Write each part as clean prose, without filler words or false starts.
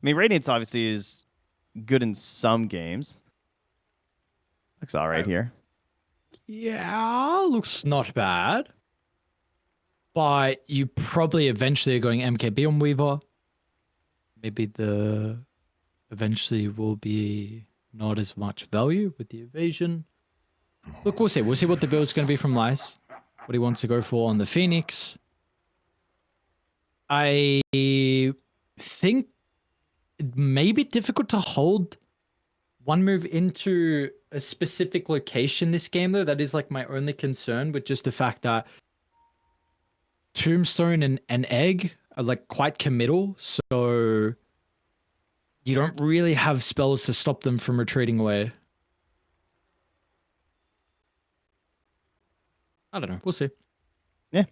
mean, Radiance obviously is good in some games. Looks all right here. Yeah, looks not bad. But you probably eventually are going MKB on Weaver. Maybe the eventually will be not as much value with the evasion. Look, we'll see. We'll see what the build's going to be from Lice. What he wants to go for on the Phoenix. I think it may be difficult to hold one move into a specific location this game, though. That is like my only concern with just the fact that Tombstone and Egg are like quite committal, so you don't really have spells to stop them from retreating away. I don't know. We'll see. Yeah.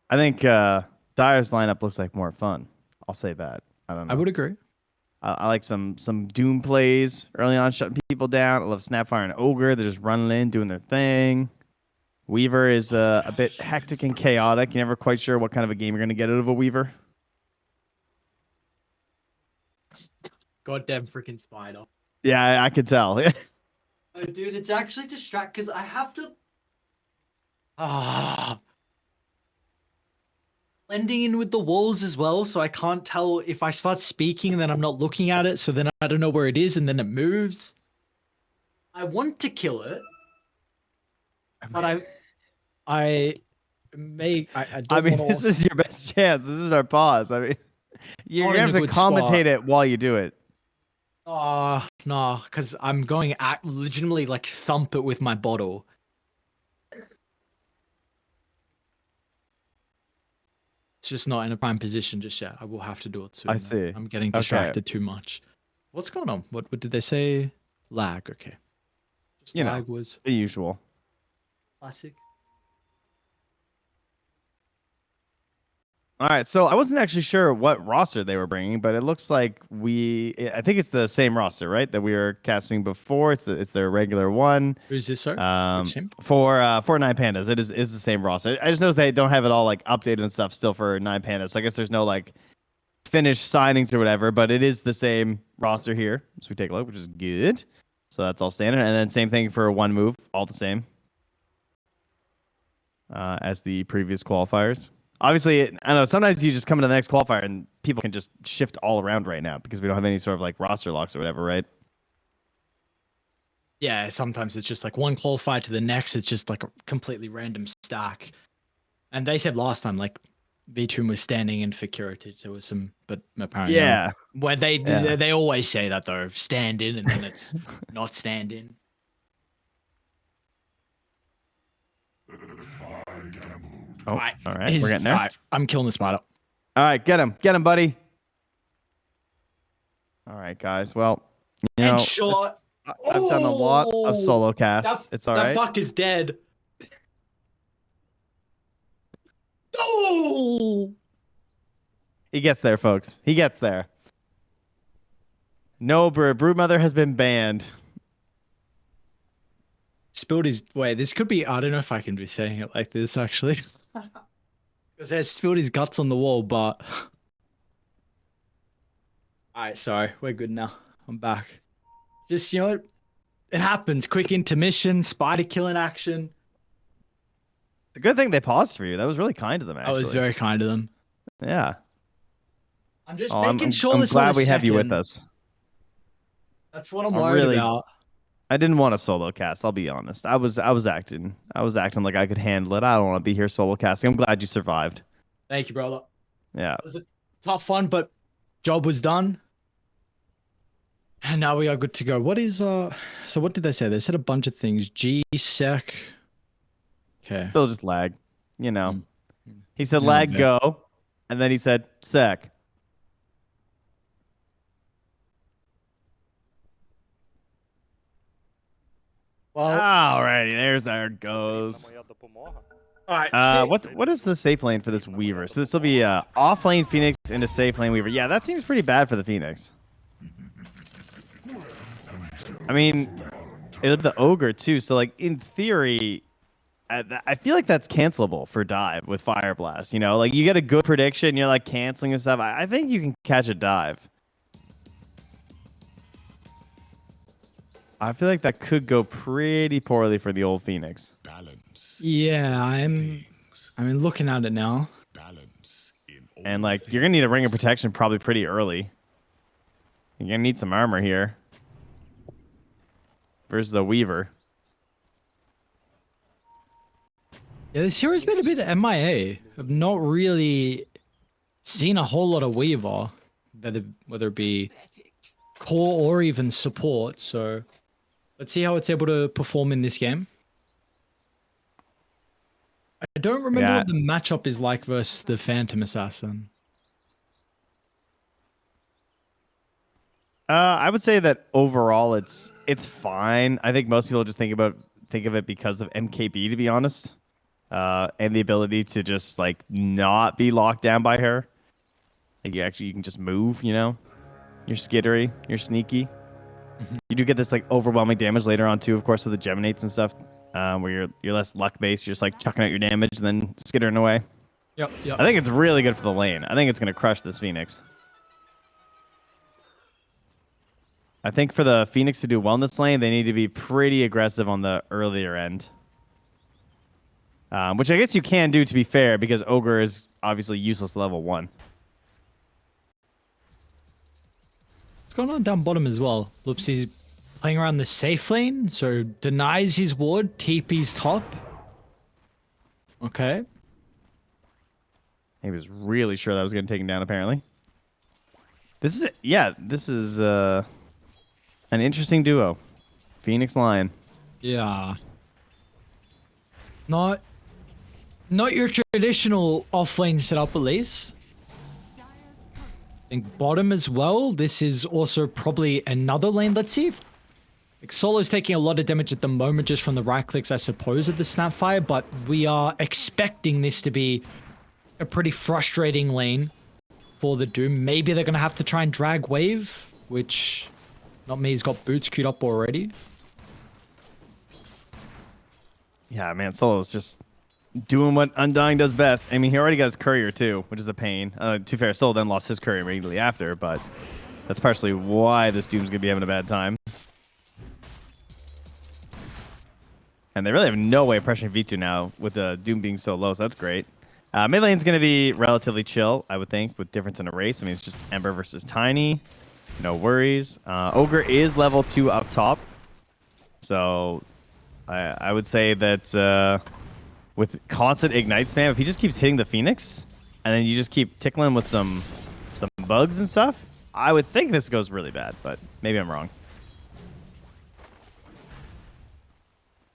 I think Dyer's lineup looks like more fun. I'll say that. I don't know. I would agree. I like some Doom plays early on, shutting people down. I love Snapfire and Ogre. They're just running in, doing their thing. Weaver is a bit hectic and chaotic. You're never quite sure what kind of a game you're going to get out of a Weaver. Goddamn freaking spider. Yeah, I could tell. Oh, dude, it's actually distract because I have to. Blending in with the walls as well, so I can't tell if I start speaking and then I'm not looking at it, so then I don't know where it is and then it moves. I want to kill it, but I don't mean, wanna... this is your best chance. This is our pause. I mean, you're going to have to commentate it while you do it. Nah, because I'm going at legitimately like thump it with my bottle. It's just not in a prime position just yet. I will have to do it soon. I see. I'm getting distracted too much. What's going on? What did they say? Lag. Okay. Just lag was the usual. Classic. All right, so I wasn't actually sure what roster they were bringing, but it looks like I think it's the same roster, right? That we were casting before. It's their regular one. Who's this, sir? For Nine Pandas, it is the same roster. I just noticed they don't have it all like updated and stuff still for Nine Pandas. So I guess there's no like finished signings or whatever, but it is the same roster here. So we take a look, which is good. So that's all standard, and then same thing for One Move, all the same as the previous qualifiers. Obviously, I know sometimes you just come into the next qualifier and people can just shift all around right now because we don't have any sort of like roster locks or whatever, right? Yeah, sometimes it's just like one qualifier to the next. It's just like a completely random stack. And they said last time like V2 was standing in for Curative. There was some, but apparently where they always say that though, stand in, and then it's not stand in. Oh, all right. We're getting there. All right, I'm killing the spider. All right, get him, buddy. All right, guys. Well, you know, shot. I've done a lot of solo casts. It's all right. That fuck is dead. Oh! He gets there, folks. He gets there. No, Broodmother has been banned. Spilled his... Wait, this could be... I don't know if I can be saying it like this, actually. Because he spilled his guts on the wall, but... Alright, sorry. We're good now. I'm back. Just, you know, it happens. Quick intermission, spider killing action. The good thing they paused for you. That was really kind of them, actually. I was very kind to them. Yeah. I'm just making sure I'm glad we have you with us. That's what I'm worried about. I didn't want a solo cast, I'll be honest. I was acting like I could handle it. I don't want to be here solo casting. I'm glad you survived. Thank you, brother. Yeah. It was a tough one, but job was done. And now we are good to go. What is so what did they say? They said a bunch of things. G sec. Okay. Still just lag. You know. He said lag go, and then he said sec. Well, alrighty, there's our goes. All right. What is the safe lane for this Weaver? So this will be off lane Phoenix into safe lane Weaver. Yeah, that seems pretty bad for the Phoenix. I mean, it'll be the Ogre too. So like in theory, I feel like that's cancelable for dive with Fire Blast. You know, like you get a good prediction, you're like canceling and stuff. I think you can catch a dive. I feel like that could go pretty poorly for the old Phoenix. Balance. Yeah, I mean, looking at it now. Balance in all And like you're gonna need a ring of protection probably pretty early. You're gonna need some armor here. Versus the Weaver. Yeah, this hero's been a bit MIA. I've not really seen a whole lot of Weaver, whether it be core or even support. So let's see how it's able to perform in this game. I don't remember Yeah. what the matchup is like versus the Phantom Assassin. I would say that overall it's fine. I think most people just think of it because of MKB, to be honest, and the ability to just like not be locked down by her. Like you can just move. You know, you're skittery, you're sneaky. You do get this like overwhelming damage later on too, of course, with the Geminates and stuff, where you're less luck based. You're just like chucking out your damage and then skittering away. Yep. I think it's really good for the lane. I think it's gonna crush this Phoenix. I think for the Phoenix to do well in this lane, they need to be pretty aggressive on the earlier end. Which I guess you can do, to be fair, because Ogre is obviously useless level 1. What's going on down bottom as well? Loopsy's playing around the safe lane, so denies his ward, TP's top. Okay. He was really sure that was going to take him down, apparently. This is an interesting duo. Phoenix Lion. Yeah. Not your traditional offlane setup, at least. I think bottom as well. This is also probably another lane. Let's see if like, Solo's taking a lot of damage at the moment just from the right clicks, I suppose, of the Snapfire, but we are expecting this to be a pretty frustrating lane for the Doom. Maybe they're going to have to try and drag wave, which not me, he's got boots queued up already. Yeah, man, Solo's just doing what Undying does best. I mean, he already got his courier too, which is a pain. To be fair, Solo then lost his courier immediately after, but that's partially why this Doom's going to be having a bad time. And they really have no way of pressuring V2 now with the Doom being so low, so that's great. Mid lane's going to be relatively chill, I would think, with difference in a race. I mean, it's just Ember versus Tiny. No worries. Ogre is level 2 up top. So I would say that with constant Ignite spam, if he just keeps hitting the Phoenix, and then you just keep tickling with some bugs and stuff, I would think this goes really bad, but maybe I'm wrong.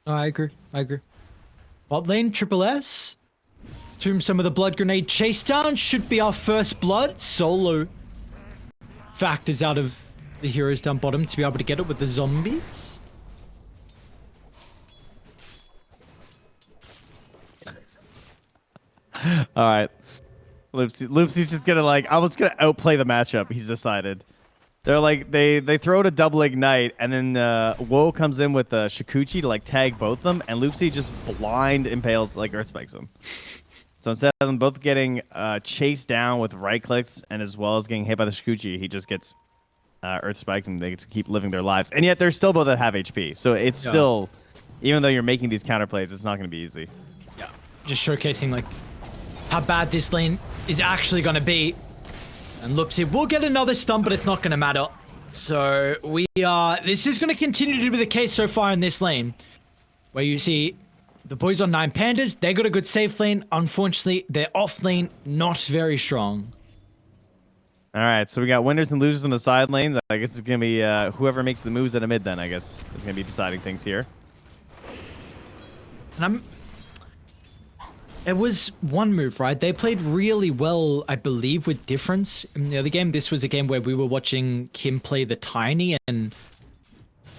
Oh, I agree. Bot lane, Triple S. Tomb some of the blood grenade chase down. Should be our first blood. Solo factors out of the heroes down bottom to be able to get it with the zombies. All right. Loopsy's just gonna I was gonna outplay the matchup. He's decided. They're like they throw to double ignite, and then Woe comes in with Shikuchi to tag both of them, and Loopsy just blind impales Earth Spikes them. So instead of them both getting chased down with right clicks, and as well as getting hit by the Shikuchi, he just gets Earth Spiked, and they get to keep living their lives. And yet they're still both at half HP. So it's still, even though you're making these counterplays, it's not going to be easy. Yeah, just showcasing how bad this lane is actually going to be. And Loopsy will get another stun, but it's not going to matter. So this is going to continue to be the case so far in this lane, where you see the boys on 9 Pandas, they got a good safe lane. Unfortunately, their off lane not very strong. All right, so we got winners and losers in the side lanes. I guess it's going to be whoever makes the moves at a mid then, I guess, is going to be deciding things here. And it was one move, right? They played really well, I believe, with difference. In the other game, this was a game where we were watching Kim play the Tiny, and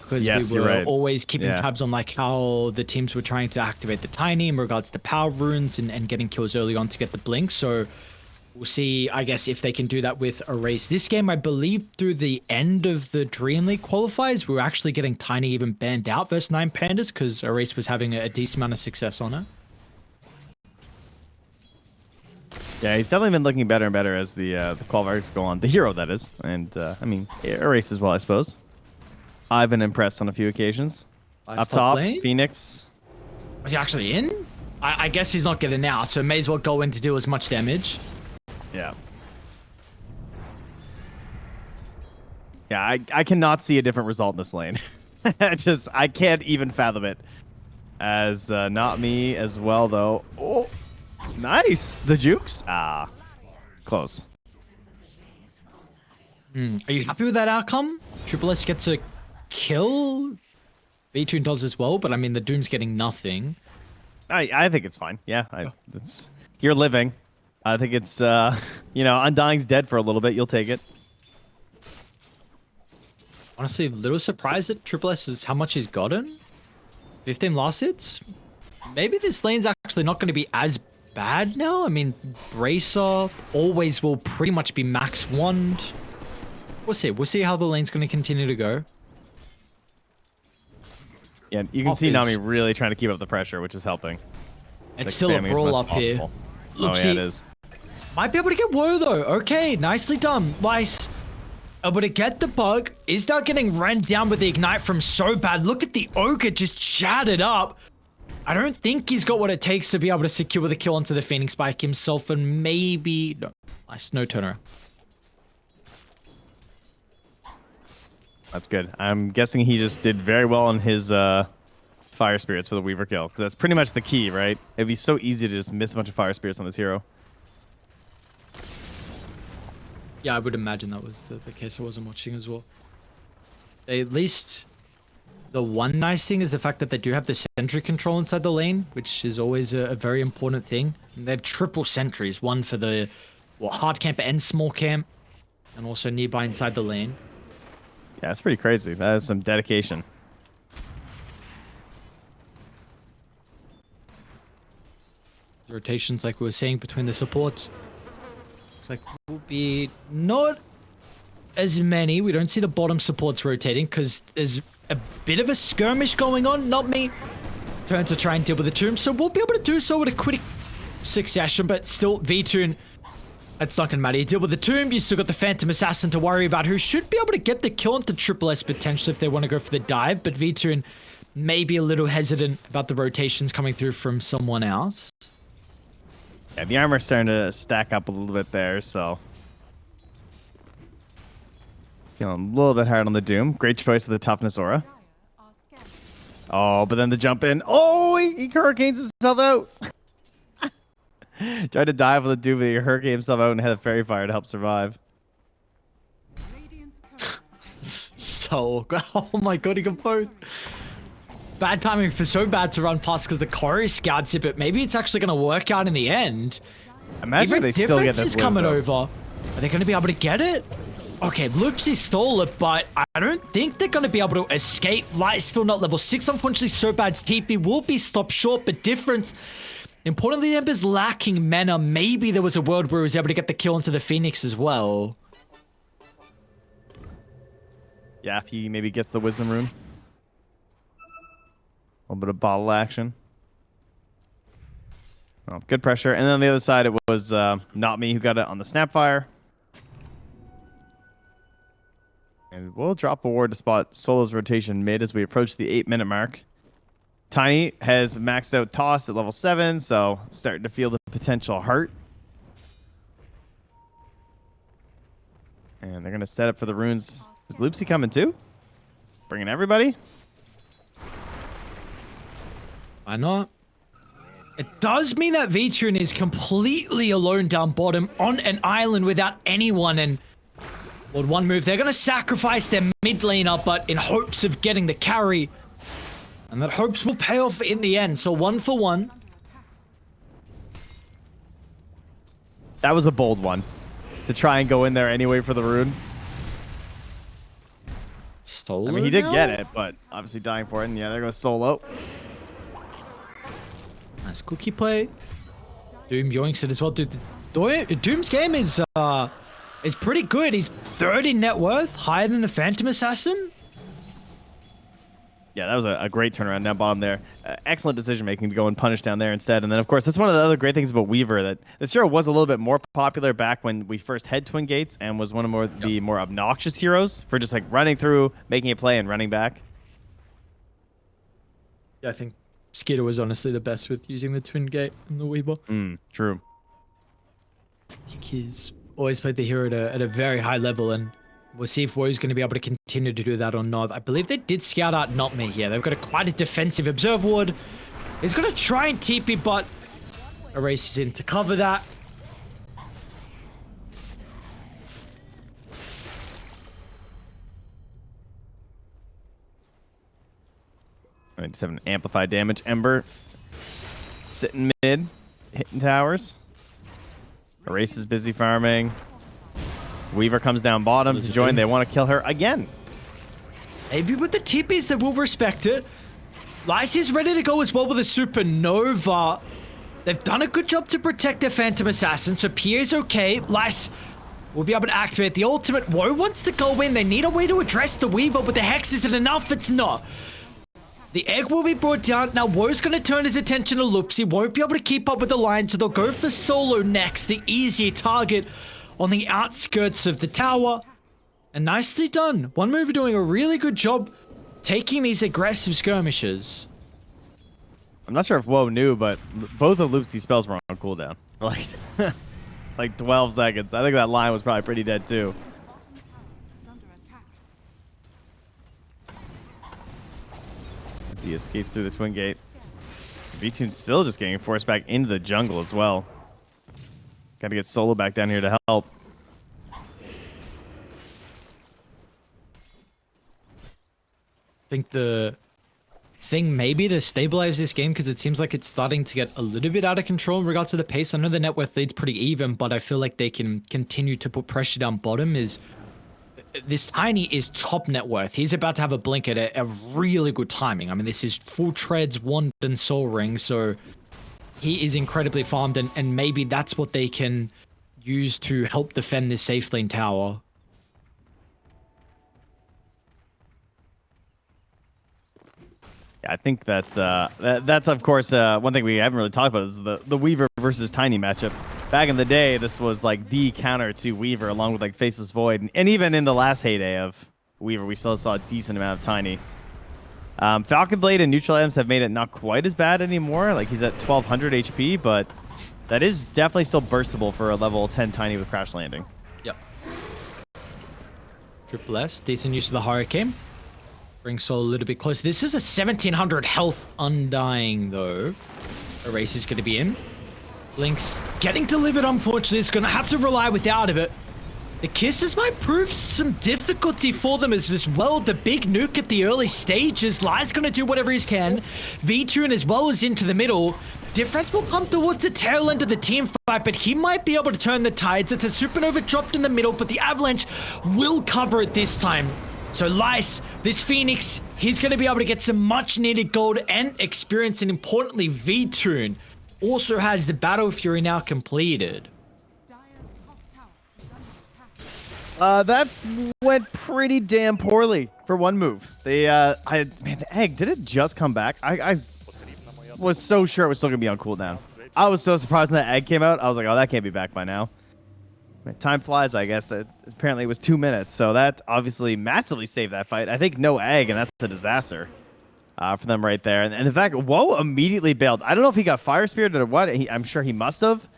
because we were always keeping tabs on how the teams were trying to activate the Tiny in regards to power runes and getting kills early on to get the blink. So We'll see, I guess, if they can do that with Erase. This game, I believe, through the end of the Dream League qualifiers, we were actually getting Tiny even banned out versus 9 Pandas because Erase was having a decent amount of success on it. Yeah, he's definitely been looking better and better as the qualifiers go on. The hero, that is. And, I mean, Erase as well, I suppose. I've been impressed on a few occasions. Up top, lane? Phoenix. Was he actually in? I guess he's not getting out, so may as well go in to do as much damage. Yeah. Yeah, I cannot see a different result in this lane. I can't even fathom it. As not me as well, though. Oh, nice. The jukes. Ah, close. Are you happy with that outcome? Triple S gets a kill. V-Tune does as well, but I mean, the Doom's getting nothing. I think it's fine. Yeah, you're living. I think it's, Undying's dead for a little bit. You'll take it. Honestly, a little surprised at Triple S is how much he's gotten. 15 last hits. Maybe this lane's actually not going to be as bad now. I mean, Bracer always will pretty much be max wand. We'll see. We'll see how the lane's going to continue to go. Yeah, you can see Nami really trying to keep up the pressure, which is helping. It's still a brawl up here. Oh, yeah, it is. Might be able to get Woe, though. Okay, nicely done. Weiss able to get the bug. Is now getting ran down with the Ignite from so bad. Look at the Ogre just chatted up. I don't think he's got what it takes to be able to secure the kill onto the Phoenix Spike himself, and maybe... No, nice, no turnaround. That's good. I'm guessing he just did very well on his Fire Spirits for the Weaver kill, because that's pretty much the key, right? It'd be so easy to just miss a bunch of Fire Spirits on this hero. Yeah, I would imagine that was the case. I wasn't watching as well. At least the one nice thing is the fact that they do have the sentry control inside the lane, which is always a very important thing. And they have triple sentries, one for the hard camp and small camp, and also nearby inside the lane. Yeah, it's pretty crazy. That is some dedication. Rotations, like we were saying, between the supports. Looks like will be not as many. We don't see the bottom supports rotating because there's a bit of a skirmish going on. Not me. Turn to try and deal with the tomb. So we'll be able to do so with a quick succession, but still V-Tune. That's not gonna matter. You deal with the tomb, you still got the Phantom Assassin to worry about, who should be able to get the kill into Triple S potentially if they want to go for the dive, but V-Tune may be a little hesitant about the rotations coming through from someone else. Yeah, the armor's starting to stack up a little bit there, so... Feeling a little bit hard on the Doom. Great choice of the Toughness Aura. Oh, but then the jump in. Oh, he hurricanes himself out! Tried to dive with the Doom, but he hurricaned himself out and had a Fairy Fire to help survive. So, oh my god, he got both. Bad timing for so bad to run past because the Choreo scouts it, but maybe it's actually going to work out in the end. Imagine if they still get this is coming over. Are they going to be able to get it? Okay, Loopsy stole it, but I don't think they're going to be able to escape. Light's still not level 6. Unfortunately, so bad's TP will be stopped short, but difference. Importantly, Ember's lacking mana. Maybe there was a world where he was able to get the kill into the Phoenix as well. Yeah, if he maybe gets the Wisdom Rune. A little bit of bottle action. Oh, good pressure. And then on the other side, it was not me who got it on the Snapfire. And we'll drop a ward to spot Solo's rotation mid as we approach the 8-minute mark. Tiny has maxed out Toss at level 7, so starting to feel the potential hurt. And they're going to set up for the runes. Is Loopsy coming too? Bringing everybody? Why not? It does mean that V-Tune is completely alone down bottom on an island without anyone, and with one move, they're going to sacrifice their mid laner, but in hopes of getting the carry. And that hopes will pay off in the end, so 1 for 1. That was a bold one. To try and go in there anyway for the rune. Solo I mean, he did now? get it, but obviously dying for it. And yeah, they're going to solo. Nice cookie play. Doom yoinks it as well. Dude, Doom's game is pretty good. He's third in net worth, higher than the Phantom Assassin. Yeah, that was a great turnaround down bottom there. Excellent decision making to go and punish down there instead. And then, of course, that's one of the other great things about Weaver, that this hero was a little bit more popular back when we first had Twin Gates and was one of the more obnoxious heroes for just like running through, making a play, and running back. Yeah, I think Skitter was honestly the best with using the Twin Gate and the Weaver. True. I think he's always played the hero at a very high level, and we'll see if Woe's going to be able to continue to do that or not. I believe they did scout out Not Me here. They've got quite a defensive observe ward. He's going to try and TP, but Erases in to cover that. I just have an amplified damage. Ember sitting mid, hitting towers. Erase is busy farming. Weaver comes down bottom to join. They want to kill her again. Maybe with the TPs, they will respect it. Lyce is ready to go as well with a Supernova. They've done a good job to protect their Phantom Assassin, so Pierre's okay. Lyce will be able to activate the ultimate. Woe wants to go in. They need a way to address the Weaver, but the Hex isn't enough. It's not. The egg will be brought down. Now, Woe's going to turn his attention to Loops. He won't be able to keep up with the line, so they'll go for Solo next, the easier target on the outskirts of the tower. And nicely done. One Mover doing a really good job taking these aggressive skirmishes. I'm not sure if Woe knew, but both of Loopsy's spells were on cooldown. Like, like 12 seconds. I think that line was probably pretty dead, too. He escapes through the Twin Gate. V-Tune's still just getting forced back into the jungle as well. Got to get Solo back down here to help. I think the thing maybe to stabilize this game, because it seems like it's starting to get a little bit out of control in regards to the pace. I know the net worth lead's pretty even, but I feel like they can continue to put pressure down bottom. Is this Tiny is top net worth. He's about to have a blink at a really good timing. I mean, this is full treads, wand, and soul ring, so he is incredibly farmed, and maybe that's what they can use to help defend this safe lane tower. Yeah, I think that's of course one thing we haven't really talked about is the Weaver versus Tiny matchup. Back in the day, this was like the counter to Weaver, along with like Faceless Void, and even in the last heyday of Weaver, we still saw a decent amount of Tiny. Falcon Blade and neutral items have made it not quite as bad anymore. Like he's at 1200 HP, but that is definitely still burstable for a level 10 Tiny with Crash Landing. Yep. Triple S, decent use of the Hurricane. Bring Soul a little bit closer. This is a 1700 health Undying, though. Erase is going to be in. Blink's getting delivered, unfortunately. It's going to have to rely without of it. The Kisses might prove some difficulty for them as well. The big nuke at the early stages. Lai's going to do whatever he can. V-Tune as well as into the middle. Difference will come towards the tail end of the team fight, but he might be able to turn the tides. It's a Supernova dropped in the middle, but the Avalanche will cover it this time. So Lice, this Phoenix, he's going to be able to get some much needed gold and experience, and importantly, V-Tune also has the Battle Fury now completed. That went pretty damn poorly for one move. Man, the egg, did it just come back? I was so sure it was still going to be on cooldown. I was so surprised when that egg came out. I was like, oh, that can't be back by now. Time flies, I guess. That apparently it was 2 minutes, so that obviously massively saved that fight. I think no egg, and that's a disaster for them right there. And in fact, Woe immediately bailed. I don't know if he got fire spirited or what. I'm sure he must have,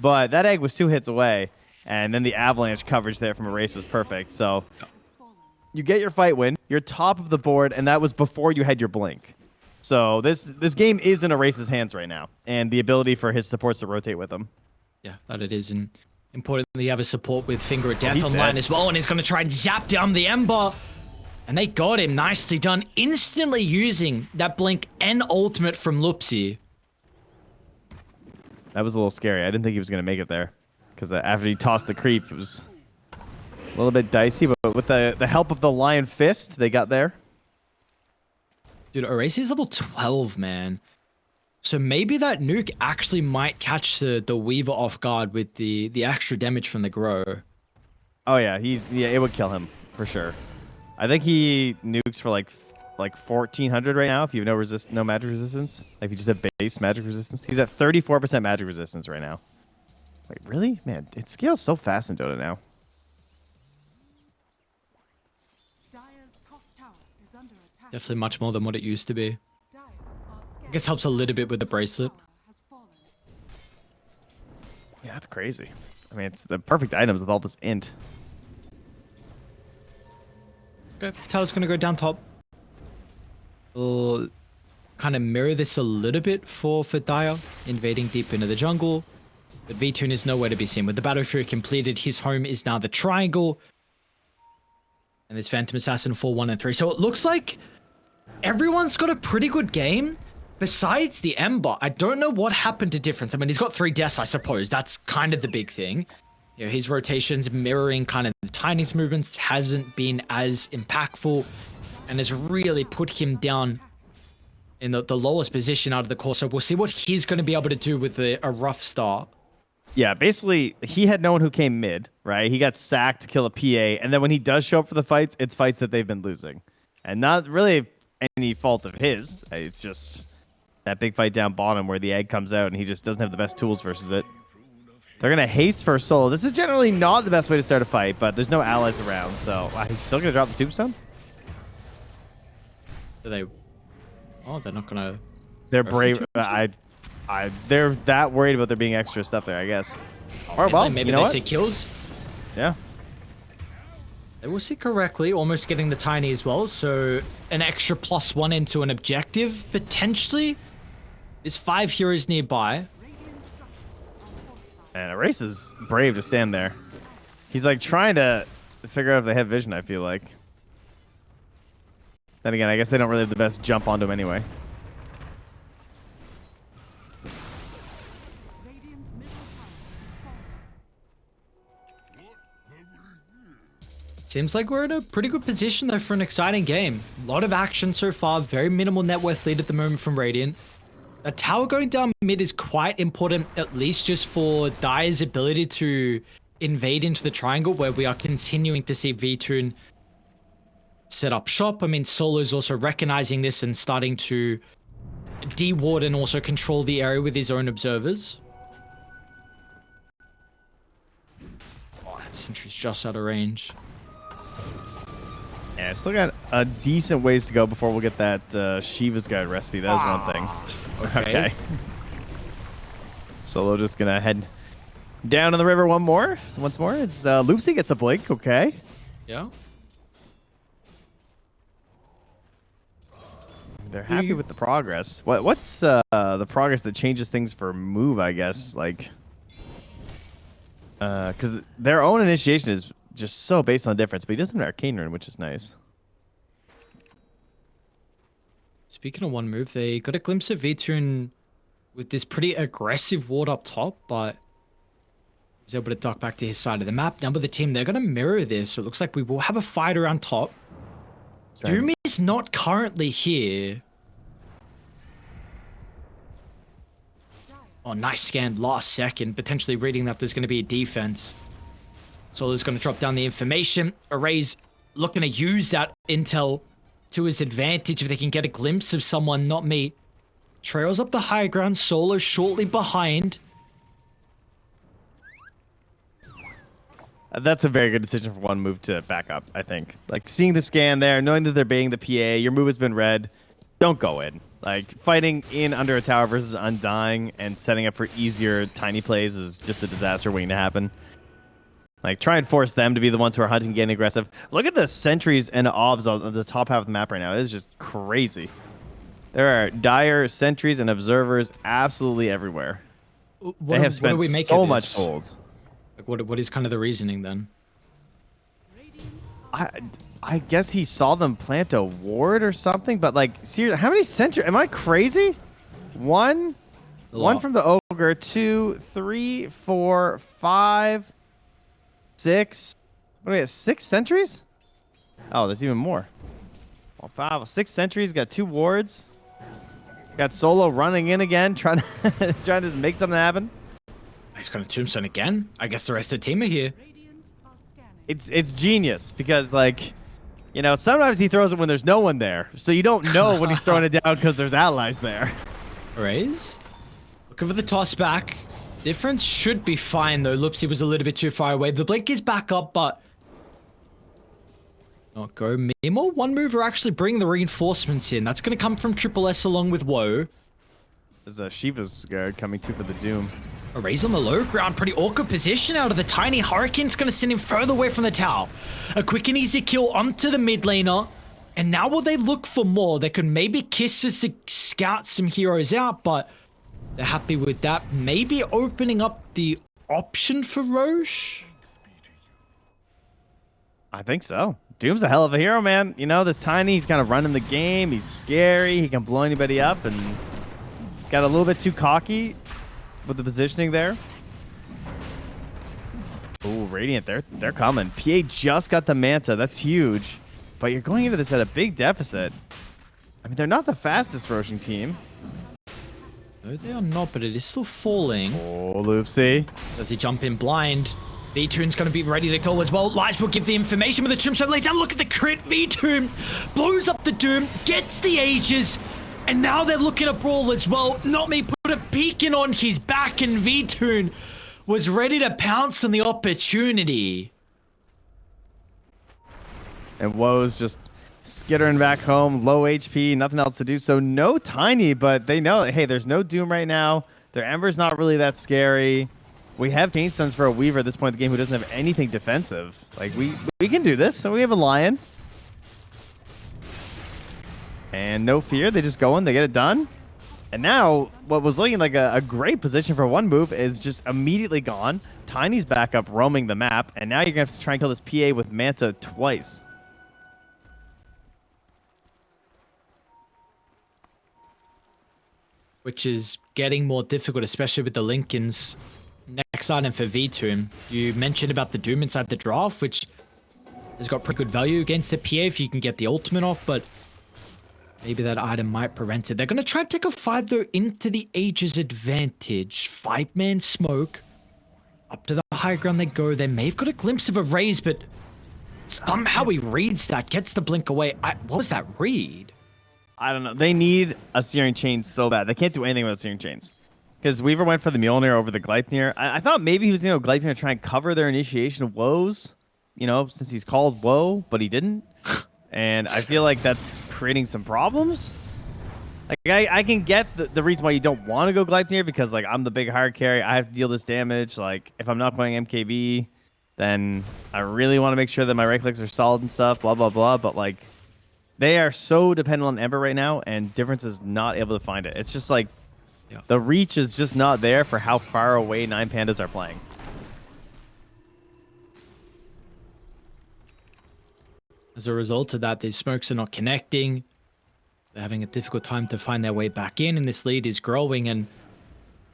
but that egg was 2 hits away, and then the avalanche coverage there from Erase was perfect. So you get your fight win, you're top of the board, and that was before you had your blink. So this game is in Erase's hands right now, and the ability for his supports to rotate with him. Yeah, that it is. And importantly, you have a support with Finger of Death online dead as well, and he's going to try and zap down the Ember. And they got him. Nicely done. Instantly using that blink and ultimate from Lupsi. That was a little scary. I didn't think he was going to make it there, because after he tossed the creep, it was a little bit dicey, but with the help of the Lion Fist, they got there. Dude, Erase is level 12, man. So maybe that nuke actually might catch the Weaver off guard with the extra damage from the grow. Oh yeah, it would kill him for sure. I think he nukes for like 1400 right now if you have no magic resistance. Like if you just have base magic resistance. He's at 34% magic resistance right now. Wait, really? Man, it scales so fast in Dota now. Dire's top tower is under attack. Definitely much more than what it used to be. Dire are scared. I guess helps a little bit with the bracelet. Tower has fallen. Yeah, that's crazy. I mean, it's the perfect items with all this int. Okay, tower's gonna go down top. We'll kind of mirror this a little bit for Dire, invading deep into the jungle. But V-Tune is nowhere to be seen. With the Battle Fury completed, his home is now the triangle. And there's Phantom Assassin 4, 1, and 3. So it looks like everyone's got a pretty good game. Besides the Ember, I don't know what happened to difference. I mean, he's got 3 deaths, I suppose. That's kind of the big thing. You know, his rotations mirroring kind of the Tiny's movements hasn't been as impactful and has really put him down in the lowest position out of the core. So we'll see what he's going to be able to do with a rough start. Yeah, basically, he had no one who came mid, right? He got sacked to kill a PA, and then when he does show up for the fights, it's fights that they've been losing. And not really any fault of his. It's just that big fight down bottom where the egg comes out, and he just doesn't have the best tools versus it. They're going to haste for solo. This is generally not the best way to start a fight, but there's no allies around, so he's still going to drop the tombstone? Do they... Oh, they're not going to... They're brave. They're that worried about there being extra stuff there, I guess. Or well, maybe you know they what? see kills. Yeah. They will see correctly, almost getting the Tiny as well. So an extra +1 into an objective, potentially. There's 5 heroes nearby. Radiant structures are fortified. And Erase is brave to stand there. He's like trying to figure out if they have vision, I feel like. Then again, I guess they don't really have the best jump onto him anyway. Radiant's middle tower has fallen. Seems like we're in a pretty good position though for an exciting game. A lot of action so far, very minimal net worth lead at the moment from Radiant. The tower going down mid is quite important, at least just for Dire's ability to invade into the triangle where we are continuing to see V-Tune set up shop. I mean, Solo's also recognizing this and starting to de-ward and also control the area with his own observers. Oh, that sentry's just out of range. Yeah, still got a decent ways to go before we'll get that Shiva's Guide recipe. That was one thing. Okay. Solo just gonna head down in the river once more. It's Loopsy gets a blink. Okay. Yeah. They're happy with the progress. What's the progress that changes things for move? I guess like because their own initiation is just so based on the difference, but he doesn't have an arcane rune, which is nice. Speaking of one move, they got a glimpse of V-Tune with this pretty aggressive ward up top, but he's able to duck back to his side of the map. Now with the team, they're going to mirror this, so it looks like we will have a fight around top. Doom is not currently here. Oh, nice scan last second, potentially reading that there's going to be a defense. Solo's going to drop down the information. Array's looking to use that intel to his advantage if they can get a glimpse of someone, not me. Trails up the high ground, Solo shortly behind. That's a very good decision for one move to back up, I think. Like, seeing the scan there, knowing that they're baiting the PA, your move has been read, don't go in. Like, fighting in under a tower versus undying and setting up for easier tiny plays is just a disaster waiting to happen. Like, try and force them to be the ones who are hunting, getting aggressive. Look at the sentries and obs on the top half of the map right now. It is just crazy. There are dire sentries and observers absolutely everywhere. They have spent so much gold. Like, what is kind of the reasoning then? I guess he saw them plant a ward or something, but like, seriously, how many sentries? Am I crazy? One from the ogre, 2, 3, 4, 5, 6. What do we have? 6 sentries? Oh, there's even more. Well, 5, 6 sentries. Got 2 wards. Got Solo running in again, trying to just make something happen. He's got a tombstone again. I guess the rest of the team are here. Radiant are scanning. It's genius because like, you know, sometimes he throws it when there's no one there, so you don't know when he's throwing it down because there's allies there. Raise. Looking for the toss back. Difference should be fine though. Loopsy was a little bit too far away. The blink is back up, but not go Mimo. One mover actually bring the reinforcements in. That's going to come from Triple S along with Woe. There's a Shiva's guard coming too for the Doom. A raise on the low ground. Pretty awkward position out of the tiny Hurricane's going to send him further away from the tower. A quick and easy kill onto the mid laner. And now will they look for more? They could maybe Kisses to scout some heroes out, but they're happy with that. Maybe opening up the option for Roche? I think so. Doom's a hell of a hero, man. You know, this tiny, he's kind of running the game. He's scary. He can blow anybody up and got a little bit too cocky with the positioning there. Oh, Radiant, they're coming. PA just got the Manta. That's huge. But you're going into this at a big deficit. I mean, they're not the fastest Roshan team. No, they are not, but it is still falling. Oh, Loopsy. Does he jump in blind? V-Toon's going to be ready to go as well. Lights will give the information with the Tombstone laid down. Look at the crit. V-Toon blows up the Doom, gets the Aegis, and now they're looking at Brawl as well. Not me put a beacon on his back, and V-Toon was ready to pounce on the opportunity. And Woe's just skittering back home, low HP, nothing else to do. So no Tiny, but they know, hey, there's no Doom right now. Their Ember's not really that scary. We have Chain Stuns for a Weaver at this point in the game who doesn't have anything defensive. Like, we can do this. So we have a Lion. And no fear. They just go in. They get it done. And now, what was looking like a great position for one move is just immediately gone. Tiny's back up roaming the map. And now you're going to have to try and kill this PA with Manta twice. Which is getting more difficult, especially with the Lincolns. Next item for V-Toon. You mentioned about the Doom inside the draft, which has got pretty good value against the PA if you can get the ultimate off, but maybe that item might prevent it. They're going to try and take a fight, though, into the Aegis advantage. 5-man smoke. Up to the high ground they go. They may have got a glimpse of a raise, but somehow he reads that, gets the blink away. What was that read? I don't know. They need a Searing Chain so bad. They can't do anything without Searing Chains. Because Weaver went for the Mjolnir over the Gleipnir. I thought maybe he was going to go Gleipnir to try and cover their initiation of woes, you know, since he's called woe, but he didn't. And I feel like that's creating some problems. Like, I can get the reason why you don't want to go Gleipnir, because, like, I'm the big hard carry. I have to deal this damage. Like, if I'm not playing MKB, then I really want to make sure that my right clicks are solid and stuff, blah, blah, blah. But, like, they are so dependent on Ember right now, and Difference is not able to find it. It's just, like, the reach is just not there for how far away 9 Pandas are playing. As a result of that, these smokes are not connecting. They're having a difficult time to find their way back in, and this lead is growing, and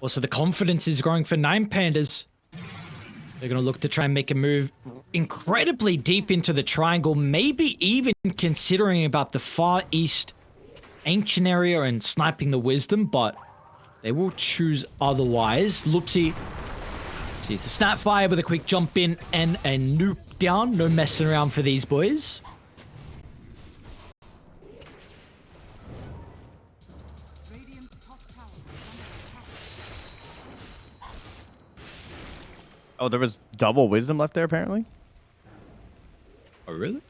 also the confidence is growing for 9 Pandas. They're going to look to try and make a move incredibly deep into the triangle, maybe even considering about the far east ancient area and sniping the wisdom, but they will choose otherwise. Loopsy sees the Snapfire with a quick jump in and a nuke down. No messing around for these boys. Radiant's top tower is under attack. Oh, there was double Wisdom left there, apparently? Oh, really?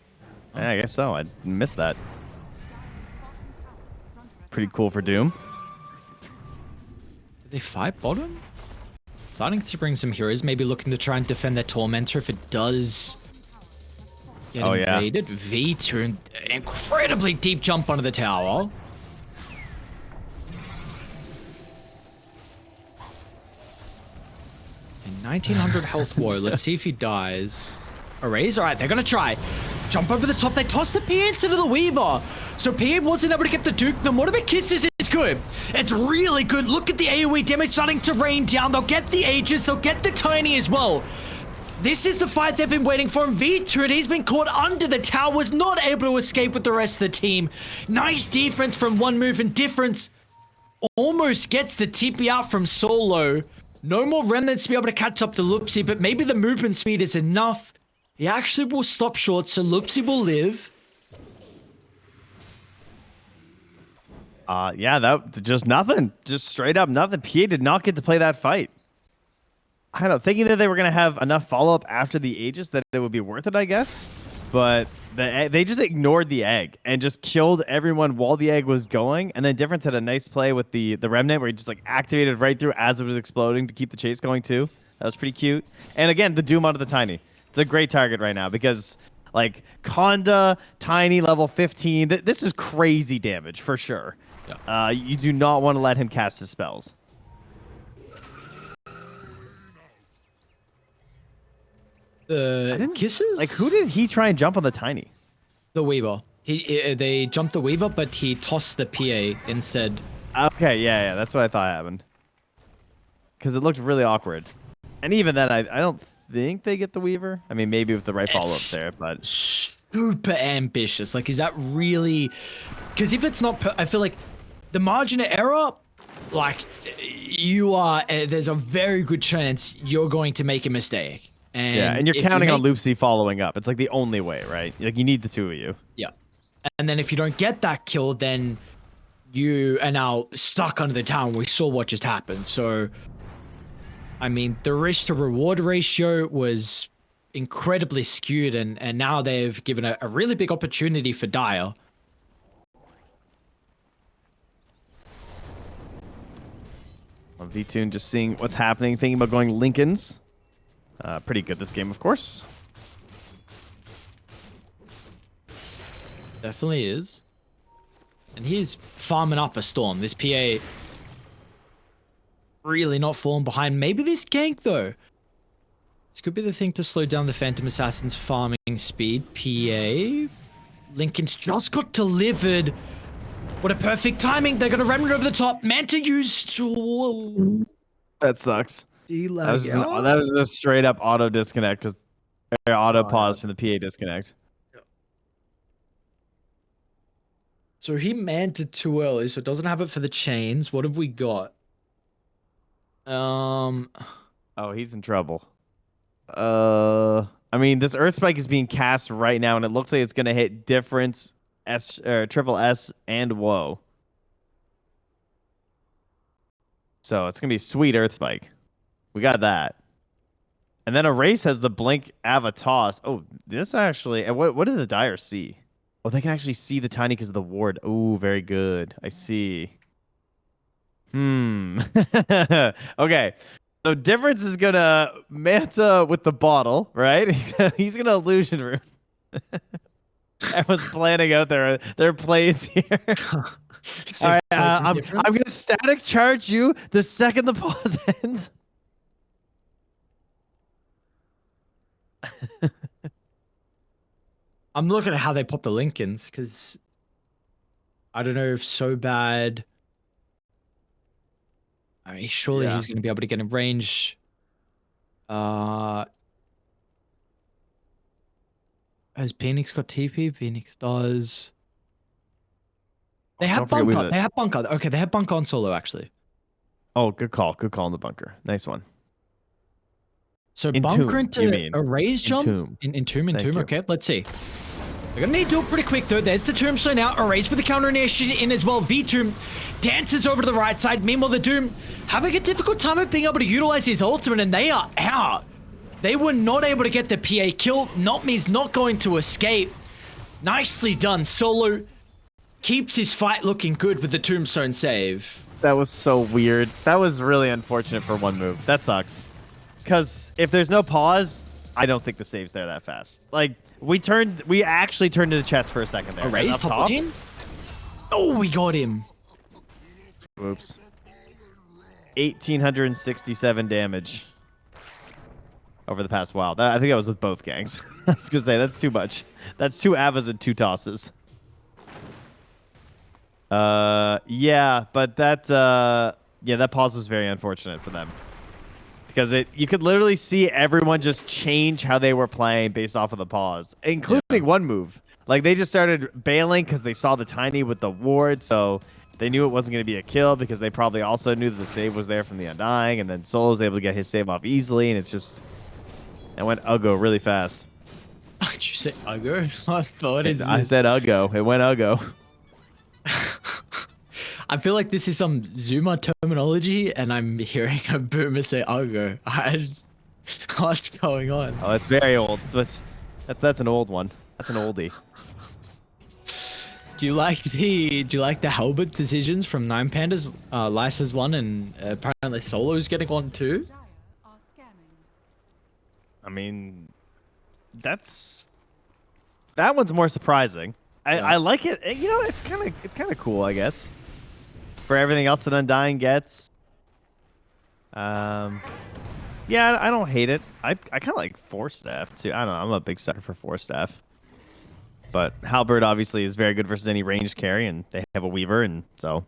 Yeah, I guess so. I missed that. Dire's bottom tower is under attack. Pretty cool for Doom. Did they fight bottom? Starting to bring some heroes, maybe looking to try and defend their Tormentor if it does get invaded. V-Toon, incredibly deep jump onto the tower. And 1900 health woe. Let's see if he dies. A raise? Alright, they're gonna try. Jump over the top. They toss the PA into the Weaver. So PA wasn't able to get the Duke. The Mortimer Kisses is good. It's really good. Look at the AoE damage starting to rain down. They'll get the Aegis. They'll get the Tiny as well. This is the fight they've been waiting for. And V-Toon, he's been caught under the tower. Was not able to escape with the rest of the team. Nice defense from one move and Difference. almost gets the TP out from Solo. No more remnants to be able to catch up to Lupsi, but maybe the movement speed is enough. He actually will stop short, so Lupsi will live. Yeah, that just nothing. Just straight up nothing. PA did not get to play that fight. I don't know, thinking that they were gonna have enough follow-up after the Aegis that it would be worth it, I guess. But they just ignored the egg and just killed everyone while the egg was going. And then Difference had a nice play with the remnant where he just like activated right through as it was exploding to keep the chase going too. That was pretty cute. And again, the Doom onto the Tiny. It's a great target right now because like Conda, Tiny, level 15. This is crazy damage for sure. Yeah. You do not want to let him cast his spells. The kisses? Like, who did he try and jump on the Tiny? The Weaver. They jumped the Weaver, but he tossed the PA instead. Okay, yeah, that's what I thought happened. Because it looked really awkward. And even then, I don't think they get the Weaver. I mean, maybe with the right follow-up there, but... Super ambitious. Like, is that really... Because if it's not... I feel like the margin of error, like, you are... there's a very good chance you're going to make a mistake. And you're counting on Loopsy following up. It's like the only way, right? Like you need the two of you. Yeah. And then if you don't get that kill, then you are now stuck under the tower. We saw what just happened. So, I mean, the risk to reward ratio was incredibly skewed, and now they've given a really big opportunity for Dire. V-Tune just seeing what's happening, thinking about going Lincolns. Pretty good this game, of course. Definitely is. And he's farming up a Storm. This PA really not falling behind. Maybe this gank, though. This could be the thing to slow down the Phantom Assassin's farming speed. PA. Lincoln's just got delivered. What a perfect timing. They're going to remnant over the top. Manta used to... That sucks. That was just a straight up auto disconnect because auto pause from the PA disconnect. So he manted too early, so it doesn't have it for the chains. What have we got? Oh, he's in trouble. I mean, this Earth Spike is being cast right now, and it looks like it's gonna hit Difference, Triple S, and Woe. So it's gonna be sweet Earth Spike. We got that. And then Erase has the Blink Avatos. Oh, this actually... And what did the Dire see? Oh, they can actually see the Tiny because of the ward. Oh, very good. I see. Okay. So Difference is going to Manta with the bottle, right? He's going to Illusion Room. Everyone's planning out their plays here. All right, I'm going to static charge you the second the pause ends. I'm looking at how they pop the Lincolns because I don't know if so bad. I mean, surely he's going to be able to get in range. Has Phoenix got TP? Phoenix does. They have bunker. They have bunker. Okay, they have bunker on Solo actually. Oh, good call. Good call in the bunker. Nice one. So bunker into a raise jump? In tomb. Okay, let's see. We're gonna need to do it pretty quick though. There's the tombstone now. Erase with the counter initiation in as well. V-Tomb dances over to the right side. Meanwhile, the Doom having a difficult time of being able to utilize his ultimate, and they are out. They were not able to get the PA kill. Notme's not going to escape. Nicely done. Solo keeps his fight looking good with the tombstone save. That was so weird. That was really unfortunate for one move. That sucks. Because if there's no pause, I don't think the save's there that fast. Like, we actually turned to the chest for a second there. Erase top lane? Oh, we got him. Oops. 1,867 damage over the past while. I think that was with both gangs. I was going to say, that's too much. That's 2 Avas and 2 tosses. Yeah, but that pause was very unfortunate for them. Because you could literally see everyone just change how they were playing based off of the pause, including one move. Like, they just started bailing because they saw the Tiny with the ward, so they knew it wasn't going to be a kill because they probably also knew that the save was there from the Undying, and then Soul was able to get his save off easily, and it's just it went Uggo really fast. Did you say Uggo? I thought I said Uggo. It went Uggo. I feel like this is some Zuma terminology, and I'm hearing a boomer say Uggo. What's going on? Oh, it's very old. That's an old one. That's an oldie. Do you like the halberd decisions from Nine Pandas? Lice has one, and apparently Solo's getting one too. Dire are scanning. I mean, that one's more surprising. I like it. You know, it's kind of cool, I guess. For everything else that Undying gets. Yeah, I don't hate it. I kind of like Force Staff too. I don't know. I'm a big sucker for Force Staff. But Halberd obviously is very good versus any ranged carry, and they have a Weaver, and so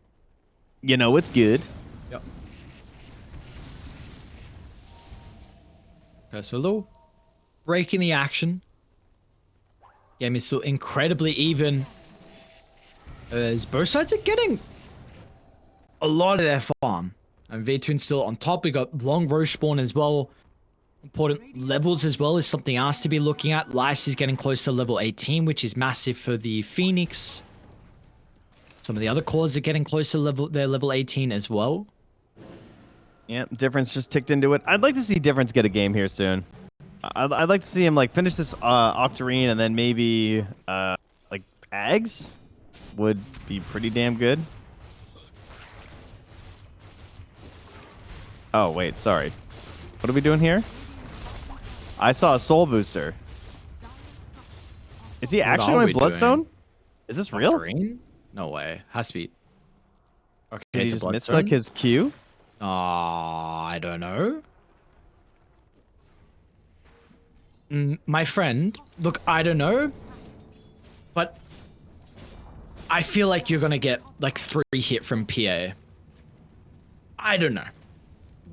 you know it's good. Yep. Okay, so a little break in the action. Game is still incredibly even. As both sides are getting a lot of their farm. And V2's still on top. We got long Roche spawn as well. Important levels as well is something else to be looking at. Lice is getting close to level 18, which is massive for the Phoenix. Some of the other cores are getting close to their level 18 as well. Yeah, Difference just ticked into it. I'd like to see Difference get a game here soon. I'd like to see him like finish this Octarine, and then maybe like Ags would be pretty damn good. Oh wait, sorry. What are we doing here? I saw a soul booster. Is he actually are going we Bloodstone? doing? Is this real? Green? No way. Has to be. Okay, Did he it's a just Bloodstone? misclick his Q? I don't know. My friend, look, I don't know, but I feel like you're gonna get like 3 hit from PA. I don't know.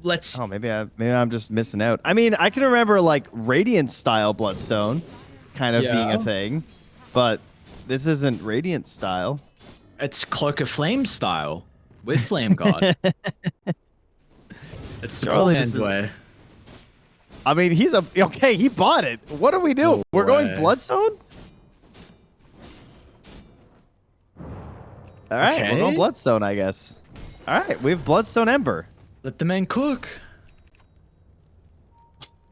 Let's. Oh, maybe I'm just missing out. I mean, I can remember like Radiant style Bloodstone kind of being a thing, but this isn't Radiant style. It's Cloak of Flame style with Flame God. It's the Surely Command this is- way. I mean, okay. He bought it. What do we do? No We're going way. Bloodstone. All right, we're going Okay. Bloodstone, I guess. All right, we have Bloodstone Ember. Let the man cook.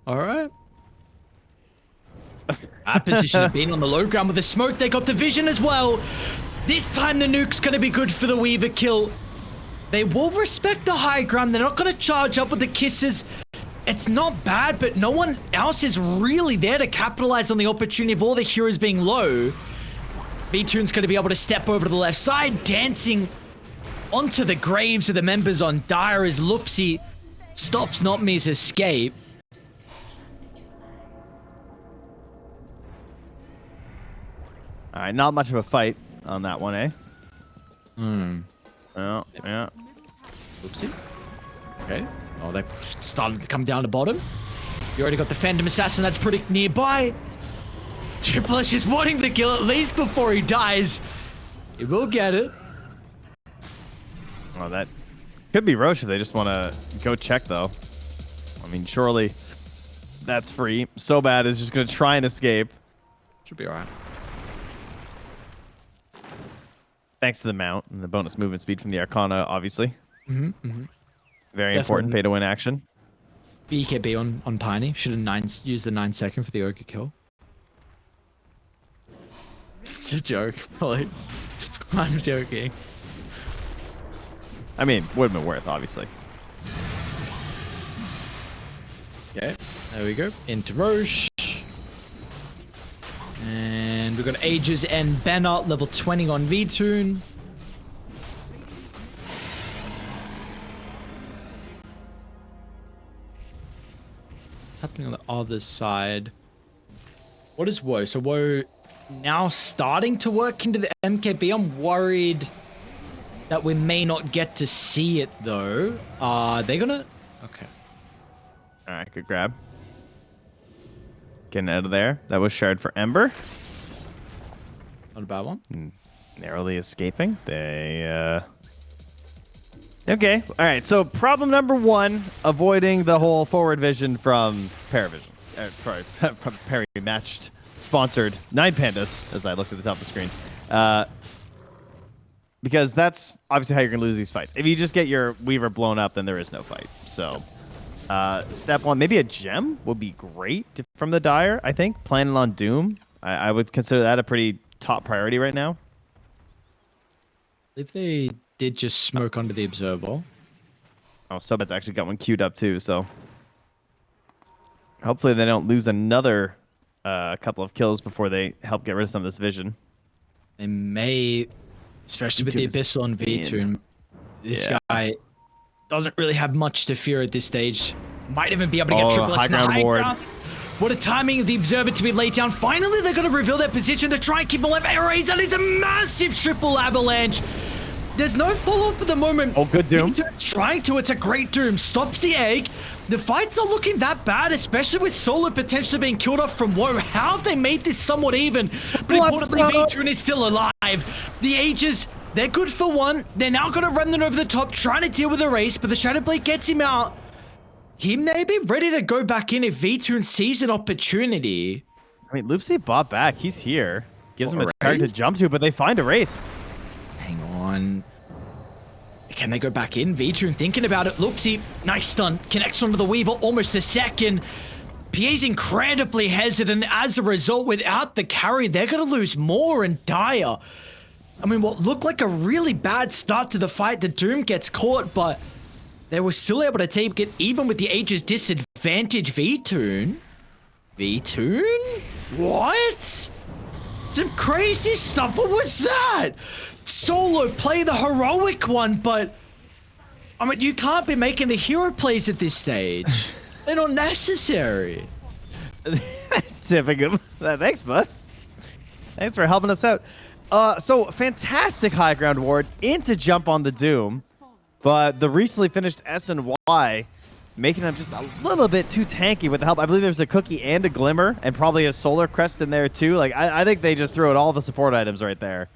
All right. Our position have been on the low ground with the smoke. They got the vision as well. This time the nuke's going to be good for the Weaver kill. They will respect the high ground. They're not going to charge up with the kisses. It's not bad, but no one else is really there to capitalize on the opportunity of all the heroes being low. V-Tune's going to be able to step over to the left side, dancing onto the graves of the members on Dire as Loopsy stops Notme's escape. All right, not much of a fight on that one, eh? Yeah, yeah. Oopsie. Okay. Oh, they're starting to come down to bottom. You already got the Phantom Assassin that's pretty nearby. Triple H is wanting the kill at least before he dies. He will get it. Well, that could be Roche if they just want to go check, though. I mean, surely that's free. So bad is just going to try and escape. Should be alright. Thanks to the mount and the bonus movement speed from the Arcana, obviously. Very Definitely. important pay-to-win action. BKB on Tiny. Should have used the 9-second for the Ogre kill. It's a joke, please. I'm joking. I mean, would have been worth, obviously. Okay, there we go. Into Roche. And we've got Aegis and Banner, level 20 on V-Tune. What's happening on the other side? What is Woe? So Woe now starting to work into the MKB. I'm worried that we may not get to see it, though. Are they gonna... Okay. All right, good grab. Getting out of there. That was Shard for Ember. Not a bad one. Narrowly escaping. They Okay. All right. So problem number 1, avoiding the whole forward vision from Paravision. Sorry, from Peri-matched sponsored 9 Pandas, as I looked at the top of the screen. Because that's obviously how you're going to lose these fights. If you just get your Weaver blown up, then there is no fight. So step 1, maybe a gem would be great from the Dire, I think. Planning on Doom. I would consider that a pretty top priority right now. If they did just smoke under the observer. Oh, Subet's actually got one queued up too, so hopefully they don't lose another couple of kills before they help get rid of some of this vision. They may, especially with the Abyssal and V2. This guy doesn't really have much to fear at this stage. Might even be able to get triple high ground ward. What a timing of the observer to be laid down. Finally, they're going to reveal their position to try and keep alive. Arrays, that is a massive triple avalanche. There's no follow-up at the moment. Oh, good Doom. Trying to. It's a great Doom. Stops the egg. The fights are looking that bad, especially with Solo potentially being killed off from Woe. How have they made this somewhat even? But importantly, V2 is still alive. The Aegis, they're good for 1. They're now going to run them over the top, trying to deal with the race, but the Shadow Blade gets him out. He may be ready to go back in if V2 sees an opportunity. I mean, Loopsy bought back. He's here. Gives him a race? target to jump to, but they find a race. Hang on. Can they go back in? V2 thinking about it. Loopsy, nice stun. Connects onto the Weaver almost a second. PA's incredibly hesitant. As a result, without the carry, they're going to lose more and Dire. I mean, what looked like a really bad start to the fight, the Doom gets caught, but they were still able to take it even with the Aegis disadvantage. V2? What? Some crazy stuff. What was that? Solo play the heroic one, but I mean, you can't be making the hero plays at this stage. They're not necessary. Typical. Thanks, bud. Thanks for helping us out. So fantastic high ground ward into jump on the Doom, but the recently finished S and Y making them just a little bit too tanky with the help. I believe there's a cookie and a glimmer and probably a solar crest in there too. Like I think they just threw out all the support items right there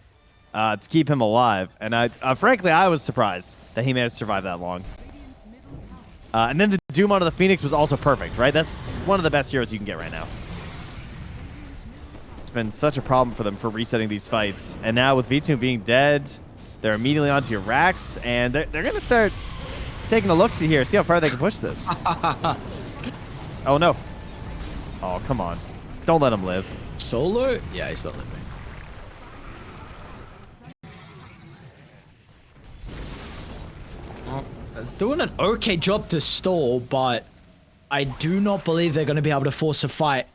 to keep him alive. And frankly, I was surprised that he managed to survive that long. And then the Doom onto the Phoenix was also perfect, right? That's one of the best heroes you can get right now. It's been such a problem for them for resetting these fights. And now with V2 being dead, they're immediately onto your racks, and they're going to start taking a look-see here, see how far they can push this. Oh, no. Oh, come on. Don't let him live. Solo? Yeah, he's not living. Doing an okay job to stall, but I do not believe they're going to be able to force a fight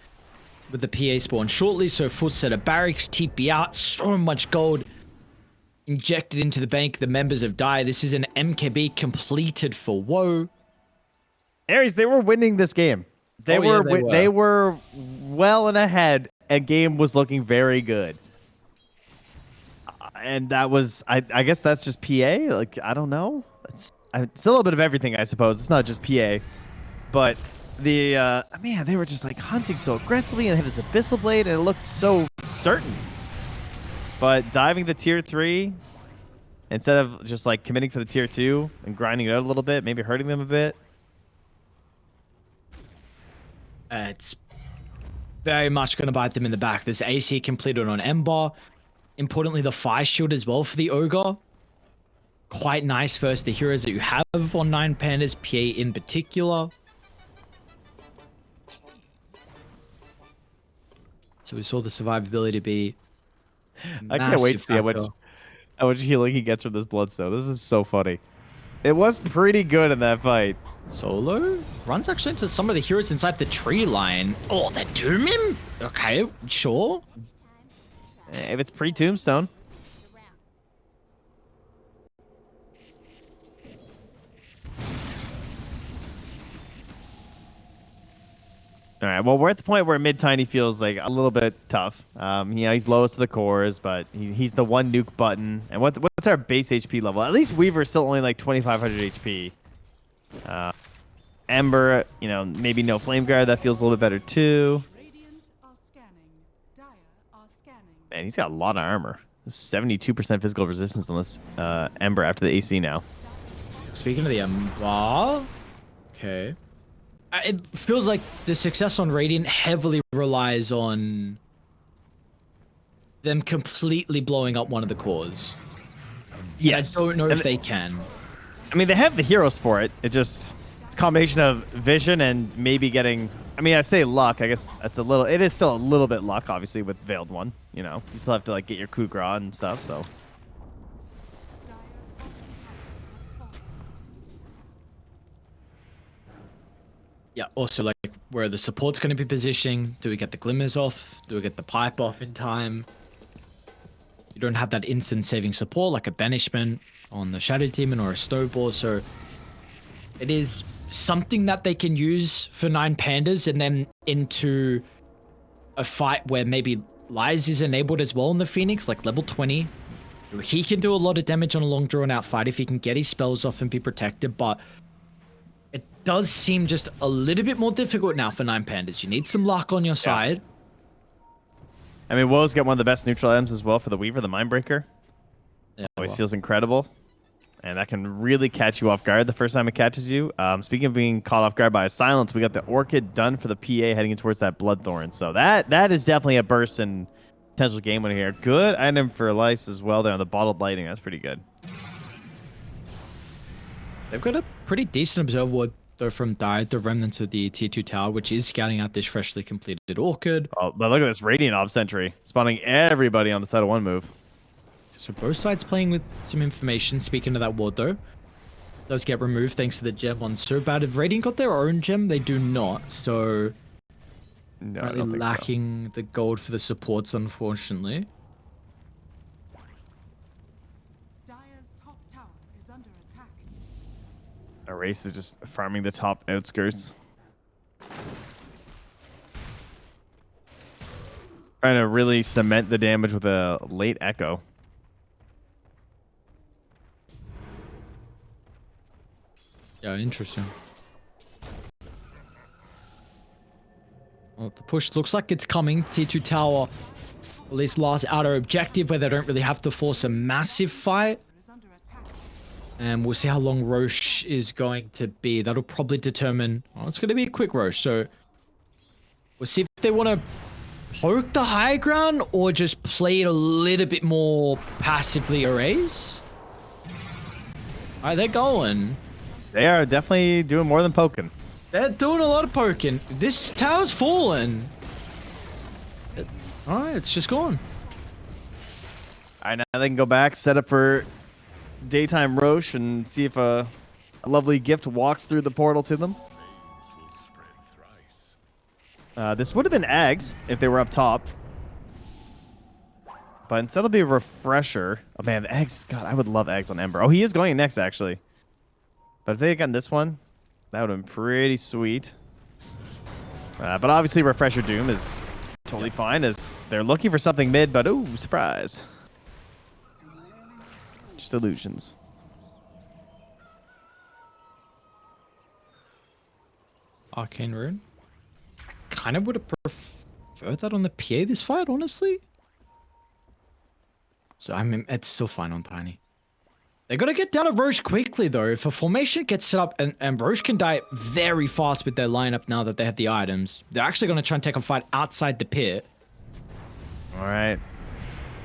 with the PA spawn shortly. So full set of barracks, TP out, so much gold injected into the bank. The members of Dire. This is an MKB completed for Woe. Aries, they were winning this game. They were well and ahead, and game was looking very good. And that was, I guess that's just PA. Like, I don't know. It's a little bit of everything, I suppose. It's not just PA. But the, man, they were just like hunting so aggressively and had this Abyssal Blade, and it looked so certain. But diving the tier 3, instead of just like committing for the tier 2 and grinding it out a little bit, maybe hurting them a bit. It's very much going to bite them in the back. This AC completed on Ember. Importantly, the Fire Shield as well for the Ogre. Quite nice versus the heroes that you have on 9 Pandas, PA in particular. So we saw the survivability be I can't wait to see how much healing he gets from this Bloodstone. This is so funny. It was pretty good in that fight. Solo runs actually into some of the heroes inside the tree line. Oh, they doom him? Okay, sure. If it's pre-tombstone. All right, well, we're at the point where mid-tiny feels like a little bit tough. He's lowest of the cores, but he's the one nuke button. And what's our base HP level? At least Weaver's still only like 2,500 HP. Ember, maybe no Flame Guard. That feels a little bit better too. Man, he's got a lot of armor. 72% physical resistance on this Ember after the AC now. Speaking of the Ember, okay. It feels like the success on Radiant heavily relies on them completely blowing up one of the cores. Yes. I don't know if they can. I mean, they have the heroes for it. It's a combination of vision and maybe getting. I mean, I say luck. I guess that's a little. It is still a little bit luck, obviously, with Veiled One. You know, you still have to like get your coup gras and stuff. So. Dire's bottom tower has fallen. Yeah, also like where the support's going to be positioning. Do we get the glimmers off? Do we get the pipe off in time? You don't have that instant saving support like a banishment on the Shadow Demon or a Snowball, so it is something that they can use for 9 Pandas and then into a fight where maybe Lies is enabled as well in the Phoenix, like level 20. He can do a lot of damage on a long drawn out fight if he can get his spells off and be protected, but it does seem just a little bit more difficult now for 9 Pandas. You need some luck on your side. I mean, Woes get one of the best neutral items as well for the Weaver, the Mindbreaker. Yeah, Always well. feels incredible. And that can really catch you off guard the first time it catches you. Speaking of being caught off guard by a silence, we got the Orchid done for the PA heading towards that Bloodthorn. So that is definitely a burst in potential game winner here. Good item for Lice as well there on the Bottled Lightning. That's pretty good. They've got a pretty decent observer ward though from Dire, the remnants of the tier 2 tower, which is scouting out this freshly completed Orchid. Oh, but look at this Radiant Ob Sentry. Spawning everybody on the side of one move. So both sides playing with some information. Speaking of that ward though, does get removed thanks to the gem on So Bad. If Radiant got their own gem, they do not. So No, I currently don't think so. lacking the gold for the supports, unfortunately. Dire's top tower is under attack. Our race is just farming the top outskirts. Trying to really cement the damage with a late echo. Yeah, interesting. Well, the push looks like it's coming. T2 tower, at least last outer objective where they don't really have to force a massive fight. Is under attack. And we'll see how long Roche is going to be. That'll probably determine... Oh, it's going to be a quick Roche, so... We'll see if they want to poke the high ground or just play it a little bit more passively erase. Alright, they're going. They are definitely doing more than poking. They're doing a lot of poking. This tower's fallen. Alright, it's just gone. All right, now they can go back, set up for daytime Roche, and see if a lovely gift walks through the portal to them. Flames will spread thrice. This would have been Ags if they were up top. But instead it'll be a refresher. Oh man, the Ags, God, I would love Ags on Ember. Oh, he is going next actually. But if they had gotten this one, that would have been pretty sweet. But obviously Refresher Doom is totally fine as they're looking for something mid, but ooh, surprise. Just illusions. Arcane Rune. Kind of would have preferred that on the PA this fight, honestly. So, I mean, it's still fine on Tiny. They got to get down to Roche quickly, though. If a formation gets set up, and Roche can die very fast with their lineup now that they have the items, they're actually going to try and take a fight outside the pit. All right.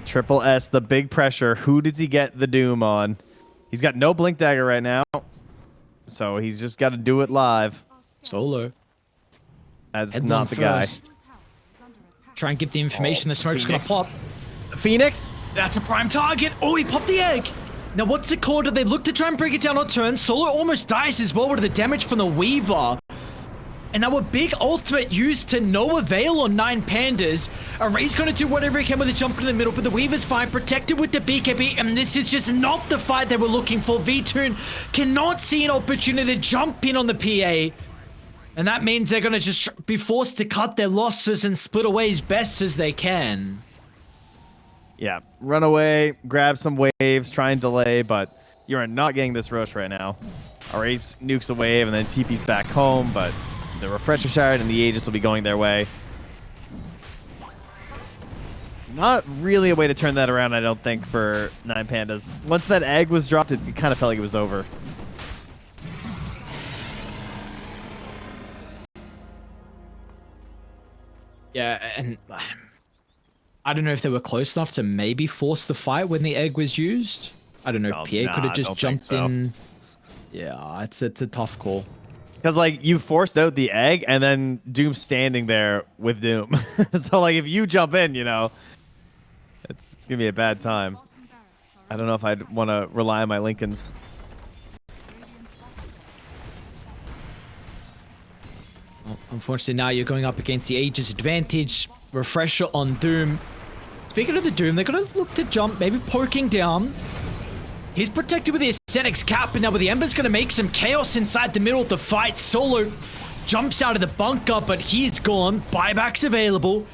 Triple S, the big pressure. Who does he get the Doom on? He's got no Blink Dagger right now. So he's just got to do it live. Solo. That's Headlong not the guy. first. Tower is under attack. Try and get the information. Oh, The smoke's going to Phoenix. pop. Phoenix? That's a prime target. Oh, he popped the egg. Now, what's it called? They look to try and break it down on turn. Solo almost dies as well with the damage from the Weaver. And now a big ultimate used to no avail on 9 Pandas. Array's going to do whatever he can with a jump in the middle, but the Weaver's fine, protected with the BKB, and this is just not the fight they were looking for. V-Tune cannot see an opportunity to jump in on the PA. And that means they're going to just be forced to cut their losses and split away as best as they can. Yeah, run away, grab some waves, try and delay, but you're not getting this rush right now. Arrays nukes a wave and then TP's back home, but the Refresher Shard and the Aegis will be going their way. Not really a way to turn that around, I don't think, for 9 Pandas. Once that egg was dropped, it kind of felt like it was over. Yeah, and I don't know if they were close enough to maybe force the fight when the egg was used. I don't know if PA could have just jumped in. Yeah, it's a tough call. Because, like, you forced out the egg, and then Doom's standing there with Doom. So, like, if you jump in, you know, it's going to be a bad time. I don't know if I'd want to rely on my Lincolns. Well, unfortunately, now you're going up against the Aegis advantage. Refresher on Doom. Speaking of the Doom, they're going to look to jump, maybe poking down. He's protected with the Ascetic's cap, and now with the Ember's going to make some chaos inside the middle of the fight. Solo jumps out of the bunker, but he's gone. Buybacks available.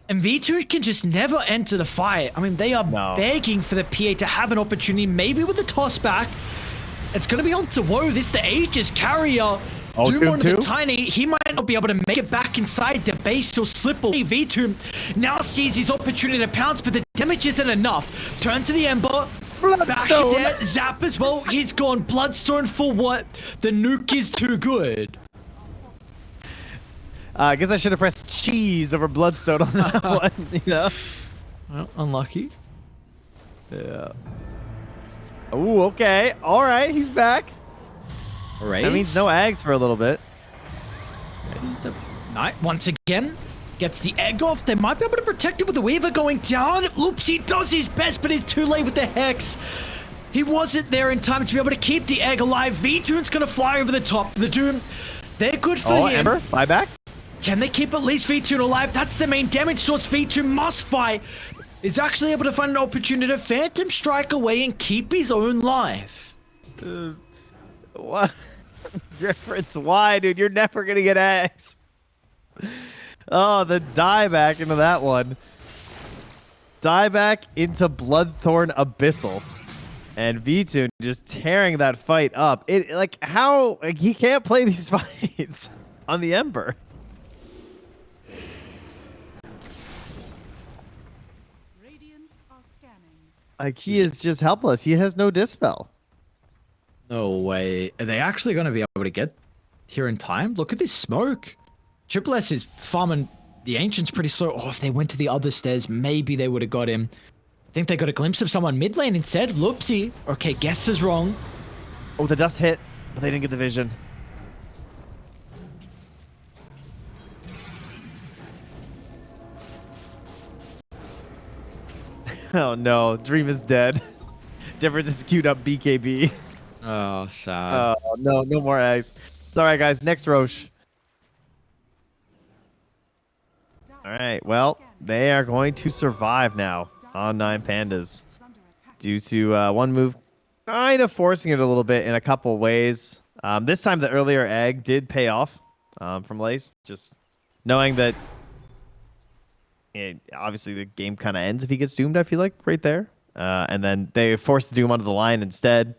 And V2 can just never enter the fight. I mean, they are begging for the PA to have an opportunity, maybe with the toss back. It's going to be on to Woe. This is the Aegis carrier. Oh, Doom on the too? Tiny. He might not be able to make it back inside the base. He'll slip away. V2 now sees his opportunity to pounce, but the damage isn't enough. Turn to the Ember. Bashes it. Zap as well. He's gone. Bloodstone for what? The nuke is too good. I guess I should have pressed cheese over Bloodstone on that one, you know? Well, unlucky. Yeah. Oh, okay. All right, he's back. Right. That means no Ags for a little bit. Once again, gets the egg off. They might be able to protect it with the Weaver going down. Oops, he does his best, but he's too late with the Hex. He wasn't there in time to be able to keep the egg alive. V-Doom's going to fly over the top. The Doom, they're good for him. Ember, buyback. Can they keep at least V2 alive? That's the main damage source. V2 must fight. Is actually able to find an opportunity to Phantom Strike away and keep his own life. What? Difference? Why, dude? You're never going to get X. Oh, the dieback into that one. Dieback into Bloodthorn Abyssal. And V2 just tearing that fight up. It like how like, he can't play these fights on the Ember. Radiant are scanning. Like he is just helpless. He has no dispel. No way. Are they actually going to be able to get here in time? Look at this smoke. Triple S is farming the Ancients pretty slow. Oh, if they went to the other stairs, maybe they would have got him. I think they got a glimpse of someone mid lane instead. Loopsy. Okay, guess is wrong. Oh, the dust hit, but they didn't get the vision. Oh no, Dream is dead. Difference is queued up BKB. Oh, sad. Oh no, no more eggs. It's all right, guys. Next Roche. All right, well, they are going to survive now on 9 Pandas due to one move kind of forcing it a little bit in a couple ways. This time, the earlier egg did pay off from Lace, just knowing that obviously the game kind of ends if he gets doomed, I feel like, right there. And then they forced the Doom onto the line instead.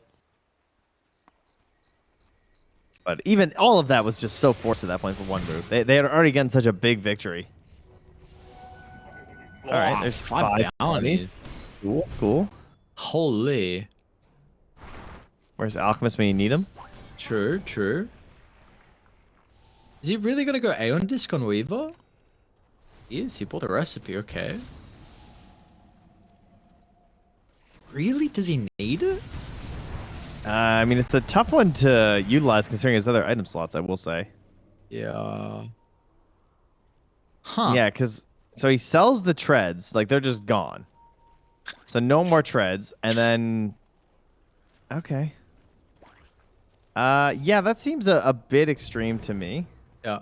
But even all of that was just so forced at that point for one move. They had already gotten such a big victory. All right, there's 5 bounties. Cool, cool. Holy. Where's Alchemist when you need him? True, true. Is he really going to go Aeon Disc on Weaver? He is. He bought the recipe, okay. Really? Does he need it? I mean, it's a tough one to utilize considering his other item slots, I will say. Yeah. Huh. Yeah, because... So he sells the treads, like they're just gone. So no more treads, and then... Okay. Yeah, that seems a bit extreme to me. Yeah.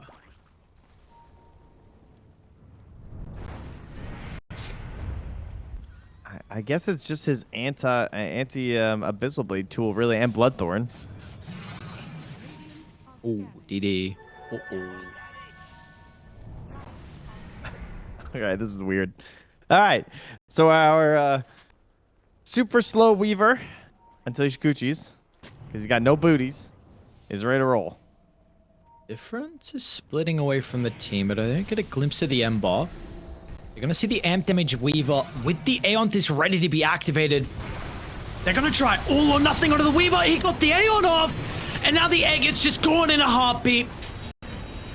I guess it's just his anti Abyssal Blade tool, really, and Bloodthorn. Ooh, DD. Uh-oh. Okay, this is weird. All right, so our super slow Weaver until he Shikuchis, because he's got no booties, is ready to roll. Difference is splitting away from the team, but I don't get a glimpse of the Ember. You're going to see the amp damage Weaver with the Aeon Disc ready to be activated. They're going to try all or nothing onto the Weaver. He got the Aeon off, and now the egg is just gone in a heartbeat.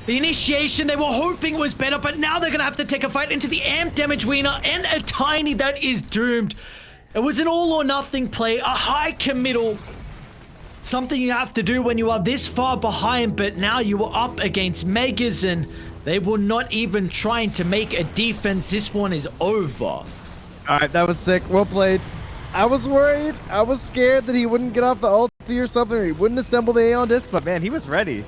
The initiation they were hoping was better, but now they're going to have to take a fight into the amp damage wiener and a tiny that is doomed. It was an all or nothing play, a high committal. Something you have to do when you are this far behind, but now you are up against Megas and they were not even trying to make a defense. This one is over. All right, that was sick. Well played. I was worried. I was scared that he wouldn't get off the ulti or something, or he wouldn't assemble the Aeon disc, but man, he was ready.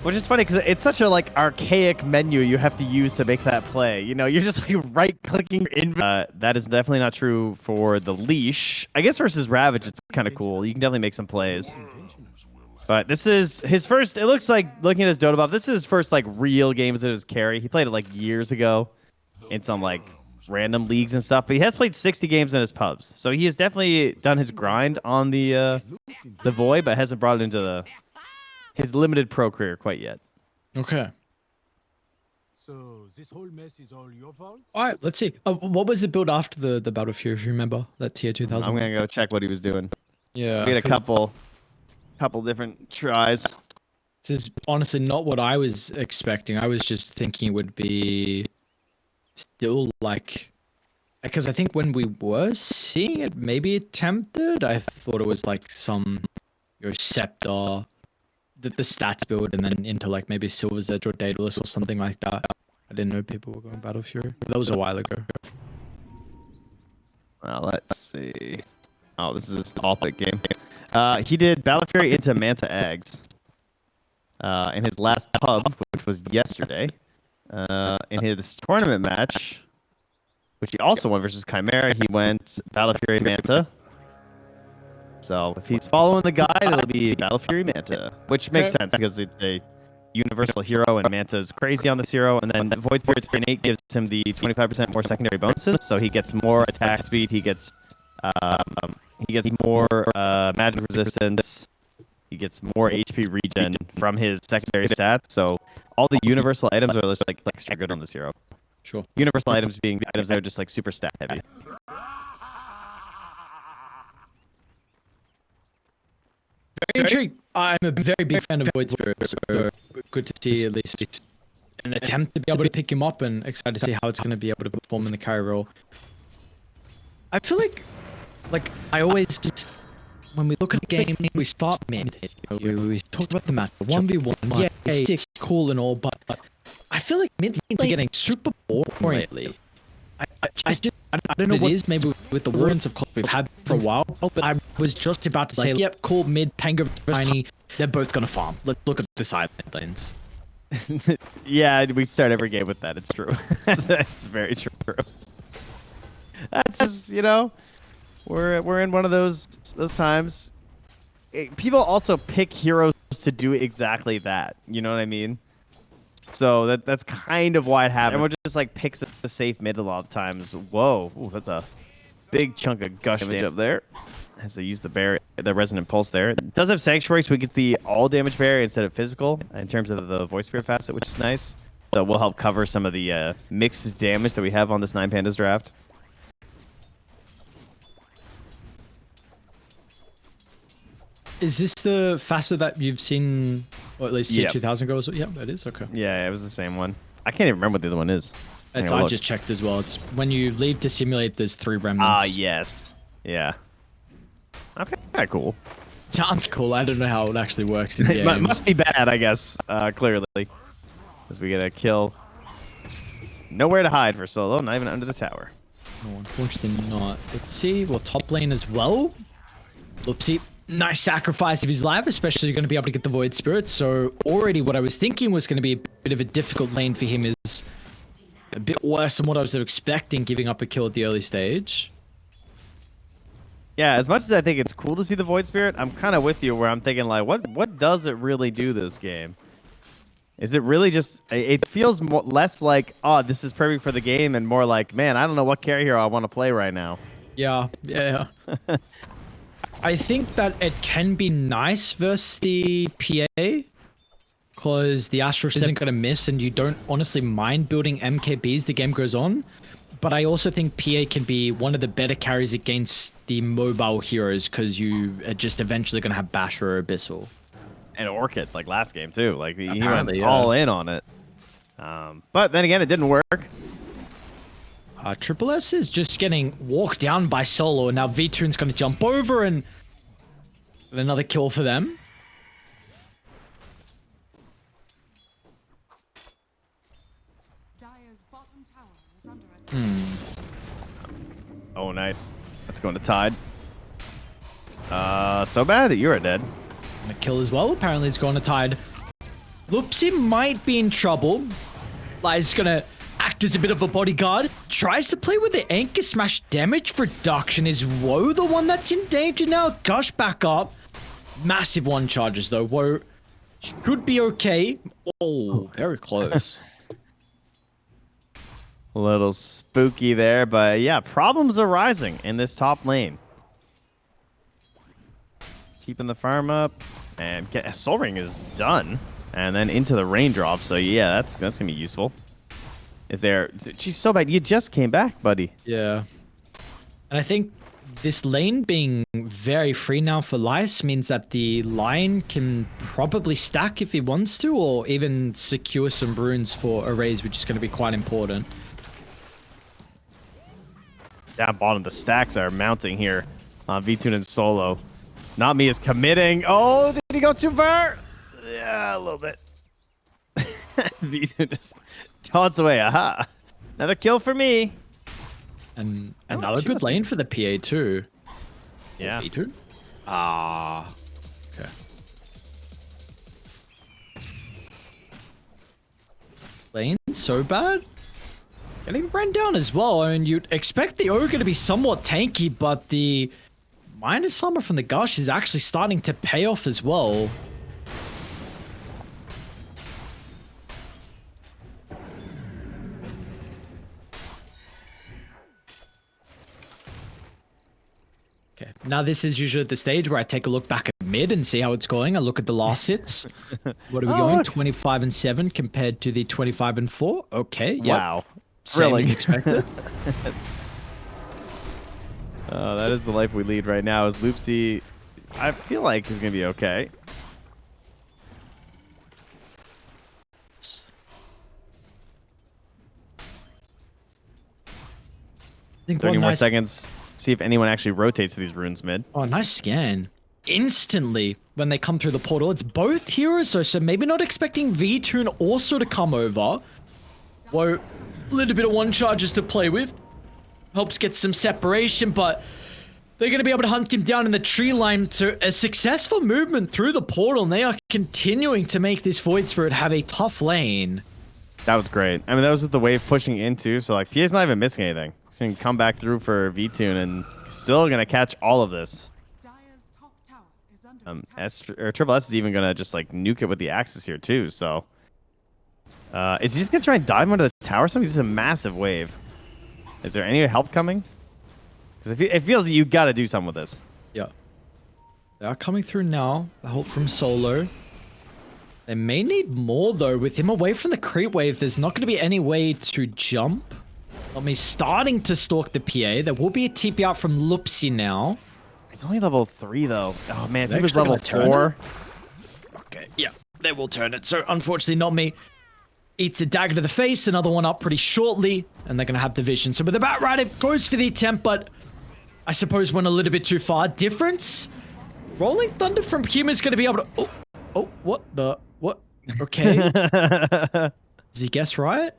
Which is funny because it's such a like archaic menu you have to use to make that play. You know, you're just like right-clicking in. That is definitely not true for the leash. I guess versus Ravage, it's kind of cool. You can definitely make some plays. But this is his first. It looks like looking at his Dota buff. This is his first like real games as his carry. He played it like years ago in some like random leagues and stuff. But he has played 60 games in his pubs, so he has definitely done his grind on the Void, but hasn't brought it into his limited pro career quite yet. Okay. So this whole mess is all your fault? All right, let's see. What was the build after the Battle Fury, if you remember? That tier 2000? I'm going to go check what he was doing. Yeah. We had a couple different tries. This is honestly not what I was expecting. I was just thinking it would be still like... Because I think when we were seeing it maybe attempted, I thought it was like some Scepter... the stats build and then into like maybe Silver's Edge or Daedalus or something like that. I didn't know people were going Battle Fury. That was a while ago. Well, let's see. Oh, this is an all-pick game. He did Battle Fury into Manta Ags in his last pub, which was yesterday. In his tournament match, which he also won versus Chimera, he went Battle Fury Manta. So if he's following the guide, it'll be Battle Fury Manta, which makes sense because it's a universal hero and Manta's crazy on this hero. And then Void Spirit's innate gives him the 25% more secondary bonuses, so he gets more attack speed. He gets more magic resistance. He gets more HP regen from his secondary stats. So all the universal items are just like extra good on this hero. Sure. Universal items being items that are just like super stat heavy. Very intrigued. I'm a very big fan of Void Spirit, so good to see at least an attempt to be able to pick him up, and excited to see how it's going to be able to perform in the carry role. I feel like I always, when we look at a game, we start mid. We talk about the match, 1v1. Yeah, it's cool and all, but I feel like mid lanes are getting super boring lately. I don't know what it is, maybe with the warrants of course we've had for a while, but I was just about to say, yep, cool, mid, Pango, Tiny, they're both gonna farm. Let's look at the side lanes. Yeah, we start every game with that, it's true. That's very true. That's just, you know, we're in one of those times. People also pick heroes to do exactly that, you know what I mean? So that's kind of why it happened. Everyone just like picks the safe mid a lot of times. Whoa, ooh, that's a big chunk of gush damage up there. As they use the resonant pulse there. It does have sanctuary, so we get the all damage barrier instead of physical in terms of the Void Spirit facet, which is nice. So we'll help cover some of the mixed damage that we have on this 9 Pandas draft. Is this the facet that you've seen, or at least Yep. 2000 goes? Yeah, it is. Okay. Yeah, it was the same one. I can't even remember what the other one is. I just checked as well. It's when you leave to simulate, there's 3 remnants. Ah, yes. Yeah. That's kind of cool. Sounds cool. I don't know how it actually works in game. It must be bad, I guess, clearly. Because we get a kill. Nowhere to hide for solo, not even under the tower. No, unfortunately not. Let's see. Well, top lane as well. Oopsie. Nice sacrifice of his life, especially going to be able to get the Void Spirit. So already what I was thinking was going to be a bit of a difficult lane for him is a bit worse than what I was expecting, giving up a kill at the early stage. Yeah, as much as I think it's cool to see the Void Spirit, I'm kind of with you where I'm thinking, like, what does it really do this game? Is it really just... It feels less like, oh, this is perfect for the game, and more like, man, I don't know what carry hero I want to play right now. Yeah. I think that it can be nice versus the PA, because the Astro isn't going to miss, and you don't honestly mind building MKBs the game goes on. But I also think PA can be one of the better carries against the mobile heroes, because you are just eventually going to have Basher or Abyssal. And Orchid, like last game too. Like he went Apparently, yeah. all in on it. But then again, it didn't work. Triple S is just getting walked down by Solo, and now V-Tune's going to jump over and get another kill for them. Dire's bottom tower is under attack. Oh, nice. That's going to Tide. So bad that you're dead. And a kill as well. Apparently, it's going to Tide. Loopsy might be in trouble. He's going to act as a bit of a bodyguard. Tries to play with the anchor smash damage reduction. Is Woe the one that's in danger now? Gush back up. Massive one charges though. Woe should be okay. Oh, very close. A little spooky there, but yeah, problems arising in this top lane. Keeping the farm up, and Soul Ring is done, and then into the raindrop. So yeah, that's gonna be useful. Is there? She's so bad. You just came back, buddy. Yeah. And I think this lane being very free now for Lice means that the Lion can probably stack if he wants to, or even secure some runes for arrays, which is going to be quite important. Down bottom, the stacks are mounting here on V-Tune and Solo. Not me is committing. Oh, did he go too far? Yeah, a little bit. V-Tune just taunts away. Aha. Another kill for me. And another good lane for the PA too. Yeah. V2? Ah. Okay. Lane so bad? Getting run down as well. I mean, you'd expect the Ogre to be somewhat tanky, but the minus armor from the Gush is actually starting to pay off as well. Okay, now this is usually the stage where I take a look back at mid and see how it's going. I look at the last hits. What are we going? Look. 25 and 7 compared to the 25 and 4. Okay, yep. Wow. Same Really? as expected. Oh, that is the life we lead right now. Is Loopsy, I feel like he's gonna be okay. I think 30 one more nice, seconds. See if anyone actually rotates to these runes mid. Oh, nice scan. Instantly, when they come through the portal, it's both heroes, so maybe not expecting V-Tune also to come over. Whoa, a little bit of one charges to play with. Helps get some separation, but they're going to be able to hunt him down in the tree line. So a successful movement through the portal, and they are continuing to make this Void Spirit have a tough lane. That was great. I mean, that was with the wave pushing into, so like PA's not even missing anything. He's gonna come back through for V-Tune and still gonna catch all of this. Dire's top tower is under attack. Triple S is even gonna just like nuke it with the axes here too. So, is he just gonna try and dive under the tower? Something. This is a massive wave. Is there any help coming? Because it feels like you got to do something with this. Yeah. They are coming through now. The help from Solo. They may need more, though. With him away from the creep wave, there's not going to be any way to jump. Me starting to stalk the PA. There will be a TP out from Loopsy now. He's only level 3, though. Oh, man. If They're he was actually level gonna turn 4. Okay, yeah. They will turn it. So, unfortunately, not me. Eats a dagger to the face. Another one up pretty shortly. And they're going to have the vision. So, with the Bat Rider, goes for the attempt, but I suppose went a little bit too far. Difference? Rolling Thunder from Hume is going to be able to... Oh, what the... What? Okay. Did he guess right?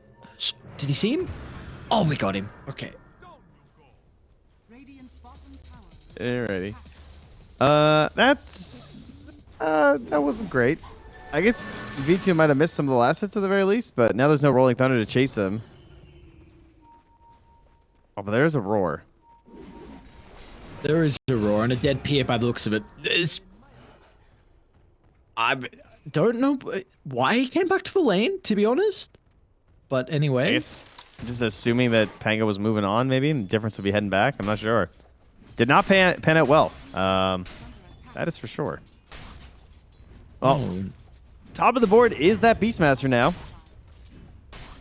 Did he see him? Oh, we got him. Okay. Radiant's bottom tower is Alrighty. That wasn't great. I guess V2 might have missed some of the last hits at the very least, but now there's no Rolling Thunder to chase him. Oh, but there's a roar. There is a roar and a dead PA by the looks of it. I don't know why he came back to the lane, to be honest. But I anyway. guess just assuming that Panga was moving on, maybe, and the difference would be heading back. I'm not sure. Did not pan out well. That is for sure. Well, top of the board is that Beastmaster now.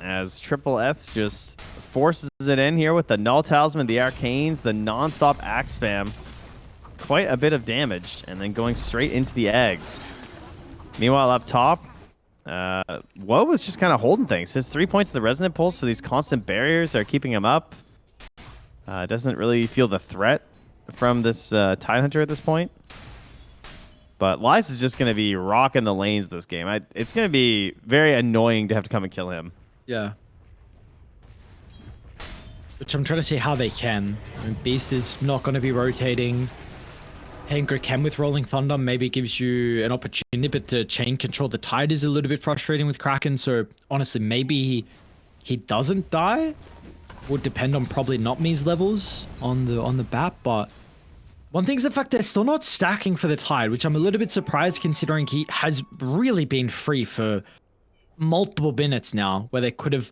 As Triple S just forces it in here with the Null Talisman, the Arcanes, the non-stop axe spam. Quite a bit of damage, and then going straight into the eggs. Meanwhile, up top, Woe was just kind of holding things. His 3 points of the resonant pulse, so these constant barriers are keeping him up. Doesn't really feel the threat from this Tide Hunter at this point. But Lice is just going to be rocking the lanes this game. It's going to be very annoying to have to come and kill him. Yeah. Which I'm trying to see how they can. I mean, Beast is not going to be rotating. Hanker can with Rolling Thunder maybe gives you an opportunity, but the chain control, the Tide is a little bit frustrating with Kraken. So honestly, maybe he doesn't die. Would depend on probably not Me's levels on the BAP, but one thing's the fact they're still not stacking for the Tide, which I'm a little bit surprised considering he has really been free for multiple minutes now, where they could have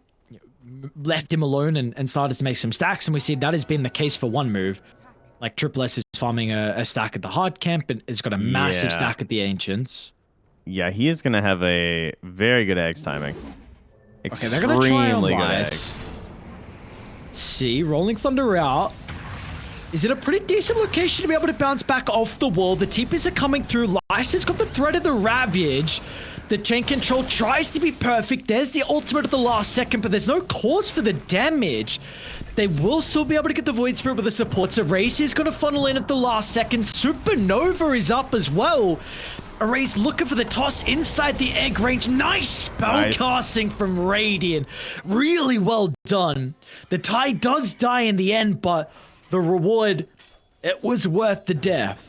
left him alone and started to make some stacks, and we see that has been the case for one move. Like Triple S is farming a stack at the hard camp and has got a massive stack at the Ancients. Yeah, he is going to have a very good eggs timing. Okay, they're going to try on Extremely good Lice. eggs. Let's see, Rolling Thunder out. Is it a pretty decent location to be able to bounce back off the wall? The TPs are coming through. Lice has got the threat of the Ravage. The chain control tries to be perfect. There's the ultimate at the last second, but there's no cause for the damage. They will still be able to get the Void Spirit with the support. So Race is going to funnel in at the last second. Supernova is up as well. Erase looking for the toss inside the egg range. Nice spell casting from Radiant. Really well done. The Tide does die in the end, but the reward, it was worth the death.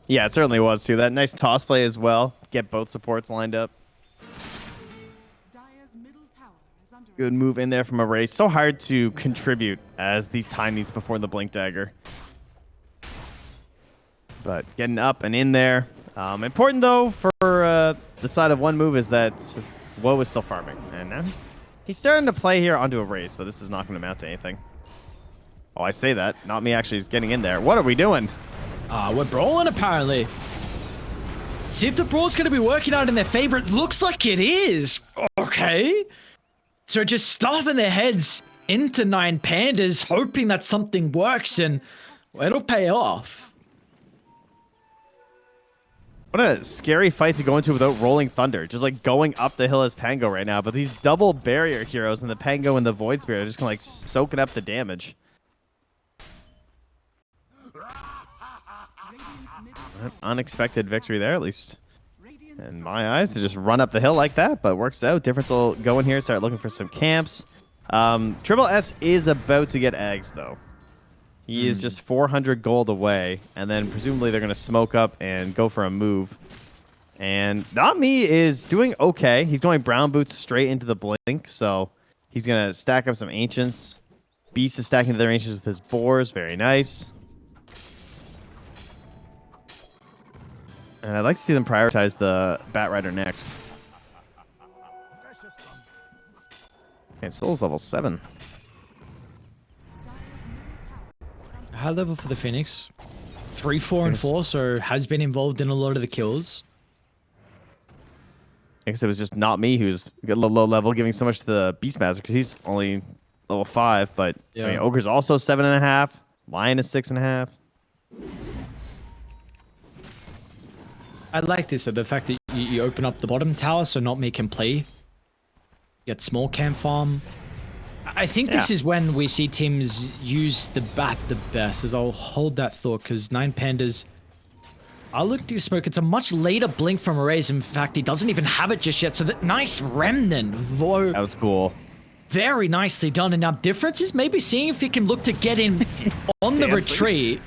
Yeah, it certainly was too. That nice toss play as well. Get both supports lined up. Dire's middle tower is under Good move in there from a Race. So hard to contribute as these tinies before the Blink Dagger. But getting up and in there. Important though for the side of one move is that Woe is still farming. And now he's starting to play here onto a Race, but this is not going to amount to anything. Oh, I say that. Not me actually is getting in there. What are we doing? We're brawling apparently. See if the brawl's going to be working out in their favor. It looks like it is. Okay. So just stuffing their heads into 9 Pandas, hoping that something works and it'll pay off. What a scary fight to go into without Rolling Thunder. Just like going up the hill as Pango right now. But these double barrier heroes and the Pango and the Void Spirit are just going to like soaking up the damage. Unexpected victory there, at least in my eyes, to just run up the hill like that, but works out. Difference will go in here, start looking for some camps. Triple S is about to get eggs, though. He is just 400 gold away, and then presumably they're going to smoke up and go for a move. And Not Me is doing okay. He's going brown boots straight into the blink, so he's going to stack up some Ancients. Beast is stacking their Ancients with his boars. Very nice. And I'd like to see them prioritize the Bat Rider next. Okay, Soul's level 7. High level for the Phoenix. 3, 4, and 4, so has been involved in a lot of the kills. I guess it was just Not Me who's a little low level, giving so much to the Beastmaster because he's only level 5. But I mean, Ogre's also 7.5. Lion is 6.5. I like this, so the fact that you open up the bottom tower so Not Me can play. Get small camp farm. I think this is when we see teams use the bat the best, as I'll hold that thought, because 9 Pandas are looking to smoke. It's a much later blink from Erase. In fact, he doesn't even have it just yet, so that nice remnant. That was cool. Very nicely done, and now difference is maybe seeing if he can look to get in on the retreat.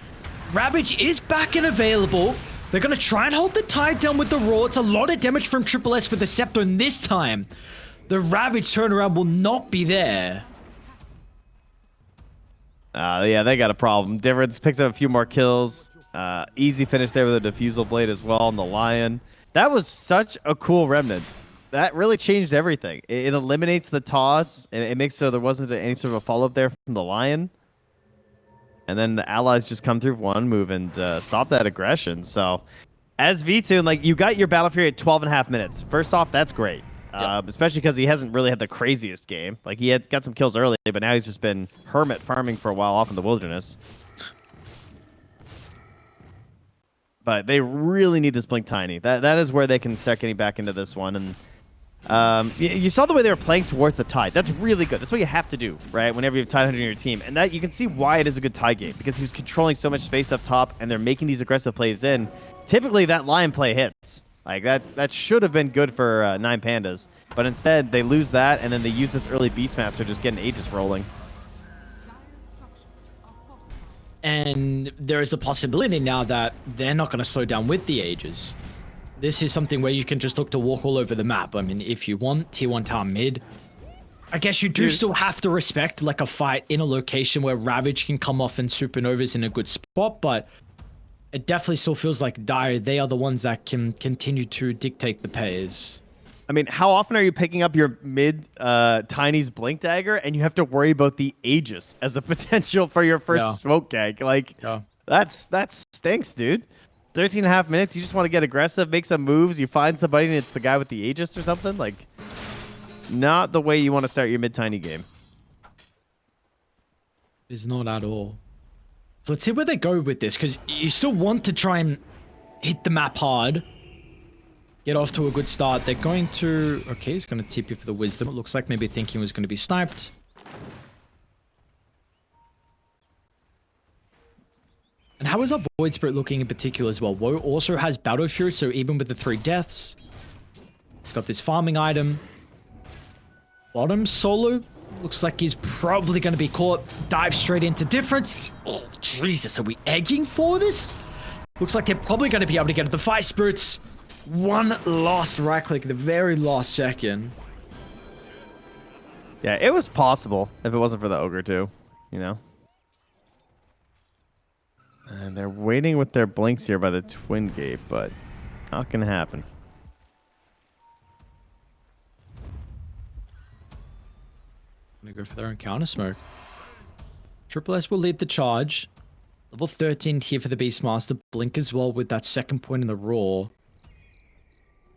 Ravage is back and available. They're going to try and hold the Tide down with the Roar. It's a lot of damage from Triple S with the Scepter, and this time, the Ravage turnaround will not be there. Yeah, they got a problem. Difference picks up a few more kills. Easy finish there with a Diffusal Blade as well on the Lion. That was such a cool remnant. That really changed everything. It eliminates the toss, and it makes so there wasn't any sort of a follow-up there from the Lion. And then the allies just come through one move and stop that aggression. So, as V2, like, you got your Battle Fury at 12.5 minutes. First off, that's great. Especially because he hasn't really had the craziest game. Like, he had got some kills early, but now he's just been hermit farming for a while off in the wilderness. but they really need this Blink Tiny. That is where they can start getting back into this one. And you saw the way they were playing towards the Tide. That's really good. That's what you have to do, right? Whenever you have Tide Hunter in your team. And that you can see why it is a good Tide game, because he was controlling so much space up top, and they're making these aggressive plays in. Typically, that line play hits. Like, that should have been good for 9 Pandas. But instead, they lose that, and then they use this early Beastmaster to just get an Aegis rolling. And there is a possibility now that they're not going to slow down with the Aegis. This is something where you can just look to walk all over the map. I mean, if you want tier 1 tower mid, I guess you do still have to respect like a fight in a location where Ravage can come off and Supernova's in a good spot, but it definitely still feels like Dire, they are the ones that can continue to dictate the pace. I mean, how often are you picking up your mid Tiny's Blink Dagger and you have to worry about the Aegis as a potential for your first smoke gag? Like, that stinks, dude. 13.5 minutes, you just want to get aggressive, make some moves, you find somebody and it's the guy with the Aegis or something? Like, not the way you want to start your mid-Tiny game. It's not at all. So let's see where they go with this, because you still want to try and hit the map hard. Get off to a good start. They're going to... Okay, he's going to tip you for the wisdom. It looks like maybe thinking was going to be sniped. And how is our Void Spirit looking in particular as well? Woe also has Battle Fury, so even with the 3 deaths, he's got this farming item. Bottom solo looks like he's probably going to be caught. Dive straight into difference. Oh, Jesus, are we egging for this? Looks like they're probably going to be able to get at the Fire Spirits. One last right click at the very last second. Yeah, it was possible if it wasn't for the Ogre too, you know? And they're waiting with their blinks here by the Twin Gate, but not going to happen. Gonna go for their own counter smoke. Triple S will lead the charge. Level 13 here for the Beastmaster. Blink as well with that second point in the Roar.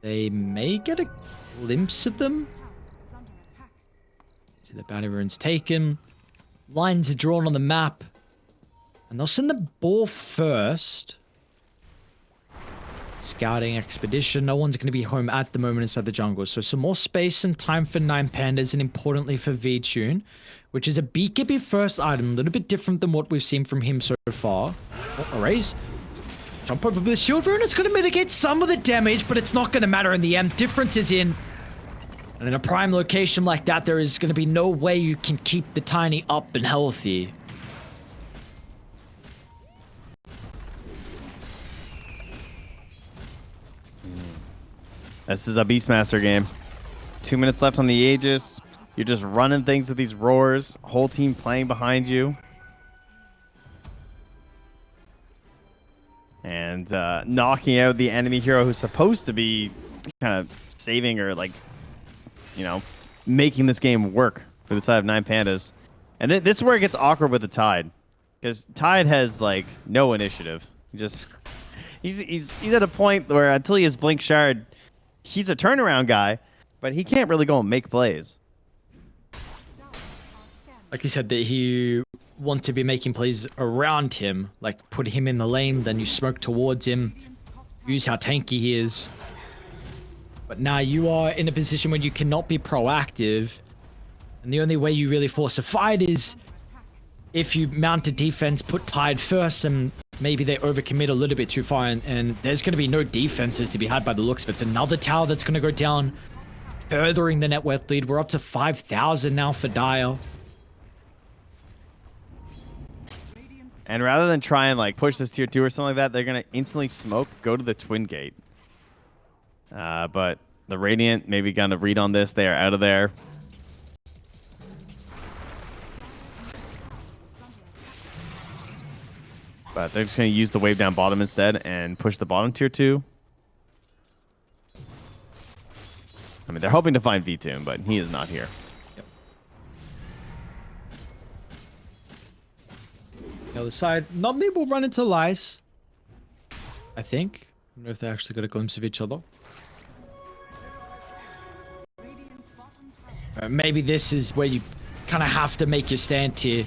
They may get a glimpse of them. See the battle rune's taken. Lines are drawn on the map. And they'll send the ball first. Scouting expedition. No one's going to be home at the moment inside the jungle. So some more space and time for 9 Pandas, and importantly for V-Tune, which is a BKB first item. A little bit different than what we've seen from him so far. Oh, erase. Jump over with the shield rune. It's going to mitigate some of the damage, but it's not going to matter in the end. Difference is in. And in a prime location like that, there is going to be no way you can keep the Tiny up and healthy. This is a Beastmaster game. 2 minutes left on the Aegis. You're just running things with these roars. Whole team playing behind you. And knocking out the enemy hero who's supposed to be kind of saving or, like, you know, making this game work for the side of 9 Pandas. And this is where it gets awkward with the Tide. Because Tide has, like, no initiative. He's at a point where until he has Blink Shard, he's a turnaround guy, but he can't really go and make plays. Like you said, that you want to be making plays around him, like put him in the lane, then you smoke towards him, use how tanky he is. But now you are in a position where you cannot be proactive, and the only way you really force a fight is if you mount a defense, put Tide first, and maybe they overcommit a little bit too far, and there's going to be no defenses to be had by the looks of it. It's another tower that's going to go down, furthering the net worth lead. We're up to 5,000 now for Dire. And rather than try and, like, push this tier 2 or something like that, they're going to instantly smoke, go to the Twin Gate. But the Radiant maybe going to read on this. They are out of there. But they're just going to use the wave down bottom instead and push the bottom tier 2. I mean, they're hoping to find V-Tune, but he is not here. Yep. The other side, not maybe we'll run into Lice. I think. I don't know if they actually got a glimpse of each other. Maybe this is where you kind of have to make your stand here.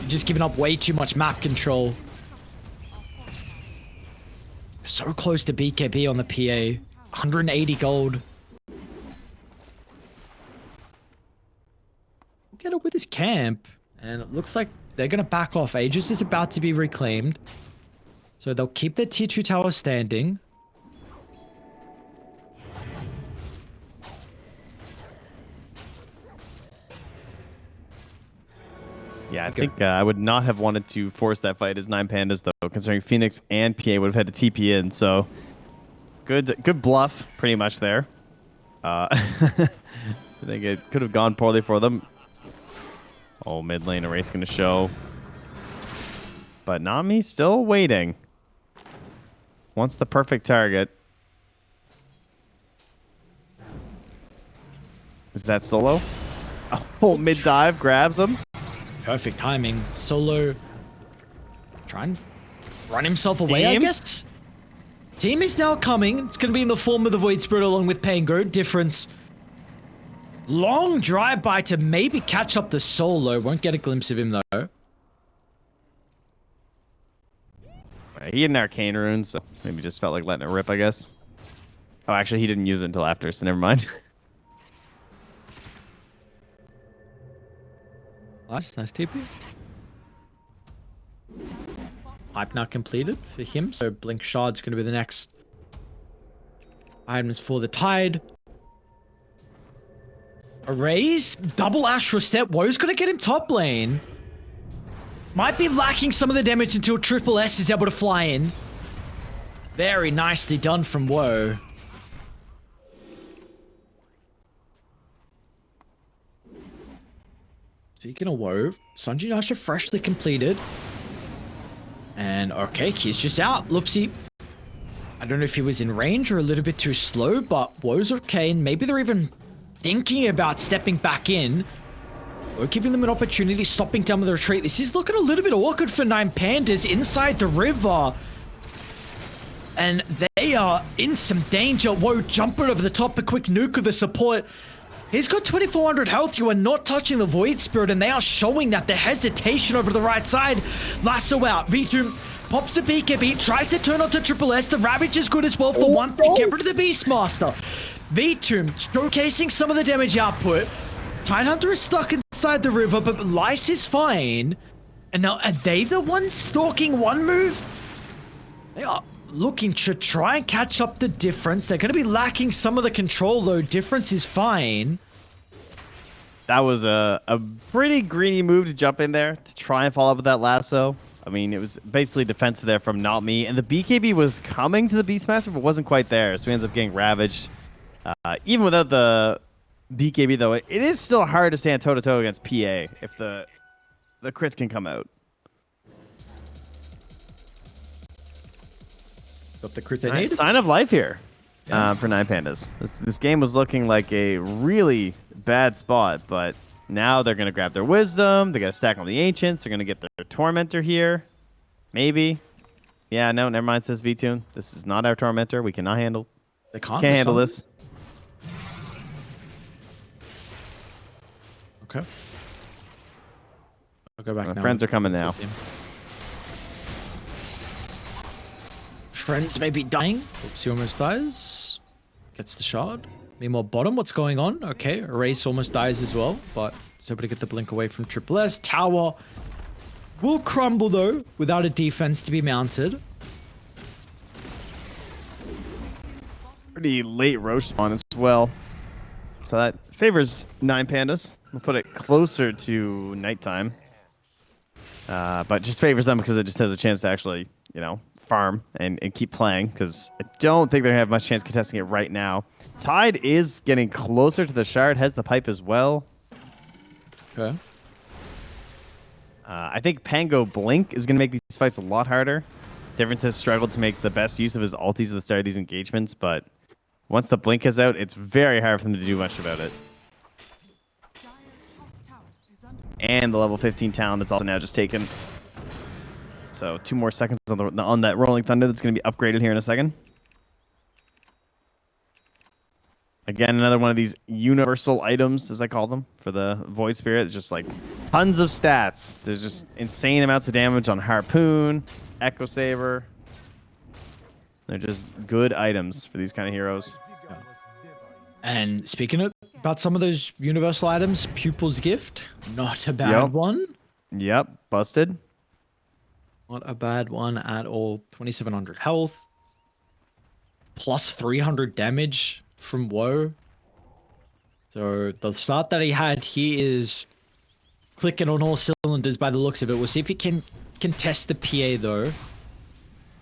You're just giving up way too much map control. So close to BKB on the PA. 180 gold. Get it with his camp. And it looks like they're going to back off. Aegis is about to be reclaimed. So they'll keep their tier 2 tower standing. Yeah, I think I would not have wanted to force that fight as 9 Pandas, though, considering Phoenix and PA would have had to TP in. So good bluff, pretty much there. I think it could have gone poorly for them. Oh, mid lane erase going to show. But Nami still waiting. Wants the perfect target. Is that solo? Oh, mid dive grabs him. Perfect timing. Solo try and run himself away, I guess. Team is now coming. It's going to be in the form of the Void Spirit along with Pango. Difference. Long drive-by to maybe catch up the Solo. Won't get a glimpse of him, though. He had an arcane rune, so maybe just felt like letting it rip, I guess. Oh, actually, he didn't use it until after, so never mind. Nice TP. Hype now completed for him, so Blink Shard's going to be the next items for the Tide. Erase, double Astral Step. Woe's going to get him top lane. Might be lacking some of the damage until Triple S is able to fly in. Very nicely done from Woe. Speaking of Woe, Sanji Nasha freshly completed. And okay, he's just out. Loopsy. I don't know if he was in range or a little bit too slow, but Woe's okay. And maybe they're even thinking about stepping back in. We're giving them an opportunity, stopping down with the retreat. This is looking a little bit awkward for 9 Pandas inside the river. And they are in some danger. Woe jumping over the top, a quick nuke of the support. He's got 2400 health. You are not touching the Void Spirit, and they are showing that the hesitation over the right side. Lasso out. V2 pops the BKB, tries to turn onto Triple S. The Ravage is good as well for one thing. Get rid of the Beastmaster. V2 showcasing some of the damage output. Tidehunter is stuck inside the river, but Lyce is fine. And now, are they the ones stalking one move? They are looking to try and catch up the difference. They're going to be lacking some of the control, though. Difference is fine. That was a pretty greedy move to jump in there to try and follow up with that lasso. I mean, it was basically defensive there from Not Me. And the BKB was coming to the Beastmaster, but wasn't quite there. So he ends up getting ravaged. Even without the BKB, though, it is still hard to stand toe-to-toe against PA if the crits can come out. Got the crits they need. Sign of life here for 9 Pandas. This game was looking like a really bad spot, but now they're going to grab their wisdom. They got to stack on the ancients. They're going to get their tormentor here. Maybe. Yeah, no, never mind, says V-Tune. This is not our tormentor. We cannot handle. They can't handle this. Okay. I'll go back My now. friends are coming now. Friends may be dying. Oops, he almost dies. Gets the shard. Meanwhile, bottom, what's going on? Okay, Erase almost dies as well, but it's able to get the blink away from Triple S. Tower will crumble, though, without a defense to be mounted. Pretty late Roche spawn as well. So that favors 9 Pandas. We'll put it closer to nighttime. But just favors them because it just has a chance to actually, farm and keep playing, because I don't think they're going to have much chance contesting it right now. Tide is getting closer to the shard, has the pipe as well. Okay. I think Pango Blink is going to make these fights a lot harder. Difference has struggled to make the best use of his ultis at the start of these engagements, but once the Blink is out, it's very hard for them to do much about it. And the level 15 talent is also now just taken. So 2 more seconds on that Rolling Thunder that's going to be upgraded here in a second. Again, another one of these universal items, as I call them, for the Void Spirit. It's just like tons of stats. There's just insane amounts of damage on Harpoon, Echo Saber. They're just good items for these kind of heroes. And speaking about some of those universal items, Pupil's Gift, not a bad one. Yep, busted. Not a bad one at all. 2700 health. Plus 300 damage from Woe. So the start that he had, he is clicking on all cylinders by the looks of it. We'll see if he can contest the PA though.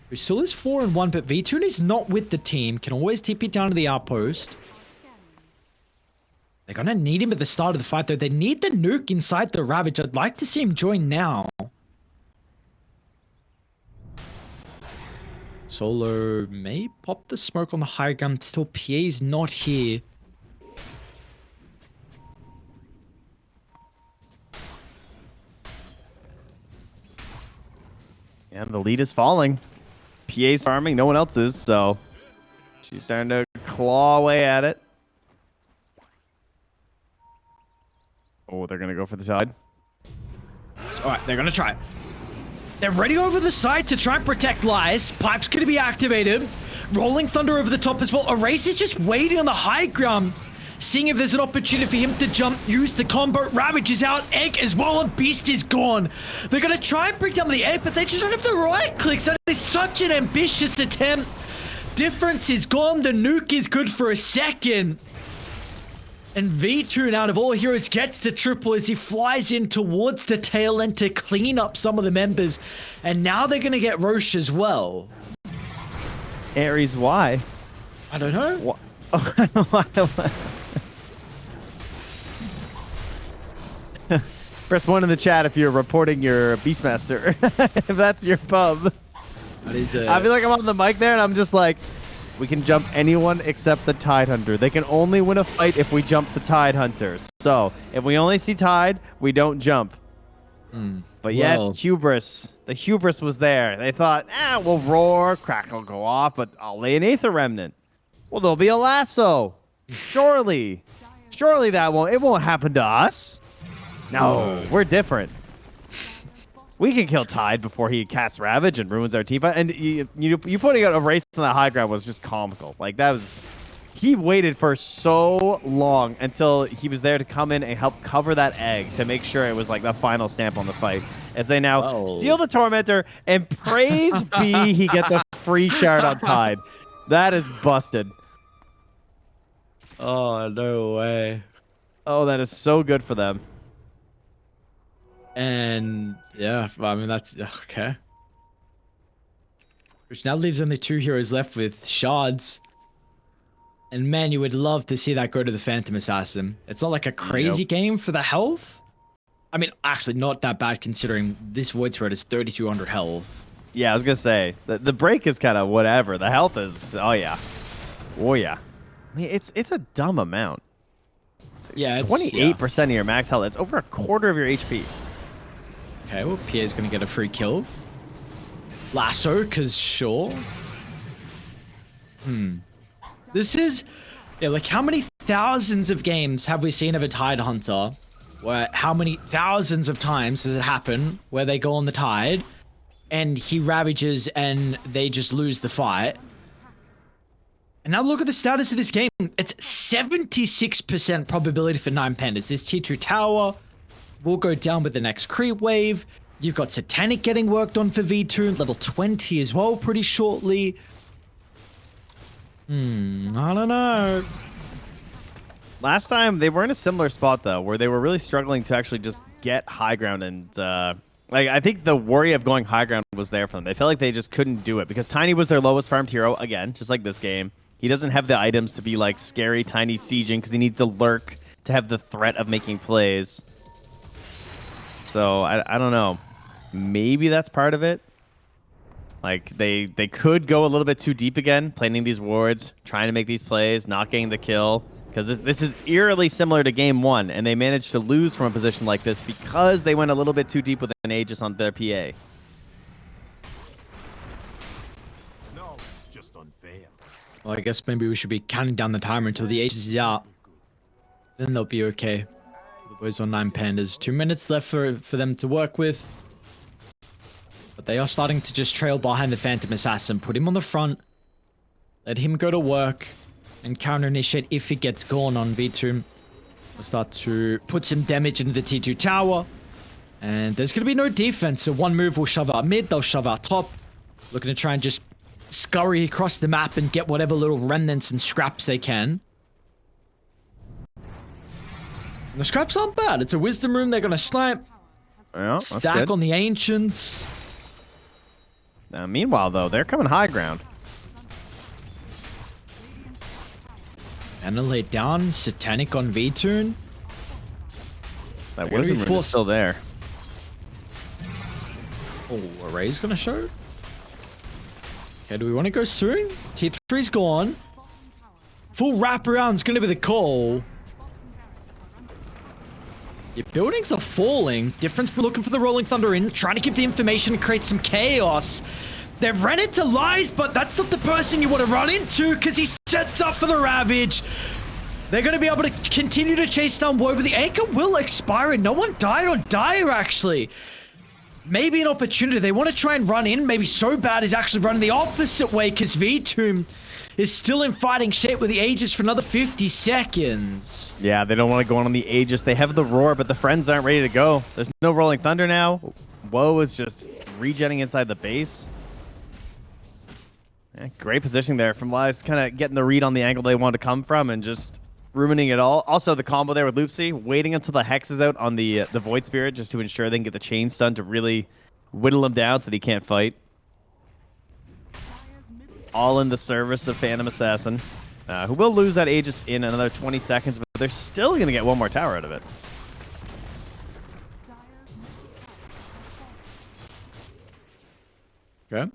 Who still is 4-1, but V2 is not with the team. Can always TP down to the outpost. They're gonna need him at the start of the fight though. They need the nuke inside the Ravage. I'd like to see him join now. Solo may pop the smoke on the high ground. Still, PA's not here. And the lead is falling. PA's farming, no one else is, so she's starting to claw away at it. Oh, they're gonna go for the side. All right, they're gonna try it. They're ready over the side to try and protect Lies. Pipe's gonna be activated. Rolling Thunder over the top as well. Erase is just waiting on the high ground, seeing if there's an opportunity for him to jump, use the combo. Ravage is out, Egg as well, and Beast is gone. They're gonna try and bring down the Egg, but they just don't have the right clicks. That is such an ambitious attempt. Difference is gone. The nuke is good for a second. And V2 out of all heroes gets the triple as he flies in towards the tail end to clean up some of the members. And now they're going to get Roche as well. Ares, why? I don't know. What? Press 1 in the chat if you're reporting your Beastmaster. If that's your pub. That is I feel like I'm on the mic there and I'm just like, we can jump anyone except the Tide Hunter. They can only win a fight if we jump the Tide Hunters. So, if we only see Tide, we don't jump. But yet, well. hubris. The hubris was there. They thought, we'll roar, crack will go off, but I'll lay an Aether Remnant. Well, there'll be a lasso. Surely. Surely that won't happen to us. No, we're different. We can kill Tide before he casts Ravage and ruins our Tifa. And you putting out a race on the high ground was just comical. Like, that was... He waited for so long until he was there to come in and help cover that egg to make sure it was like the final stamp on the fight. As they now steal the Tormentor and praise be he gets a free shard on Tide. That is busted. Oh, no way. Oh, that is so good for them. And yeah, I mean, that's okay. Which now leaves only 2 heroes left with shards. And man, you would love to see that go to the Phantom Assassin. It's not like a crazy game for the health. I mean, actually, not that bad considering this Void Spirit is 3,200 health. Yeah, I was going to say, the break is kind of whatever. The health is, oh yeah. Oh yeah. I mean, it's a dumb amount. Yeah, 28% of your max health. It's over a quarter of your HP. Okay, well, Pierre's going to get a free kill. Lasso, because sure. This is... Yeah, like, how many thousands of games have we seen of a Tide Hunter? Where how many thousands of times does it happen where they go on the Tide and he ravages and they just lose the fight? And now look at the status of this game. It's 76% probability for 9 Pandas. This tier 2 tower will go down with the next creep wave. You've got Satanic getting worked on for V2, level 20 as well pretty shortly. I don't know. Last time, they were in a similar spot, though, where they were really struggling to actually just get high ground. And like I think the worry of going high ground was there for them. They felt like they just couldn't do it because Tiny was their lowest farmed hero, again, just like this game. He doesn't have the items to be like scary Tiny sieging because he needs to lurk to have the threat of making plays. So I don't know. Maybe that's part of it. Like they could go a little bit too deep again, planting these wards, trying to make these plays, not getting the kill. Because this is eerily similar to game 1, and they managed to lose from a position like this because they went a little bit too deep with an Aegis on their PA. No, it's just unfair. Well, I guess maybe we should be counting down the timer until the Aegis is out. Then they'll be okay. The boys on 9 Pandas. 2 minutes left for them to work with. But they are starting to just trail behind the Phantom Assassin. Put him on the front. Let him go to work and counter initiate if he gets gone on V2. We'll start to put some damage into the T2 tower. And there's going to be no defense, so one move will shove out mid, they'll shove out top. Looking to try and just scurry across the map and get whatever little remnants and scraps they can. And the scraps aren't bad. It's a wisdom room, they're going to snipe. Yeah, that's Stack good. on the ancients. Meanwhile, though, they're coming high ground. Annihilate down. Satanic on V-Tune. That wisdom room is still there. Oh, Array's gonna show? Okay, do we want to go soon? T3's gone. Full wraparound's gonna be the call. Your buildings are falling. Difference for looking for the Rolling Thunder in. Trying to give the information, create some chaos. They've ran into Lies, but that's not the person you want to run into because he sets up for the Ravage. They're going to be able to continue to chase down Woe, but the anchor will expire and no one died on Dire, actually. Maybe an opportunity. They want to try and run in. Maybe So Bad is actually running the opposite way because V-Tomb is still in fighting shape with the Aegis for another 50 seconds. Yeah, they don't want to go on the Aegis. They have the Roar, but the friends aren't ready to go. There's no Rolling Thunder now. Woe is just regenning inside the base. Yeah, great positioning there from Lies, kind of getting the read on the angle they want to come from and just ruining it all. Also, the combo there with Loopsy, waiting until the Hex is out on the Void Spirit just to ensure they can get the chain stun to really whittle him down so that he can't fight. All in the service of Phantom Assassin, who will lose that Aegis in another 20 seconds, but they're still going to get one more tower out of it. Okay.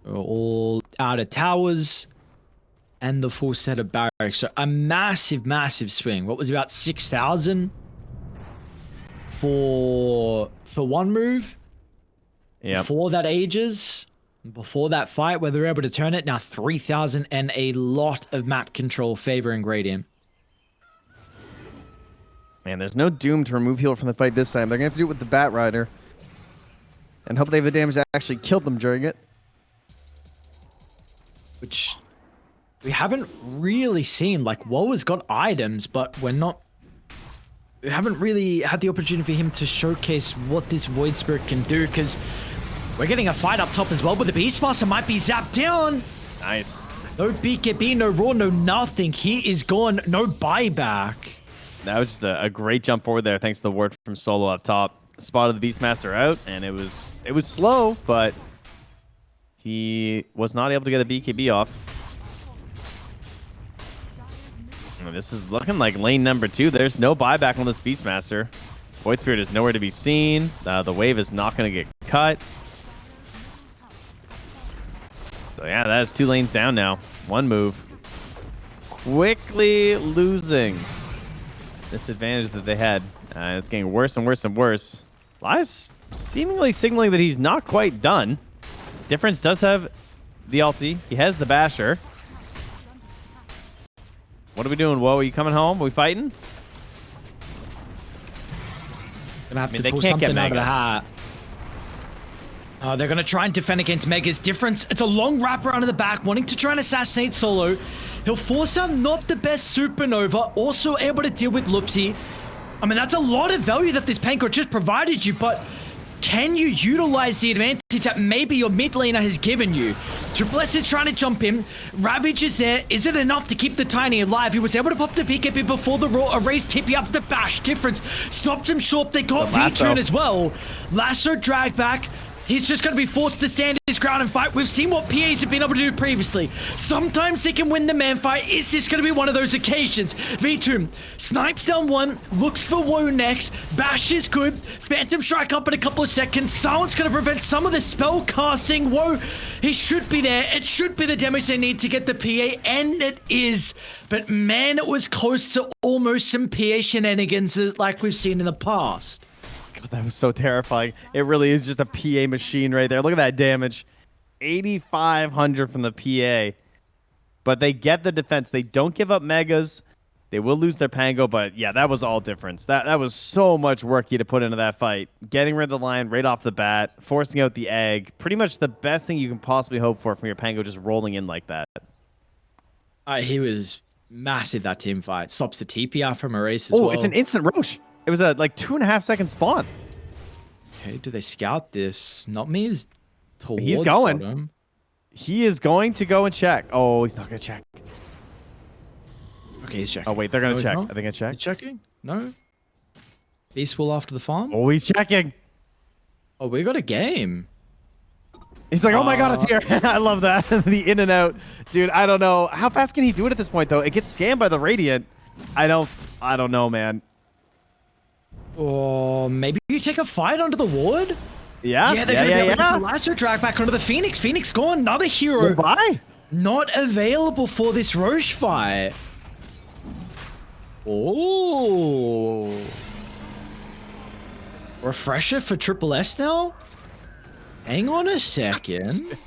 We're all out of towers and the full set of barracks. So a massive, massive swing. What was about 6,000 for one move? Yeah. Before that Aegis, before that fight where they were able to turn it, now 3,000 and a lot of map control favoring Gradium. Man, there's no Doom to remove heal from the fight this time. They're going to have to do it with the Bat Rider and hope they have the damage that actually killed them during it. Which we haven't really seen. Like, Woe has got items, but we haven't really had the opportunity for him to showcase what this Void Spirit can do, because we're getting a fight up top as well, but the Beastmaster might be zapped down. Nice. No BKB, no Raw, no nothing. He is gone. No buyback. That was just a great jump forward there, thanks to the ward from Solo up top. Spotted the Beastmaster out, and it was slow, but he was not able to get a BKB off. And this is looking like lane number 2. There's no buyback on this Beastmaster. Void Spirit is nowhere to be seen. The wave is not going to get cut. So yeah, that is 2 lanes down now. One move. Quickly losing this advantage that they had. It's getting worse and worse and worse. Lies seemingly signaling that he's not quite done. Difference does have the ulti. He has the basher. What are we doing, Woe? Are you coming home? Are we fighting? Gonna have I mean, to they pull can't get something out of the Mega. hat. They're gonna try and defend against Mega's Difference. It's a long wraparound in the back, wanting to try and assassinate Solo. He'll force out not the best Supernova, also able to deal with Loopsy. I mean, that's a lot of value that this Panko just provided you, but can you utilize the advantage that maybe your mid laner has given you? Triple S is trying to jump in. Ravage is there. Is it enough to keep the Tiny alive? He was able to pop the BKB before the Raw. Erase Tippy up the bash. Difference stops him short. They got V-turn as well. Lasso drag back. He's just going to be forced to stand his ground and fight. We've seen what PAs have been able to do previously. Sometimes they can win the man fight. Is this going to be one of those occasions? V2 snipes down one, looks for Woe next. Bash is good. Phantom Strike up in a couple of seconds. Silence going to prevent some of the spell casting. Woe, he should be there. It should be the damage they need to get the PA, and it is. But man, it was close to almost some PA shenanigans like we've seen in the past. God, that was so terrifying. It really is just a PA machine right there. Look at that damage. 8,500 from the PA. But they get the defense. They don't give up megas. They will lose their Pango, but yeah, that was all difference. That was so much work you had to put into that fight. Getting rid of the Lion right off the bat, forcing out the egg. Pretty much the best thing you can possibly hope for from your Pango just rolling in like that. He was massive, that team fight. Stops the TP out from a race as well. Oh, it's an instant Roche. It was a like 2.5 second spawn. Okay, do they scout this? Not me is towards He's going. bottom. He is going to go and check. Oh, he's not going to check. Okay, he's checking. Oh, wait, they're going No, to he's check. not? I think I He's checked. checking? No. Beast will after the farm? Oh, he's checking. Oh, we got a game. He's like, oh my god, it's here. I love that. The in and out. Dude, I don't know. How fast can he do it at this point, though? It gets scanned by the Radiant. I don't know, man. Or maybe you take a fight under the ward? Yeah, Yeah, they're going to be able to yeah. get the Lasso drag back onto the Phoenix. Phoenix gone. Another hero Bye. not available for this Roche fight. Oh. Refresher for Triple S now? Hang on a second.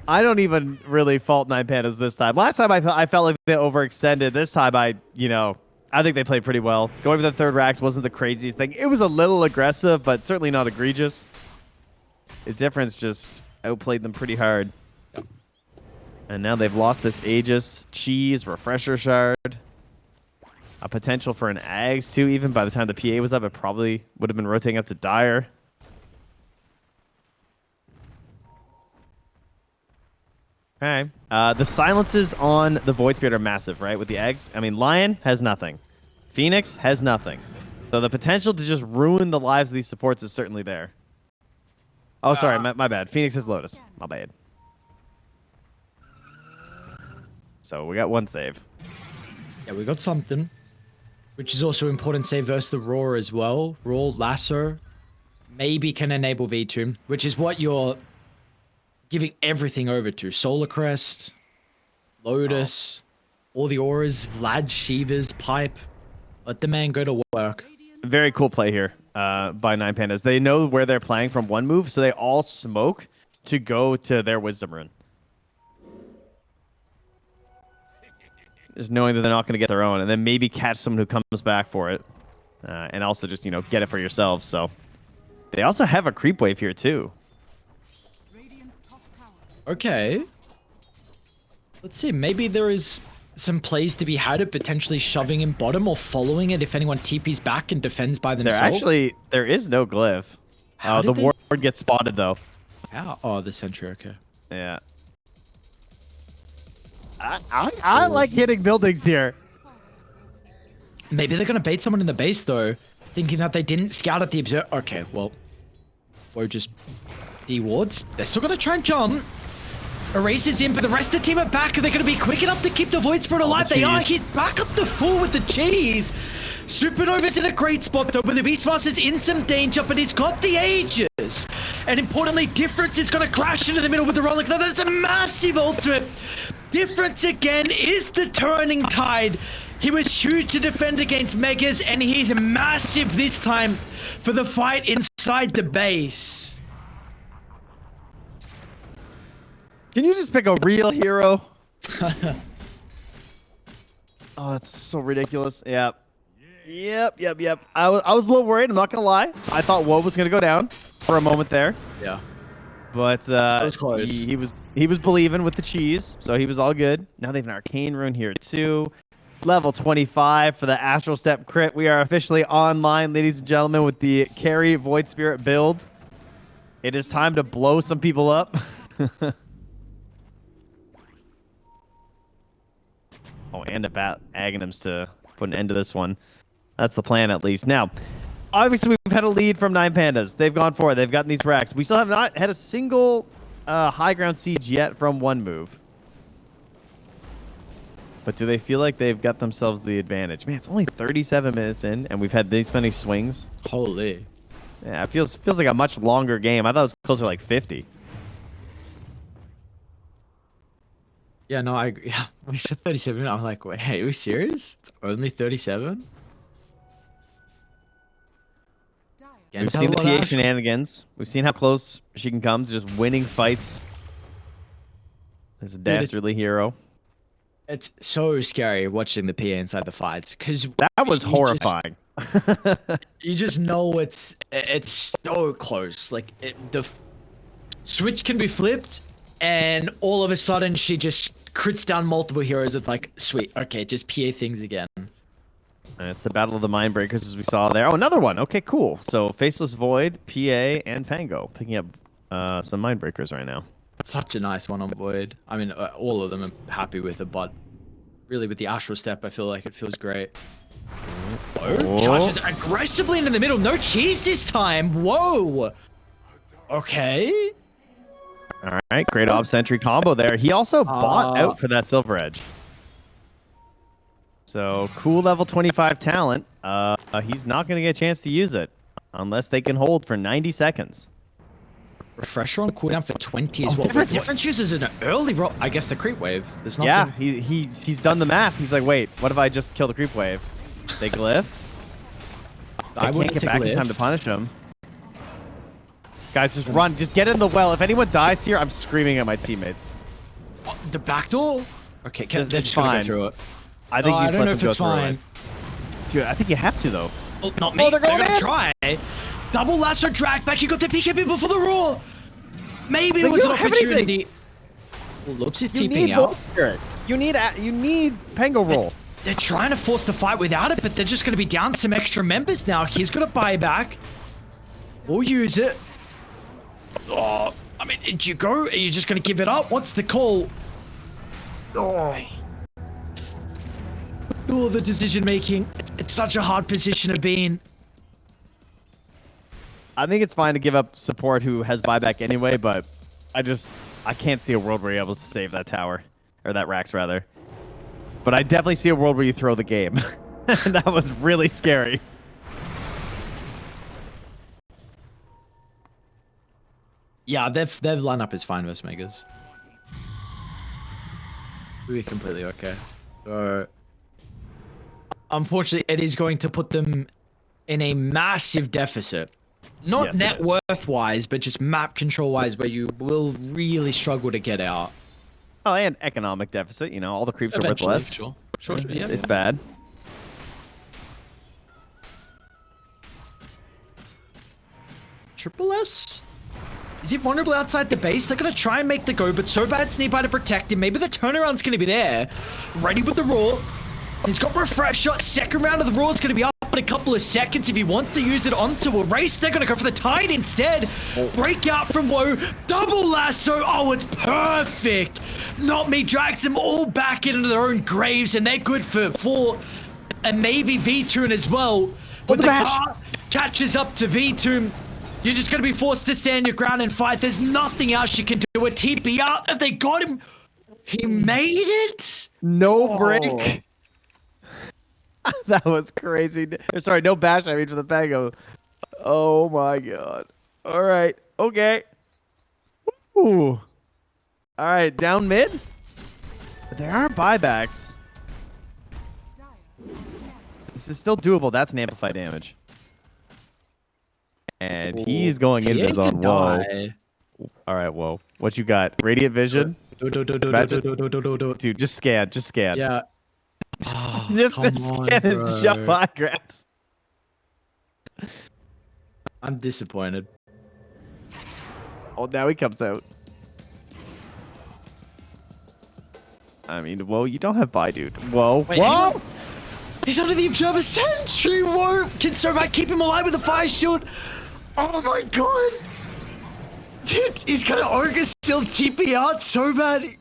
I don't even really fault Nine Pandas this time. Last time I felt like they overextended. This time I think they played pretty well. Going for the third racks wasn't the craziest thing. It was a little aggressive, but certainly not egregious. The difference just outplayed them pretty hard. Yep. And now they've lost this Aegis, Cheese, Refresher Shard. A potential for an Ags too, even by the time the PA was up, it probably would have been rotating up to Dire. Okay. The silences on the Void Spirit are massive, right? With the eggs. I mean, Lion has nothing. Phoenix has nothing. So the potential to just ruin the lives of these supports is certainly there. Oh, sorry. My bad. Phoenix has Lotus. My bad. So we got one save. Yeah, we got something. Which is also important save versus the Roar as well. Roar, Lasso, maybe can enable V2, which is what you're giving everything over to. Solar Crest, Lotus, all the auras, Vlad, Shivas, Pipe. Let the man go to work. Very cool play here by Nine Pandas. They know where they're playing from one move, so they all smoke to go to their Wisdom Rune. Just knowing that they're not going to get their own, and then maybe catch someone who comes back for it. And also just, get it for yourselves. So they also have a creep wave here, too. Radiant's top tower is Okay. Let's see. Maybe there is some plays to be had of potentially shoving in bottom or following it if anyone TPs back and defends by themselves. There is no glyph. How The did they- ward gets spotted, though. How? Oh, the sentry. Okay. Yeah. I like hitting buildings here. Maybe they're gonna bait someone in the base though, thinking that they didn't scout at the observer. Okay, well, we're just D-wards. They're still gonna try and jump. Erases in, but the rest of the team are back. Are they gonna be quick enough to keep the Void Spirit alive? They are. He's back up the full with the cheese. Supernova's in a great spot though, but the Beastmaster's in some danger, but he's got the Aegis. And importantly, Difference is gonna crash into the middle with the Rolling Thunder. That's a massive ultimate. Difference again is the turning tide. He was huge to defend against Megas, and he's massive this time for the fight inside the base. Can you just pick a real hero? Oh, that's so ridiculous. Yep. Yep. I was a little worried, I'm not going to lie. I thought Woe was going to go down for a moment there. Yeah. But was close. He was believing with the cheese, so he was all good. Now they have an Arcane Rune here too. Level 25 for the Astral Step crit. We are officially online, ladies and gentlemen, with the carry Void Spirit build. It is time to blow some people up. Oh, and a bat Aghanims to put an end to this one. That's the plan, at least. Now, obviously, we've had a lead from Nine Pandas. They've gone for it. They've gotten these racks. We still have not had a single high ground siege yet from one move. But do they feel like they've got themselves the advantage? Man, it's only 37 minutes in, and we've had these many swings. Holy. Yeah, it feels like a much longer game. I thought it was closer to like 50. Yeah, no, I agree. Yeah, we said 37. I'm like, wait, are we serious? It's only 37? dire. Again, We've seen the tell a lot PA of- shenanigans. We've seen how close she can come to just winning fights. This dastardly hero. It's so scary watching the PA inside the fights because That was horrifying. You just know it's so close. Like the switch can be flipped, and all of a sudden she just crits down multiple heroes. It's like, sweet, okay, just PA things again. And it's the battle of the mind breakers as we saw there. Oh, another one. Okay, cool. So Faceless Void, PA, and Pango picking up some mind breakers right now. Such a nice one on Void. I mean, all of them are happy with it, but really with the Astral Step, I feel like it feels great. Oh, charges aggressively into the middle. No cheese this time. Whoa. Okay. All right, great Ob Sentry combo there. He also bought out for that Silver Edge. So cool level 25 talent. He's not going to get a chance to use it unless they can hold for 90 seconds. Refresher on cooldown for 20 as well. Difference uses an early roll. I guess the creep wave. There's nothing. Yeah, he's done the math. He's like, wait, what if I just kill the creep wave? They glyph. I can't get back in time to punish him. Guys, just run. Just get in the well. If anyone dies here, I'm screaming at my teammates. The back door? Okay, they're just going to go through it. I think you just let them go through fine. it. Dude, I think you have to, though. Oh, not me. Oh, they're going to try. Double lasso drag back. You got the PK people for the roar. Maybe there was an opportunity. Well, Loops is TPing out. You need Pango roll. They're trying to force the fight without it, but they're just going to be down some extra members now. He's going to buy back. We'll use it. Oh, I mean, did you go? Are you just going to give it up? What's the call? Oh, the decision making. It's such a hard position to be in. I think it's fine to give up support who has buyback anyway, but I can't see a world where you're able to save that tower. Or that Rax, rather. But I definitely see a world where you throw the game. And that was really scary. Yeah, their lineup is fine versus Megas. We're completely okay. So, unfortunately, it is going to put them in a massive deficit. Not net worth-wise, but just map control-wise, where you will really struggle to get out. Oh, and economic deficit. You know, all the creeps are worth less. Sure. It's bad. Triple S? Is he vulnerable outside the base? They're going to try and make the go, but so bad it's nearby to protect him. Maybe the turnaround's going to be there. Ready with the roar. He's got refresh shot. Second round of the roar is going to be up in a couple of seconds. If he wants to use it onto a race, they're going to go for the tide instead. Breakout from Woe. Double lasso. Oh, it's perfect. Not me drags them all back into their own graves, and they're good for 4. And maybe V-Tune as well. When the car catches up to V-Tune, you're just going to be forced to stand your ground and fight. There's nothing else you can do. A TP out. Have they got him? He made it? No break. That was crazy. Sorry, no bash. I mean, for the Pango. Oh my god. All right. Okay. Ooh. All right. Down mid. But there are buybacks. This is still doable. That's an amplified damage. And he's going in his on Whoa. All right, Whoa. What you got? Radiant Vision? Dude, just scan. Just scan. Yeah. Just scan and jump on grass. I'm disappointed. Oh, now he comes out. I mean, Whoa, you don't have buy, dude. Whoa. Wait, Whoa! He's under the Observer Sentry! Whoa! Can Sobat keep him alive with a fire shield? Oh my god! Dude, he's gonna Ogre still TP out so bad.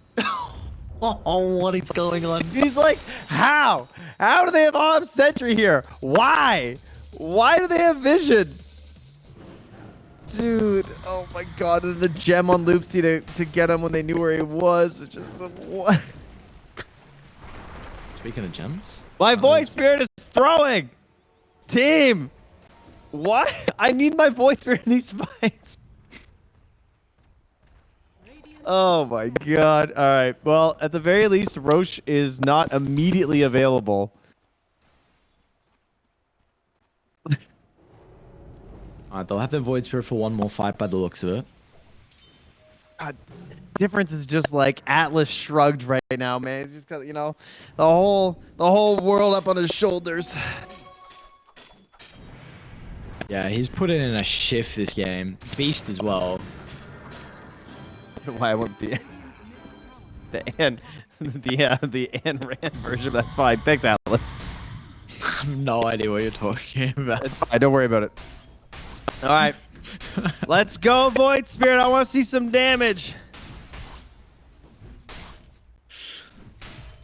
Oh, what is going on? He's like, how? How do they have Ob Sentry here? Why? Why do they have Vision? Dude, oh my god, and the gem on Loopsy to get him when they knew where he was. It's just, what? Speaking of gems? My Void Spirit is throwing! Team! What? I need my Void Spirit in these fights. Oh my god. Alright, well, at the very least, Roche is not immediately available. Alright, they'll have their Void Spirit for one more fight by the looks of it. God, difference is just like Atlas shrugged right now, man. He's just got, you know, the whole world up on his shoulders. Yeah, he's put in a shift this game. Beast as well. Why I went the Ayn Rand version. That's fine. Thanks, Atlas. I have no idea what you're talking about. It's fine. Don't worry about it. All right, let's go, Void Spirit. I want to see some damage.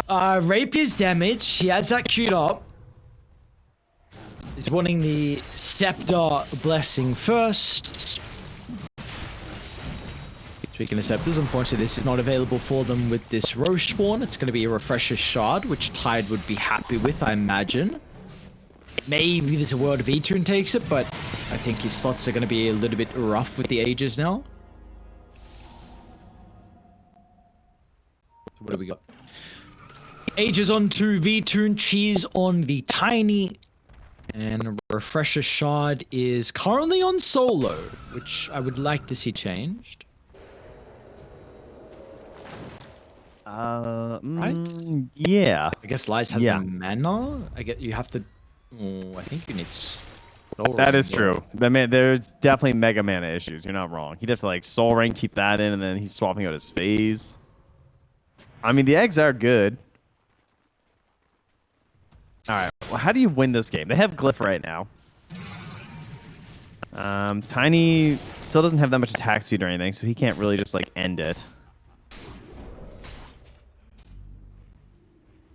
Rapier's damage. He has that queued up. He's wanting the Scepter Blessing first. Speaking of Scepters, unfortunately this is not available for them with this Roche spawn. It's going to be a Refresher Shard, which Tide would be happy with, I imagine. Maybe there's a world V-Turn takes it, but I think his slots are going to be a little bit rough with the Aegis now. So what do we got? Aegis onto V-Turn, Cheese on the Tiny. And Refresher Shard is currently on solo, which I would like to see changed. Right? Yeah. I guess Lies has the mana. I get you have to. Oh, I think you need. Soul That Ring, is true. There's definitely mega mana issues. You're not wrong. He'd have to like Soul Ring, keep that in, and then he's swapping out his phase. I mean, the eggs are good. All right. Well, how do you win this game? They have Glyph right now. Tiny still doesn't have that much attack speed or anything, so he can't really just like end it.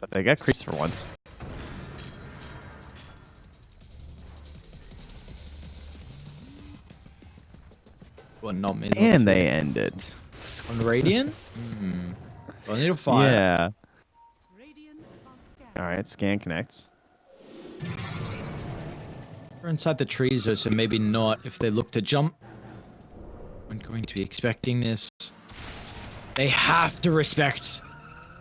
But they got creeps for once. Well, not me. And they end it. On Radiant? I need to fire. Yeah. Radiant are scared. All right. Scan connects. We're inside the trees though, so maybe not if they look to jump. I'm going to be expecting this. They have to respect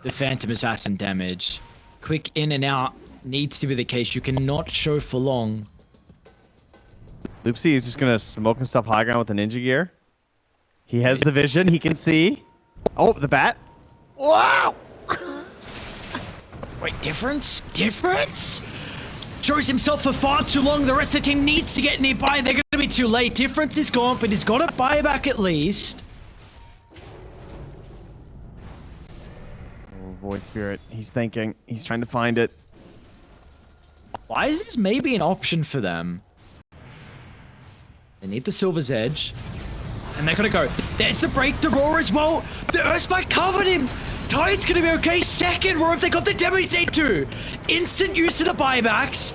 the Phantom Assassin damage. Quick in and out needs to be the case. You cannot show for long. Loopsy is just gonna smoke himself high ground with the ninja gear. He has the vision. He can see. Oh, the bat. Wow! Wait, difference? Difference? Shows himself for far too long. The rest of the team needs to get nearby. They're going to be too late. Difference is gone, but he's got to buy back at least. Oh, Void Spirit. He's thinking. He's trying to find it. Why is this maybe an option for them? They need the Silver's Edge. And they're going to go. There's the break, the roar as well. The Earthspike covered him. Tide's going to be okay. Second roar if they got the damage they do. Instant use of the buybacks.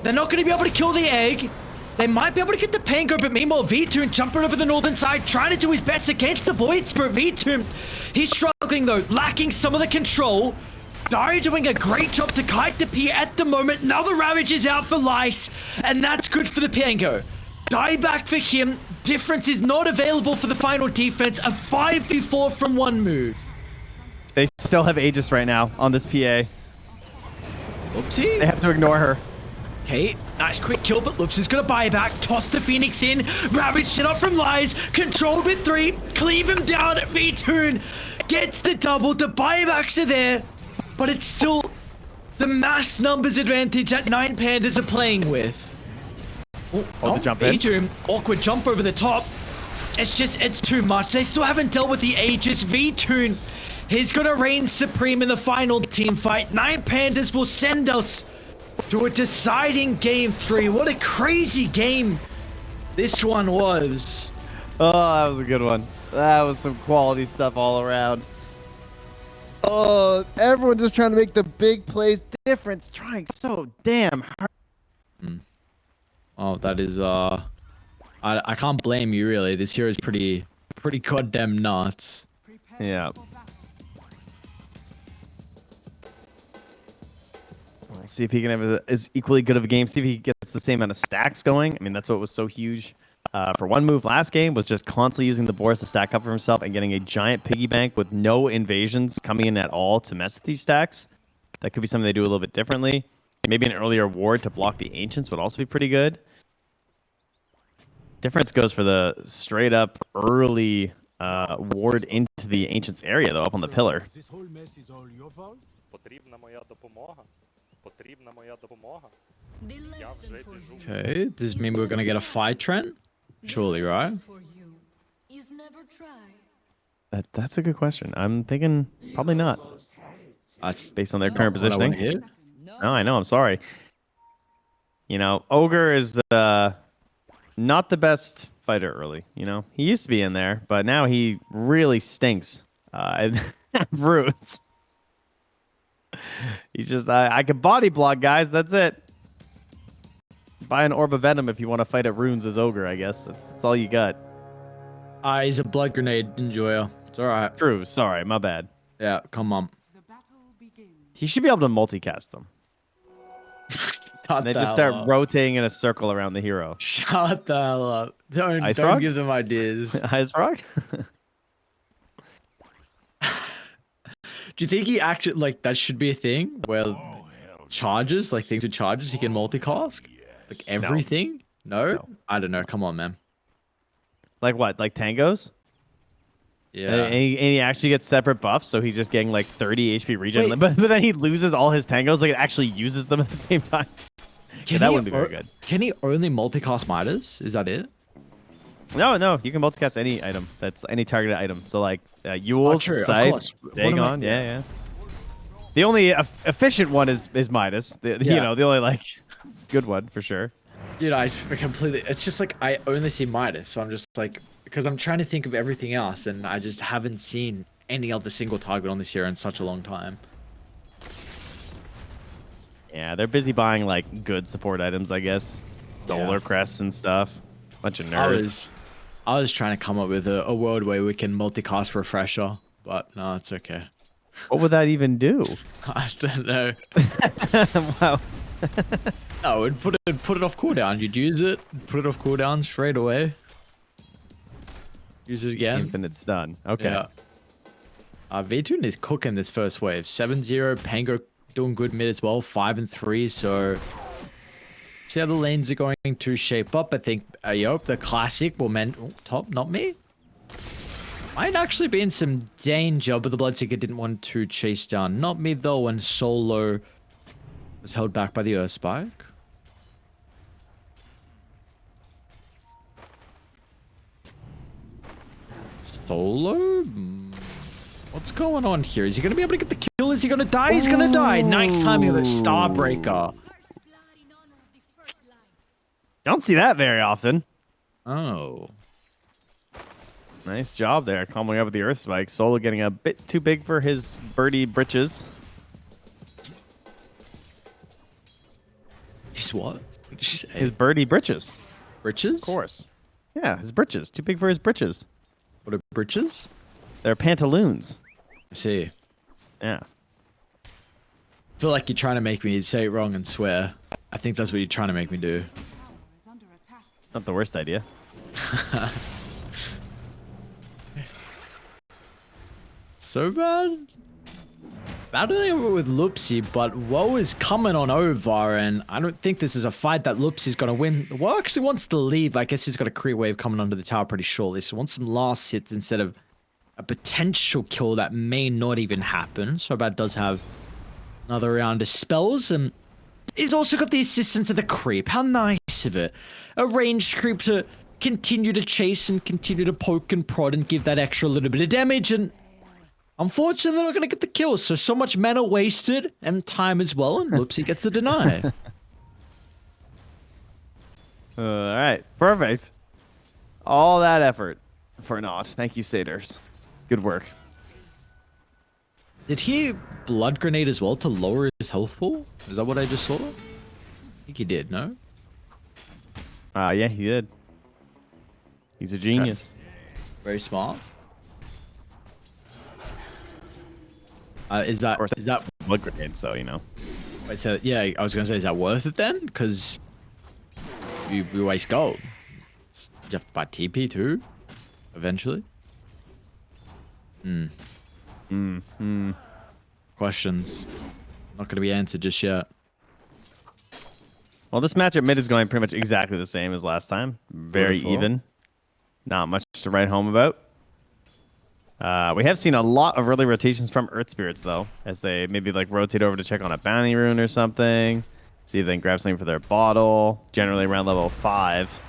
They're not going to be able to kill the egg. They might be able to get the Pango, but meanwhile, V-Toon jumping over the northern side, trying to do his best against the Void Spirit. V-Toon, he's struggling though, lacking some of the control. Dari doing a great job to kite the P at the moment. Now the Ravage is out for Lice, and that's good for the Pango. Die back for him. Difference is not available for the final defense. A 5v4 from one move. They still have Aegis right now on this PA. Oopsie. They have to ignore her. Okay, nice quick kill, but Loops is gonna buy back. Toss the Phoenix in. Ravage set up from Lies. Controlled with 3. Cleave him down. V-Toon gets the double. The buybacks are there, but it's still the mass numbers advantage that 9 Pandas are playing with. Oh, the jump in. V-Toon, awkward jump over the top. It's too much. They still haven't dealt with the Aegis. V-Toon, he's gonna reign supreme in the final team fight. 9 Pandas will send us to a deciding game 3. What a crazy game this one was. Oh, that was a good one. That was some quality stuff all around. Oh, everyone just trying to make the big plays. Difference, trying so damn hard. Oh, that is I can't blame you really. This hero is pretty goddamn nuts. Prepare Yeah. for battle. We'll see if he can have as equally good of a game. See if he gets the same amount of stacks going. I mean, that's what was so huge for one move last game, was just constantly using the Boris to stack up for himself and getting a giant piggy bank with no invasions coming in at all to mess with these stacks. That could be something they do a little bit differently. Maybe an earlier ward to block the Ancients would also be pretty good. Difference goes for the straight up early ward into the Ancient's area, though, up on the pillar. This whole mess is all your fault? Потрібна моя допомога. Потрібна моя допомога. Я вже біжу. Okay, does this mean we're gonna get a fight, Trent? Surely, right? That's a good question. I'm thinking probably not, That's based on their current what I wanna positioning. hear. No, I know. I'm sorry. You know, Ogre is not the best fighter early. You know, he used to be in there, but now he really stinks at runes. He's just I can body block, guys. That's it. Buy an Orb of Venom if you want to fight at runes as Ogre. I guess that's all you got. He's a blood grenade enjoyer. It's all right. True. Sorry, my bad. Yeah, come on. The battle begins. He should be able to multicast them. Cut And they the just hell start up. rotating in a circle around the hero. Shut the hell up. Don't Ice don't Frog? give them ideas. Ice Frog? Do you think he actually like that should be a thing where charges, like things with charges, he can multicast? Like everything? No? I don't know. Come on, man. Like what? Like tangos? Yeah. And he actually gets separate buffs, so he's just getting like 30 HP regen. Wait. But then he loses all his tangos, like it actually uses them at the same time. Can that he wouldn't be very good. Can he only multicast Midas? Is that it? No, you can multicast any item. That's any targeted item. So like Yule's, true, of Scythe, course. What am I- Dagon, yeah. The only efficient one is Midas. You Yeah. know, the only like good one for sure. Dude, I completely. It's just like I only see Midas, so I'm just like, because I'm trying to think of everything else, and I just haven't seen any other single target on this hero in such a long time. Yeah, they're busy buying like good support items, I guess. Solar crests and stuff. Bunch of nerds. I was trying to come up with a world where we can multicast Refresher, but no, it's okay. What would that even do? I don't know. Wow. No, it'd put it off cooldown. You'd use it, put it off cooldown straight away. Use it again. Infinite stun. Okay. Yeah. V2 is cooking this first wave. 7-0. Pango doing good mid as well. 5 and 3. So see how the lanes are going to shape up. I think the classic will top, not me. Might actually be in some danger, but the Bloodseeker didn't want to chase down. Not me though, when Solo was held back by the Earth Spike. Solo? What's going on here? Is he going to be able to get the kill? Is he going to die? He's going to die. Nice timing of the Starbreaker. Don't see that very often. Oh. Nice job there, comboing up with the Earth Spike. Solo getting a bit too big for his birdie britches. He's what? What did you say? His birdie britches. Britches? Of course. Yeah, his britches. Too big for his britches. What are britches? They're pantaloons. I see. Yeah. I feel like you're trying to make me say it wrong and swear. I think that's what you're trying to make me do. Tower is under attack. Not the worst idea. So bad? Battling with Lupsi, but Woe is coming on over, and I don't think this is a fight that Lupsi's going to win. Woe actually wants to leave. I guess he's got a creep wave coming onto the tower pretty shortly, so wants some last hits instead of a potential kill that may not even happen. So Bad does have another round of spells, and he's also got the assistance of the creep. How nice of it. A ranged creep to continue to chase and continue to poke and prod and give that extra little bit of damage, and unfortunately, they're not going to get the kills, so much mana wasted and time as well, and Lupsi gets the deny. All right. Perfect. All that effort for naught. Thank you, Satyrs. Good work. Did he blood grenade as well to lower his health pool? Is that what I just saw? I think he did, no? Yeah, he did. He's a genius. Very smart. Is that Blood grenade, so, you know. wait, so yeah, I was gonna say, is that worth it then? Because you waste gold. You have to buy TP too, eventually. Questions not gonna be answered just yet. Well, this matchup mid is going pretty much exactly the same as last time. Very Beautiful. even. Not much to write home about. We have seen a lot of early rotations from Earth Spirits, though, as they maybe like rotate over to check on a bounty rune or something. See if they can grab something for their bottle. Generally around level 5.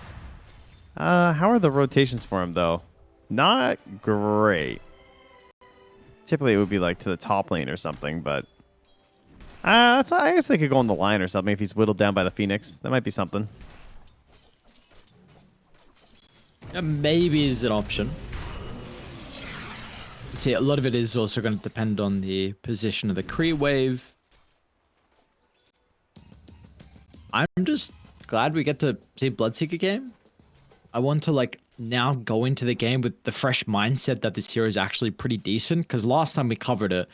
How are the rotations for him, though? Not great. Typically, it would be like to the top lane or something, but I guess they could go on the line or something if he's whittled down by the Phoenix. That might be something. Yeah, maybe is an option. See, a lot of it is also going to depend on the position of the Kree wave. I'm just glad we get to see Bloodseeker game. I want to like now go into the game with the fresh mindset that this hero is actually pretty decent. Because last time we covered it,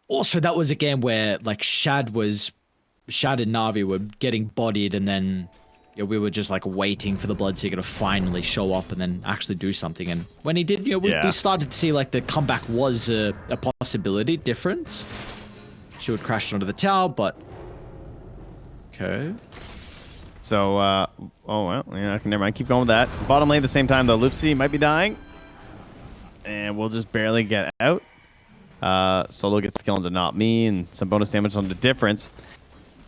also that was a game where like Shad and Na'Vi were getting bodied, and then we were just like waiting for the Bloodseeker to finally show up and then actually do something. And when he did, we started to see like the comeback was a possibility difference. Shield crashed onto the tower, but okay. So, oh well, yeah, never mind. Keep going with that. Bottom lane at the same time, though. Loopsy might be dying, and we'll just barely get out. Solo gets the kill into Not Me, and some bonus damage on the difference.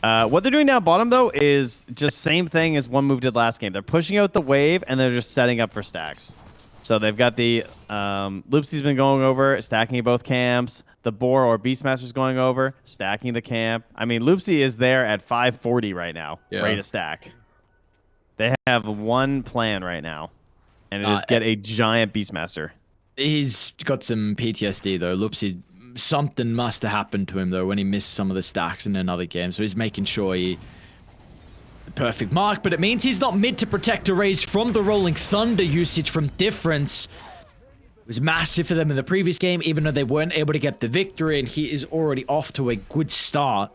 What they're doing now bottom, though, is just same thing as one move did last game. They're pushing out the wave, and they're just setting up for stacks. So they've got the Loopsy's been going over, stacking at both camps. The Boar or Beastmaster's going over, stacking the camp. I mean, Loopsy is there at 540 right now, ready to stack. They have one plan right now, and it is get a giant Beastmaster. He's got some PTSD, though. Loopsy, something must have happened to him, though, when he missed some of the stacks in another game. So he's making sure the perfect mark, but it means he's not mid to protect a raise from the Rolling Thunder usage from Difference. It was massive for them in the previous game, even though they weren't able to get the victory, and he is already off to a good start.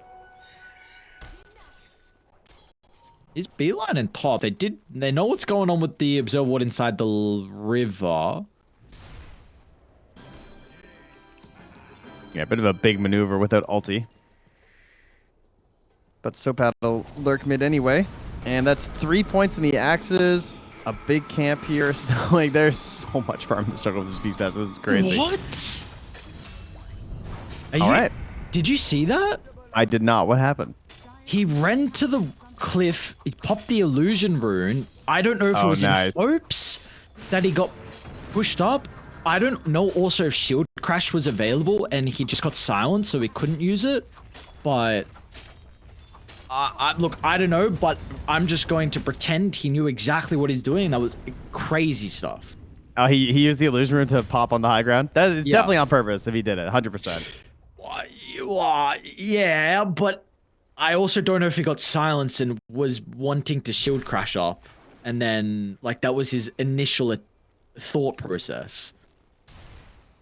He's beeline and top. They know what's going on with the Observer Ward inside the river. Yeah, a bit of a big maneuver without ulti. But Sopat will lurk mid anyway. And that's 3 points in the axes. A big camp here. So, like, there's so much farm to struggle with this Beastmaster. This is crazy. What? All right. Did you see that? I did not. What happened? He ran to the cliff. He popped the illusion rune. I don't know if it was in hopes that he got pushed up. I don't know also if Shield Crash was available and he just got silenced so he couldn't use it. But look, I don't know, but I'm just going to pretend he knew exactly what he's doing. That was crazy stuff. Oh, he used the illusion rune to pop on the high ground? That is definitely on purpose if he did it, 100%. Yeah, but I also don't know if he got silenced and was wanting to Shield Crash up. And then, like, that was his initial thought process.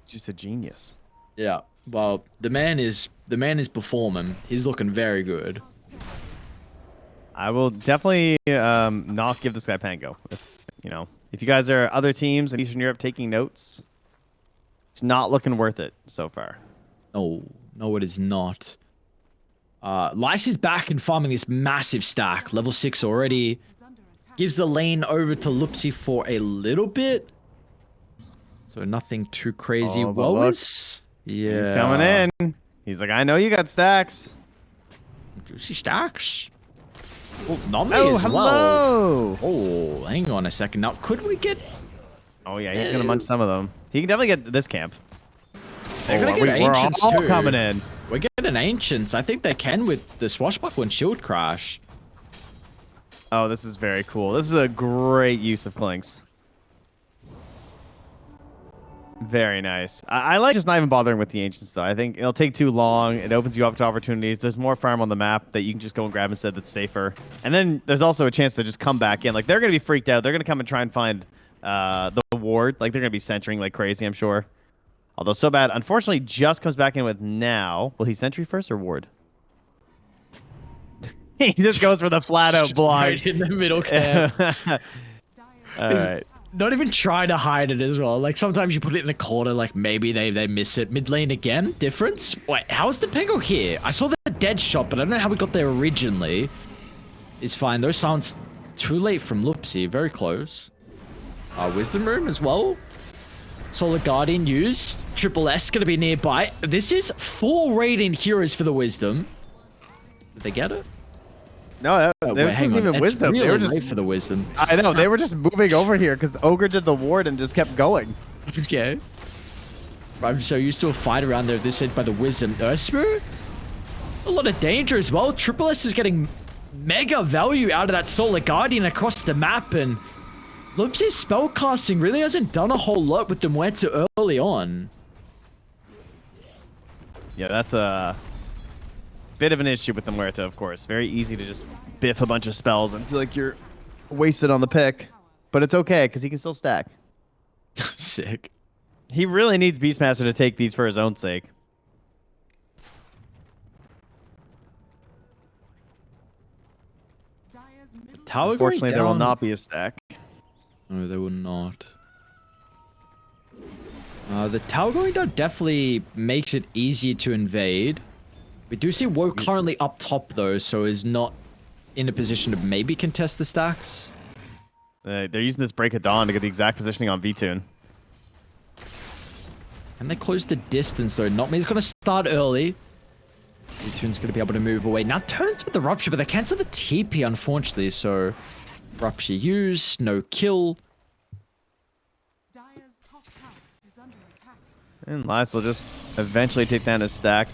Just a genius. Yeah, well, the man is performing. He's looking very good. I will definitely not give this guy Pango. If you guys are other teams in Eastern Europe taking notes, it's not looking worth it so far. No, it is not. Lyce is back and farming this massive stack, level 6 already. Gives the lane over to Loopsy for a little bit. So nothing too crazy. Yeah. He's coming in. He's like, I know you got stacks. Juicy stacks. Oh, Nomi as well. Oh, hang on a second. Now, could we get... Oh, yeah, he's going to munch some of them. He can definitely get this camp. They're going to get Ancients, all too. Coming in. We're getting Ancients. I think they can with the Swashbuckle and Shield Crash. Oh, this is very cool. This is a great use of Clinks. Very nice. I like just not even bothering with the Ancients, though. I think it'll take too long. It opens you up to opportunities. There's more farm on the map that you can just go and grab instead that's safer. And then there's also a chance to just come back in. Like, they're going to be freaked out. They're going to come and try and find the ward. Like, they're going to be centering like crazy, I'm sure. Although so bad, unfortunately, just comes back in with now. Will he sentry first or ward? He just goes for the flat-out block. Right in the middle camp. All right. Not even try to hide it as well. Like, sometimes you put it in a corner, like, maybe they miss it. Mid lane again? Difference? Wait, how's the Pango here? I saw the dead shot, but I don't know how we got there originally. It's fine. Those sounds too late from Loopsy. Very close. Wisdom Rune as well. Solar Guardian used. Triple S going to be nearby. This is 4 Radiant Heroes for the Wisdom. Did they get it? No, Oh, there wait, hang wasn't on. even It's wisdom. really They were just late for the Wisdom. I know, they were just moving over here because Ogre did the ward and just kept going. Okay. I'm so used to a fight around there this end by the Wisdom. Spirit? A lot of danger as well. Triple S is getting mega value out of that Solar Guardian across the map, and Lupsi's spellcasting really hasn't done a whole lot with the Muerta early on. Yeah, that's a bit of an issue with the Muerta, of course. Very easy to just biff a bunch of spells and feel like you're wasted on the pick. But it's okay, because he can still stack. Sick. He really needs Beastmaster to take these for his own sake. Dire's middle Tower Unfortunately, going there will down. not be a stack. No, there will not. The tower going down definitely makes it easier to invade. We do see Woe currently up top though, so is not in a position to maybe contest the stacks. They're using this Break of Dawn to get the exact positioning on V-Tune. And they close the distance though. Notme's going to start early. V-Tune's going to be able to move away. Now turns with the Rupture, but they cancel the TP unfortunately, so Rupture used, no kill. Dire's top tower is under attack. And Lys will just eventually take down his stack.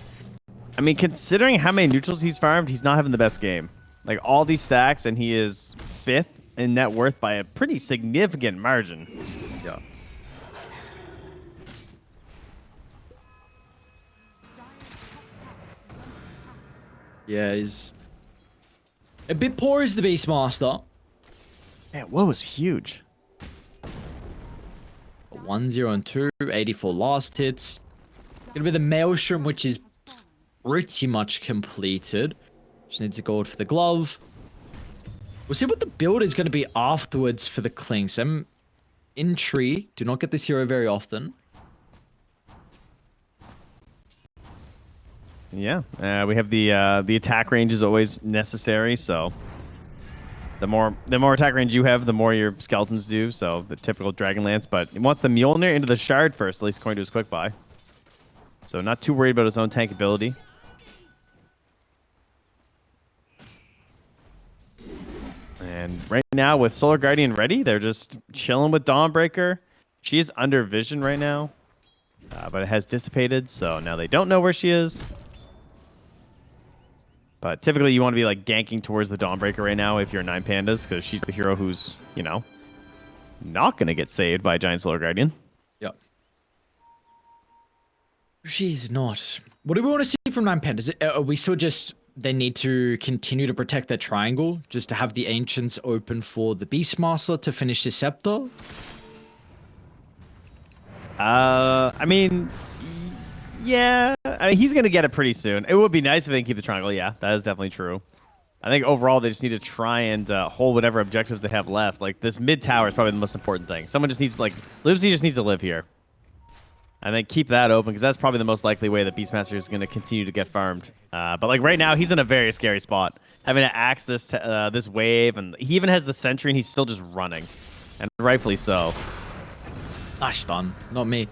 I mean, considering how many neutrals he's farmed, he's not having the best game. Like, all these stacks, and he is 5th in net worth by a pretty significant margin. Yeah. Yeah, he's a bit poor as the Beastmaster. Man, what was huge? 1-0 and 2, 84 last hits. Gonna be the Maelstrom, which is pretty much completed. Just needs a gold for the glove. We'll see what the build is going to be afterwards for the Clinks. I'm intrigued. Do not get this hero very often. Yeah, we have the attack range is always necessary, so the more attack range you have, the more your skeletons do, so the typical Dragonlance, but he wants the Mjolnir into the Shard first, at least according to his quick buy. So not too worried about his own tank ability. And right now with Solar Guardian ready, they're just chilling with Dawnbreaker. She is under vision right now, but it has dissipated, so now they don't know where she is. But typically you want to be like ganking towards the Dawnbreaker right now if you're 9 Pandas, because she's the hero who's, you know, not going to get saved by a Giant Solar Guardian. Yep. She's not. What do we want to see from 9 Pandas? Are we still just... They need to continue to protect their triangle, just to have the Ancients open for the Beastmaster to finish the Scepter? I mean, yeah. I mean, he's going to get it pretty soon. It would be nice if they can keep the triangle. Yeah, that is definitely true. I think overall they just need to try and hold whatever objectives they have left. Like, this mid tower is probably the most important thing. Someone just needs, like, Lipsy just needs to live here. And then keep that open, because that's probably the most likely way that Beastmaster is going to continue to get farmed. But like right now, he's in a very scary spot, having to axe this this wave, and he even has the sentry, and he's still just running, and rightfully so. Nice stun, not me.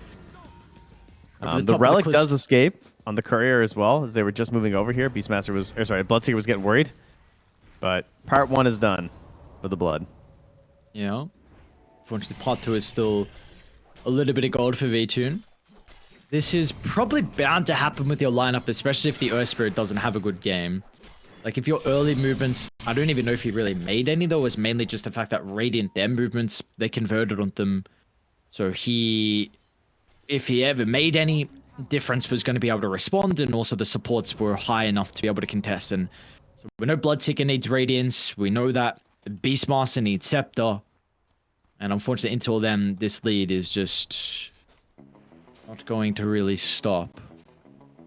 The relic does escape on the courier as well, as they were just moving over here. Beastmaster was, or sorry, Bloodseeker was getting worried, but part 1 is done for the blood. Yeah. Unfortunately, part 2 is still a little bit of gold for V-Tune. This is probably bound to happen with your lineup, especially if the Earth Spirit doesn't have a good game. Like, if your early movements... I don't even know if he really made any, though. It was mainly just the fact that Radiant, their movements, they converted on them. So he... If he ever made any difference, was going to be able to respond, and also the supports were high enough to be able to contest. And so we know Bloodseeker needs Radiance. We know that the Beastmaster needs Scepter. And unfortunately, until then, this lead is just... not going to really stop.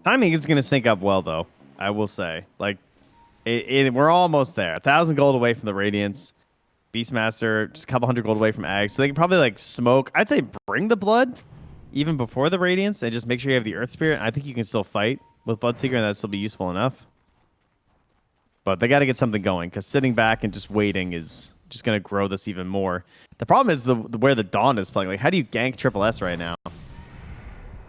Timing is going to sync up well, though, I will say. Like, we're almost there. 1,000 gold away from the Radiance. Beastmaster, just a couple hundred gold away from Ag. So they can probably, like, smoke. I'd say bring the blood even before the Radiance, and just make sure you have the Earth Spirit. I think you can still fight with Bloodseeker, and that'll still be useful enough. But they got to get something going, because sitting back and just waiting is just gonna grow this even more. The problem is where the Dawn is playing. Like, how do you gank Triple S right now?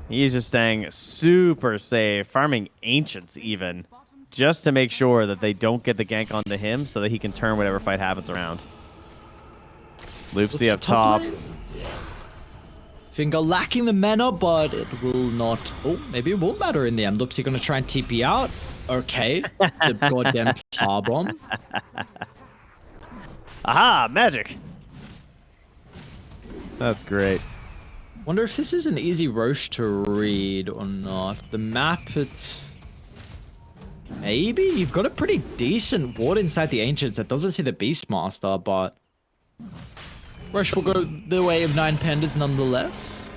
He's just staying super safe, farming Ancients even, just to make sure that they don't get the gank onto him so that he can turn whatever fight happens around. Loopsy up top. Finger lacking the mana, but it will not... Oh, maybe it will matter in the end. Loopsy going to try and TP out. Okay. The goddamn tar bomb. Aha! Magic! That's great. Wonder if this is an easy Roche to read or not. The map, it's... Maybe? You've got a pretty decent ward inside the Ancients that doesn't see the Beastmaster, but... Roche will go the way of 9 Pandas nonetheless.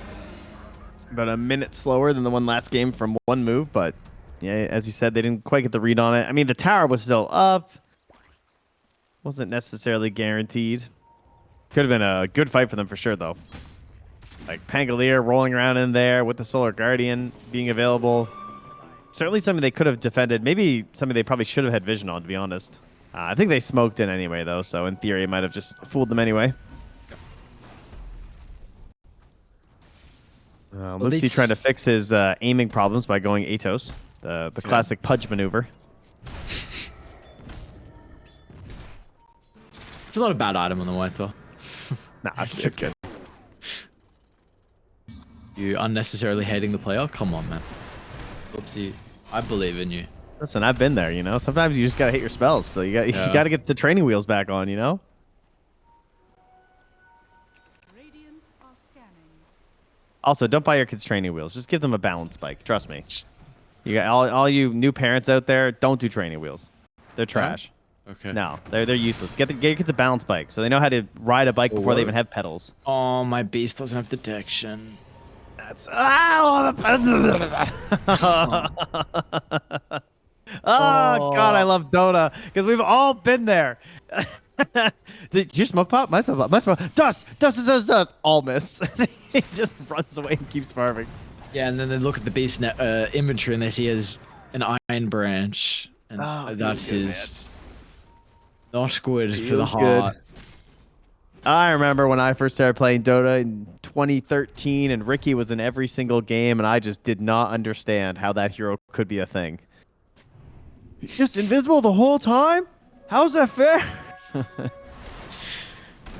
About a minute slower than the one last game from one move, but yeah, as you said, they didn't quite get the read on it. I mean, the tower was still up. Wasn't necessarily guaranteed. Could have been a good fight for them for sure, though. Like Pangolier rolling around in there with the Solar Guardian being available. Certainly something they could have defended. Maybe something they probably should have had vision on, to be honest. I think they smoked in anyway, though, so in theory, it might have just fooled them anyway. Loopsy trying to fix his aiming problems by going Atos, the classic Pudge maneuver. It's not a bad item on the white tour. Nah, it's good. You unnecessarily hating the player? Come on, man. Loopsy, I believe in you. Listen, I've been there, you know? Sometimes you just gotta hit your spells, so you gotta get the training wheels back on, you know? Also, don't buy your kids training wheels. Just give them a balance spike. Trust me. You got all you new parents out there. Don't do training wheels. They're trash. Okay. No, they're useless. Get your kids a balance bike so they know how to ride a bike before they even have pedals. Oh, my beast doesn't have detection. That's oh God, I love Dota because we've all been there. Did you smoke pop? My smoke pop. My smoke. Dust. All miss. He just runs away and keeps farming. Yeah, and then they look at the beast inventory and they see as an Iron Branch, and that's his. Not good for the heart. I remember when I first started playing Dota in 2013, and Ricky was in every single game, and I just did not understand how that hero could be a thing. He's just invisible the whole time? How's that fair?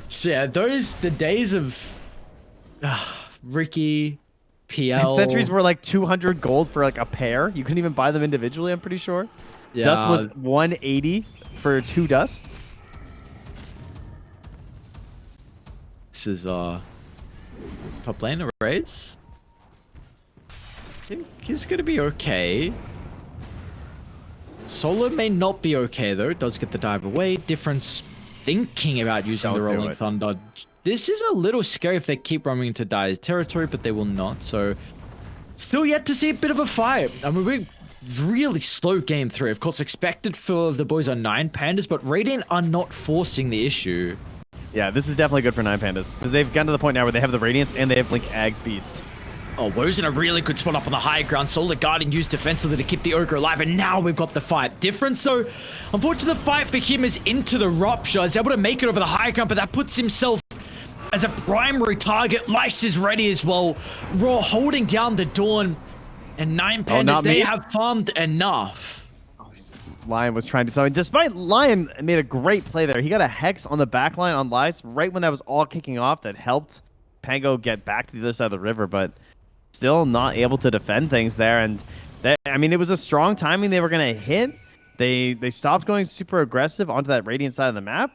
So yeah, the days of Ricky, PL... And sentries were like 200 gold for like a pair. You couldn't even buy them individually, I'm pretty sure. Yeah. Dust was 180 for 2 dust. This is top lane raise. I think he's gonna be okay. Solo may not be okay though. Does get the dive away. Difference thinking about using the Rolling Thunder. This is a little scary if they keep running into Dire's territory, but they will not. So still yet to see a bit of a fight. I mean, we really slow game 3. Of course, expected for the boys on 9 Pandas, but Radiant are not forcing the issue. Yeah, this is definitely good for 9 Pandas because they've gotten to the point now where they have the Radiance and they have Blink Ag's Beast. Oh, Woe's in a really good spot up on the high ground. Solar Guardian used defensively to keep the Ogre alive, and now we've got the fight. Difference, so unfortunately the fight for him is into the Rupture. He's able to make it over the high ground, but that puts himself as a primary target. Lice is ready as well. Raw holding down the Dawn, and 9 Pandas, they have farmed enough. Lion was trying to something. Despite Lion made a great play there. He got a Hex on the back line on Lice right when that was all kicking off. That helped Pango get back to the other side of the river, but still not able to defend things there. And I mean, it was a strong timing they were going to hit. They stopped going super aggressive onto that Radiant side of the map.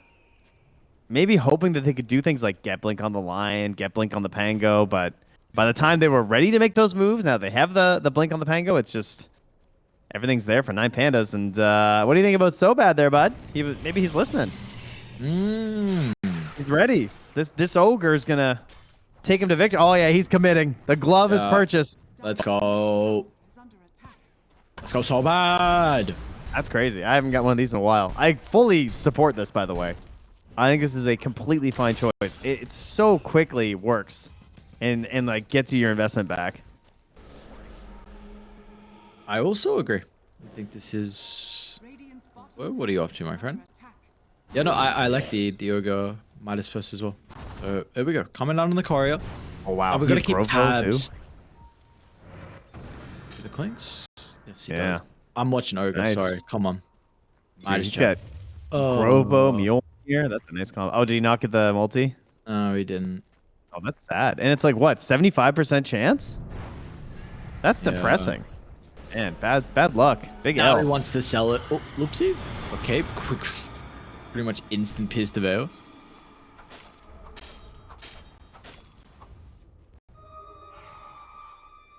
Maybe hoping that they could do things like get Blink on the Lion, get Blink on the Pango, but by the time they were ready to make those moves, now they have the Blink on the Pango, it's just everything's there for 9 Pandas. And what do you think about So Bad there, bud? Maybe he's listening. He's ready. This Ogre is going to take him to victory. Oh, yeah, he's committing. The glove is purchased. Let's go. Let's go So Bad. That's crazy. I haven't got one of these in a while. I fully support this, by the way. I think this is a completely fine choice. It so quickly works and like gets you your investment back. I also agree. I think this is... Whoa, what are you up to, my friend? Yeah, no, I like the Ogre Midas first as well. So here we go. Coming down on the courier. Oh wow, And we're gonna he's keep Grove Bow, tabs. The clinks? Yes, he Yeah. does. I'm watching Ogre, Nice. sorry. Come on. Dude, Midas he's chat. got Grovebo, Oh. Mule here. That's a nice combo. Oh, did he not get the multi? No, he didn't. Oh, that's sad. And it's like what, 75% chance? That's Yeah. depressing. Man, bad luck. Big Now he L. wants to sell it. Oh, loopsie. Okay, quick. Pretty much instant pierce to veil.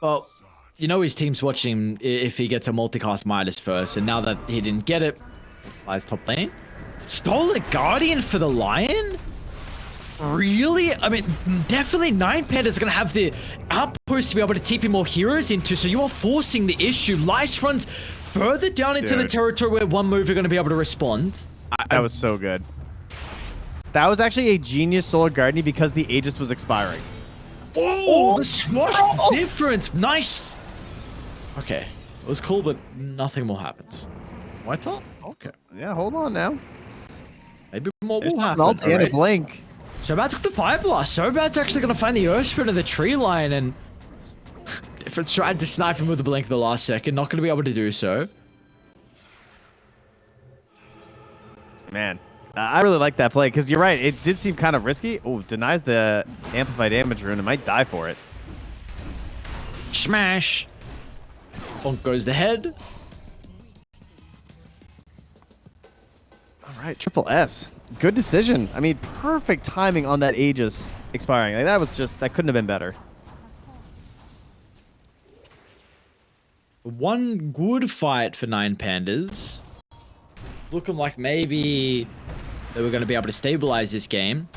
Well, you know his team's watching if he gets a multicast Midas first, and now that he didn't get it, flies top lane. Stole a Guardian for the Lion? Really? I mean, definitely 9 Pandas are going to have the outpost to be able to TP more heroes into, so you are forcing the issue. Lice runs further down into the Dude. territory where one move are going to be able to respond. That was so good. That was actually a genius Solar Guardian because the Aegis was expiring. Oh, the swash difference. Nice. Okay. It was cool, but nothing more happens. White top? Okay. Yeah, hold on now. Maybe more There's will an happen. ulti and a alright? blink. Sobat took the Fire Blast. Sobat's actually going to find the Earth Spirit of the tree line, and if it's tried to snipe him with a blink at the last second, not going to be able to do so. Man, I really like that play because you're right. It did seem kind of risky. Oh, denies the amplify damage rune and might die for it. Smash. Bonk goes the head. All right, triple S. Good decision. I mean, perfect timing on that Aegis expiring. Like, that couldn't have been better. One good fight for 9 Pandas. Looking like maybe they were going to be able to stabilize this game.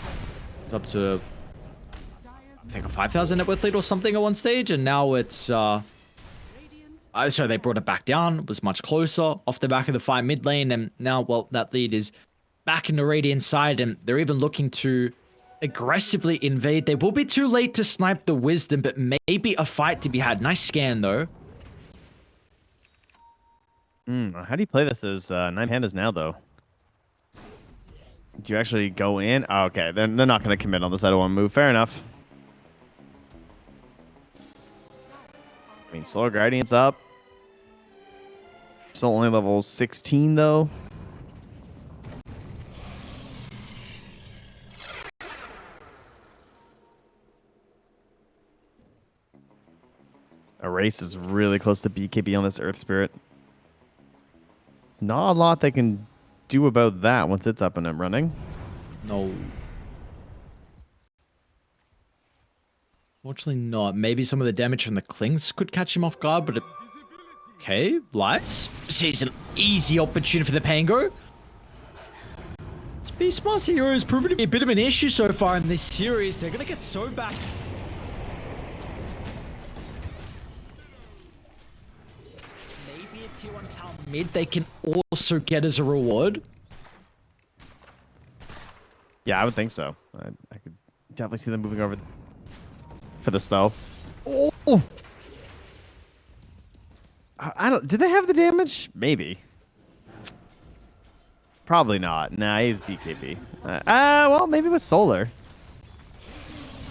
It's up to, I think, a 5,000 net worth lead or something at one stage, and now it's so they brought it back down. It was much closer off the back of the fight mid lane, and now, well, that lead is back in the Radiant side, and they're even looking to aggressively invade. They will be too late to snipe the Wisdom, but maybe a fight to be had. Nice scan, though. How do you play this as 9 Pandas now, though? Do you actually go in? Oh, okay, they're not going to commit on the side of one move. Fair enough. I mean, Solar Guardian's up. Still only level 16, though. Erase is really close to BKB on this Earth Spirit. Not a lot they can do about that once it's up and running. No. Fortunately not. Maybe some of the damage from the clings could catch him off guard, but okay, Lice sees an easy opportunity for the Pango. Speed Smart Hero has proven to be a bit of an issue so far in this series. They're going to get so back. Maybe a tier 1 tower mid they can also get as a reward. Yeah, I would think so. I could definitely see them moving over for this, though. Oh! I don't... Did they have the damage? Maybe. Probably not. Nah, he's BKB. Well, maybe with Solar.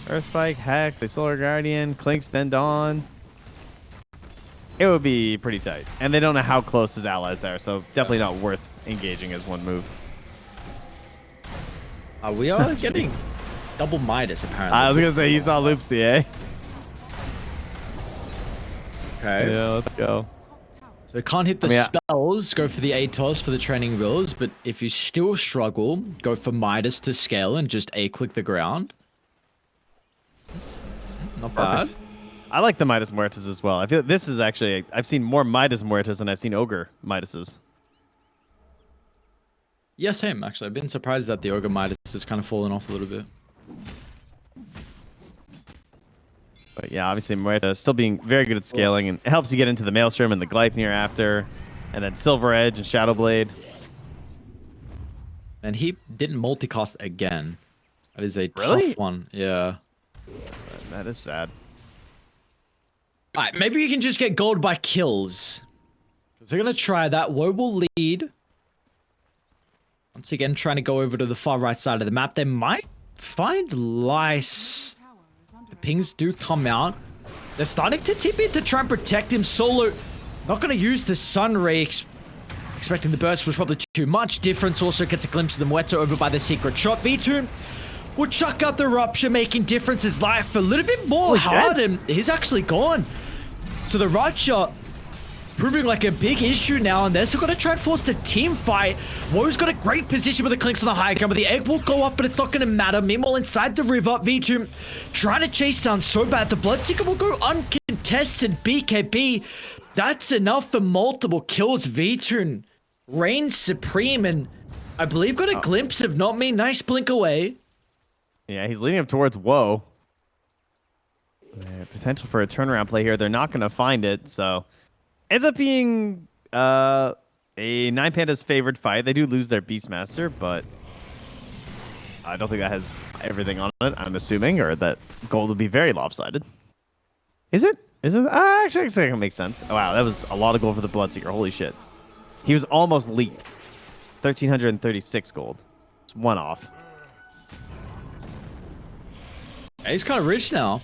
Earth Spike, Hex, they Solar Guardian, Clinks, then Dawn. It would be pretty tight. And they don't know how close his allies are, so definitely not worth engaging as one move. We are getting double Midas, apparently. I was going to say, you saw Loopsy, eh? Okay. Yeah, let's go. So can't hit the spells, go for the ATOS for the training wheels, but if you still struggle, go for Midas to scale and just A-click the ground. Not bad. Perfect. I like the Midas Muertes as well. I feel this is actually... I've seen more Midas Muertes than I've seen Ogre Midases. Yeah, same, actually. I've been surprised that the Ogre Midas has kind of fallen off a little bit. But yeah, obviously Muerta still being very good at scaling, and it helps you get into the Maelstrom and the Gleipnir after, and then Silver Edge and Shadow Blade. And he didn't multicast again. That is a Really? tough one. Yeah. That is sad. Alright, maybe we can just get gold by kills. Because they're going to try that. Woe will lead. Once again, trying to go over to the far right side of the map. They might find Lice. Tower is under The pings do come out. They're starting to TP to try and protect him. Solo not going to use the Sun Ray. Expecting the burst was probably too much. Difference also gets a glimpse of the Muerto over by the secret shot. V2 will chuck out the Rupture, making Difference's life a little bit more hard, and he's actually gone. So the Rupture proving like a big issue now, and they're still going to try and force the team fight. Woe's got a great position with the clinks on the high ground, but the egg will go up, but it's not going to matter. Meanwhile, inside the river, V2 trying to chase down so bad. The Bloodseeker will go uncontested. BKB, that's enough for multiple kills. V2 reigns supreme, and I believe got a glimpse of Not Me. Nice blink away. Yeah, he's leading him towards Woe. Potential for a turnaround play here. They're not going to find it, so ends up being a 9Pandas favored fight. They do lose their Beastmaster, but I don't think that has everything on it, I'm assuming, or that gold would be very lopsided. Is it? Is it? Actually, I think it makes sense. Oh, wow, that was a lot of gold for the Bloodseeker. Holy shit. He was almost lead. 1,336 gold. It's one off. Yeah, he's kind of rich now.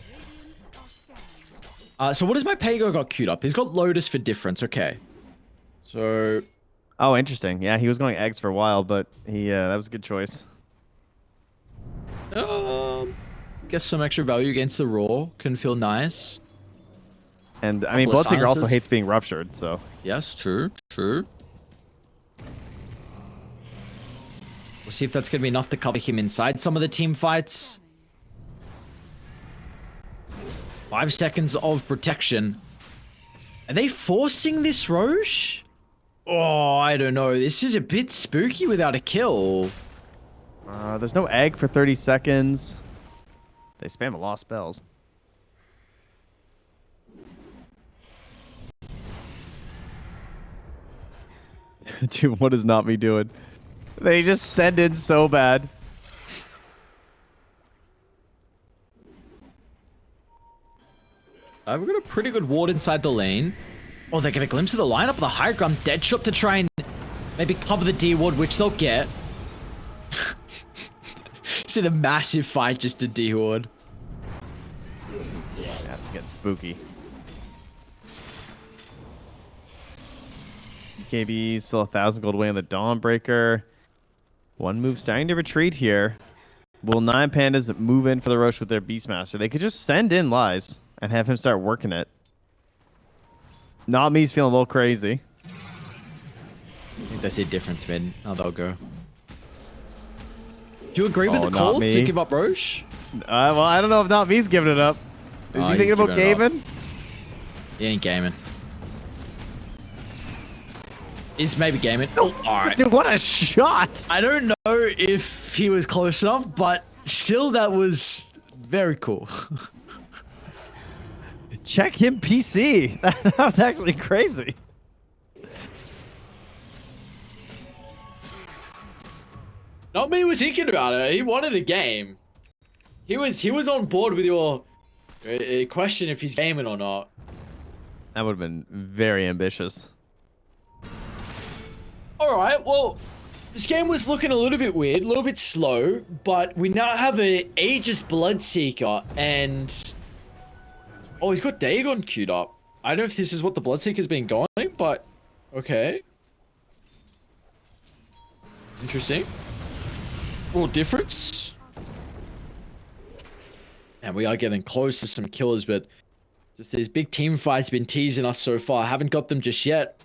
So what does my Pago got queued up? He's got Lotus for difference. Okay. So... Oh, interesting. Yeah, he was going eggs for a while, but that was a good choice. Guess some extra value against the Raw can feel nice. And, I mean, Couple of Bloodseeker also silences. hates being ruptured, so... Yes, true. We'll see if that's going to be enough to cover him inside some of the team fights. 5 seconds of protection. Are they forcing this, Roche? Oh, I don't know. This is a bit spooky without a kill. There's no egg for 30 seconds. They spam a lot of spells. Dude, what is Not Me doing? They just send in so bad. We've got a pretty good ward inside the lane. Oh, they get a glimpse of the lineup, the high ground dead shot to try and maybe cover the D ward, which they'll get. See the massive fight just to D ward. That's getting spooky. KB still 1,000 gold away on the Dawnbreaker. One move starting to retreat here. Will 9Pandas move in for the Roche with their Beastmaster? They could just send in Lies and have him start working it. Not Me's feeling a little crazy. I think they see a difference, man. How they'll go. Do you agree with the Not call Me. to give up Roche? Well, I don't know if Not Me's giving it up. Is he He's thinking about giving it up. gaming? He ain't gaming. He's maybe gaming. Oh, alright. Dude, what a shot! I don't know if he was close enough, but still that was very cool. Check him PC. That was actually crazy. Not me was thinking about it. He wanted a game. He was on board with your question if he's gaming or not. That would have been very ambitious. Alright, well, this game was looking a little bit weird, a little bit slow, but we now have an Aegis Bloodseeker, and... Oh, he's got Dagon queued up. I don't know if this is what the Bloodseeker's been going, but... Okay. Interesting. A little difference. And we are getting close to some killers, but... Just these big team fights been teasing us so far. Haven't got them just yet.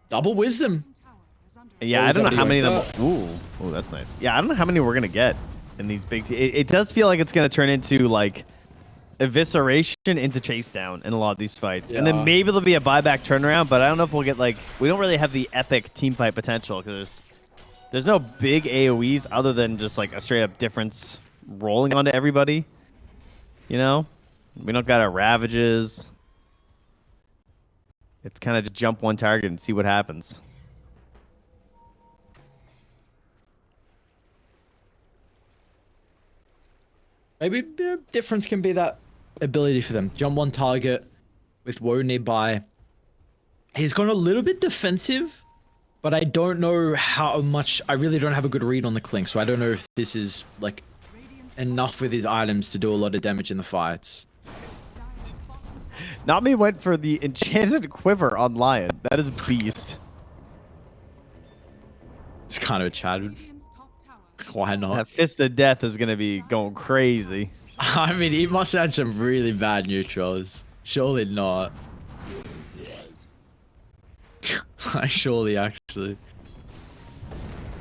Double Wisdom. tower is under Yeah, I was don't know that how many like of them. Ooh, that's nice. Yeah, I don't know how many we're gonna get in these big. It does feel like it's gonna turn into like evisceration into chase down in a lot of these fights, and Yeah. then maybe there'll be a buyback turnaround. But I don't know if we'll get like we don't really have the epic team fight potential because there's no big AOE's other than just like a straight up difference rolling onto everybody. You know, we don't got our ravages. It's kind of just jump one target and see what happens. Maybe the difference can be that ability for them. Jump one target with Woe nearby. He's gone a little bit defensive But I don't know how much. I really don't have a good read on the Clink, so I don't know if this is like enough with his items to do a lot of damage in the fights. Nami went for the enchanted quiver on Lion. That is beast. It's kind of a Chad. Radiant's top tower. Why not? That fist of death is gonna be going crazy. I mean, he must have had some really bad neutrals. Surely not. Surely, actually.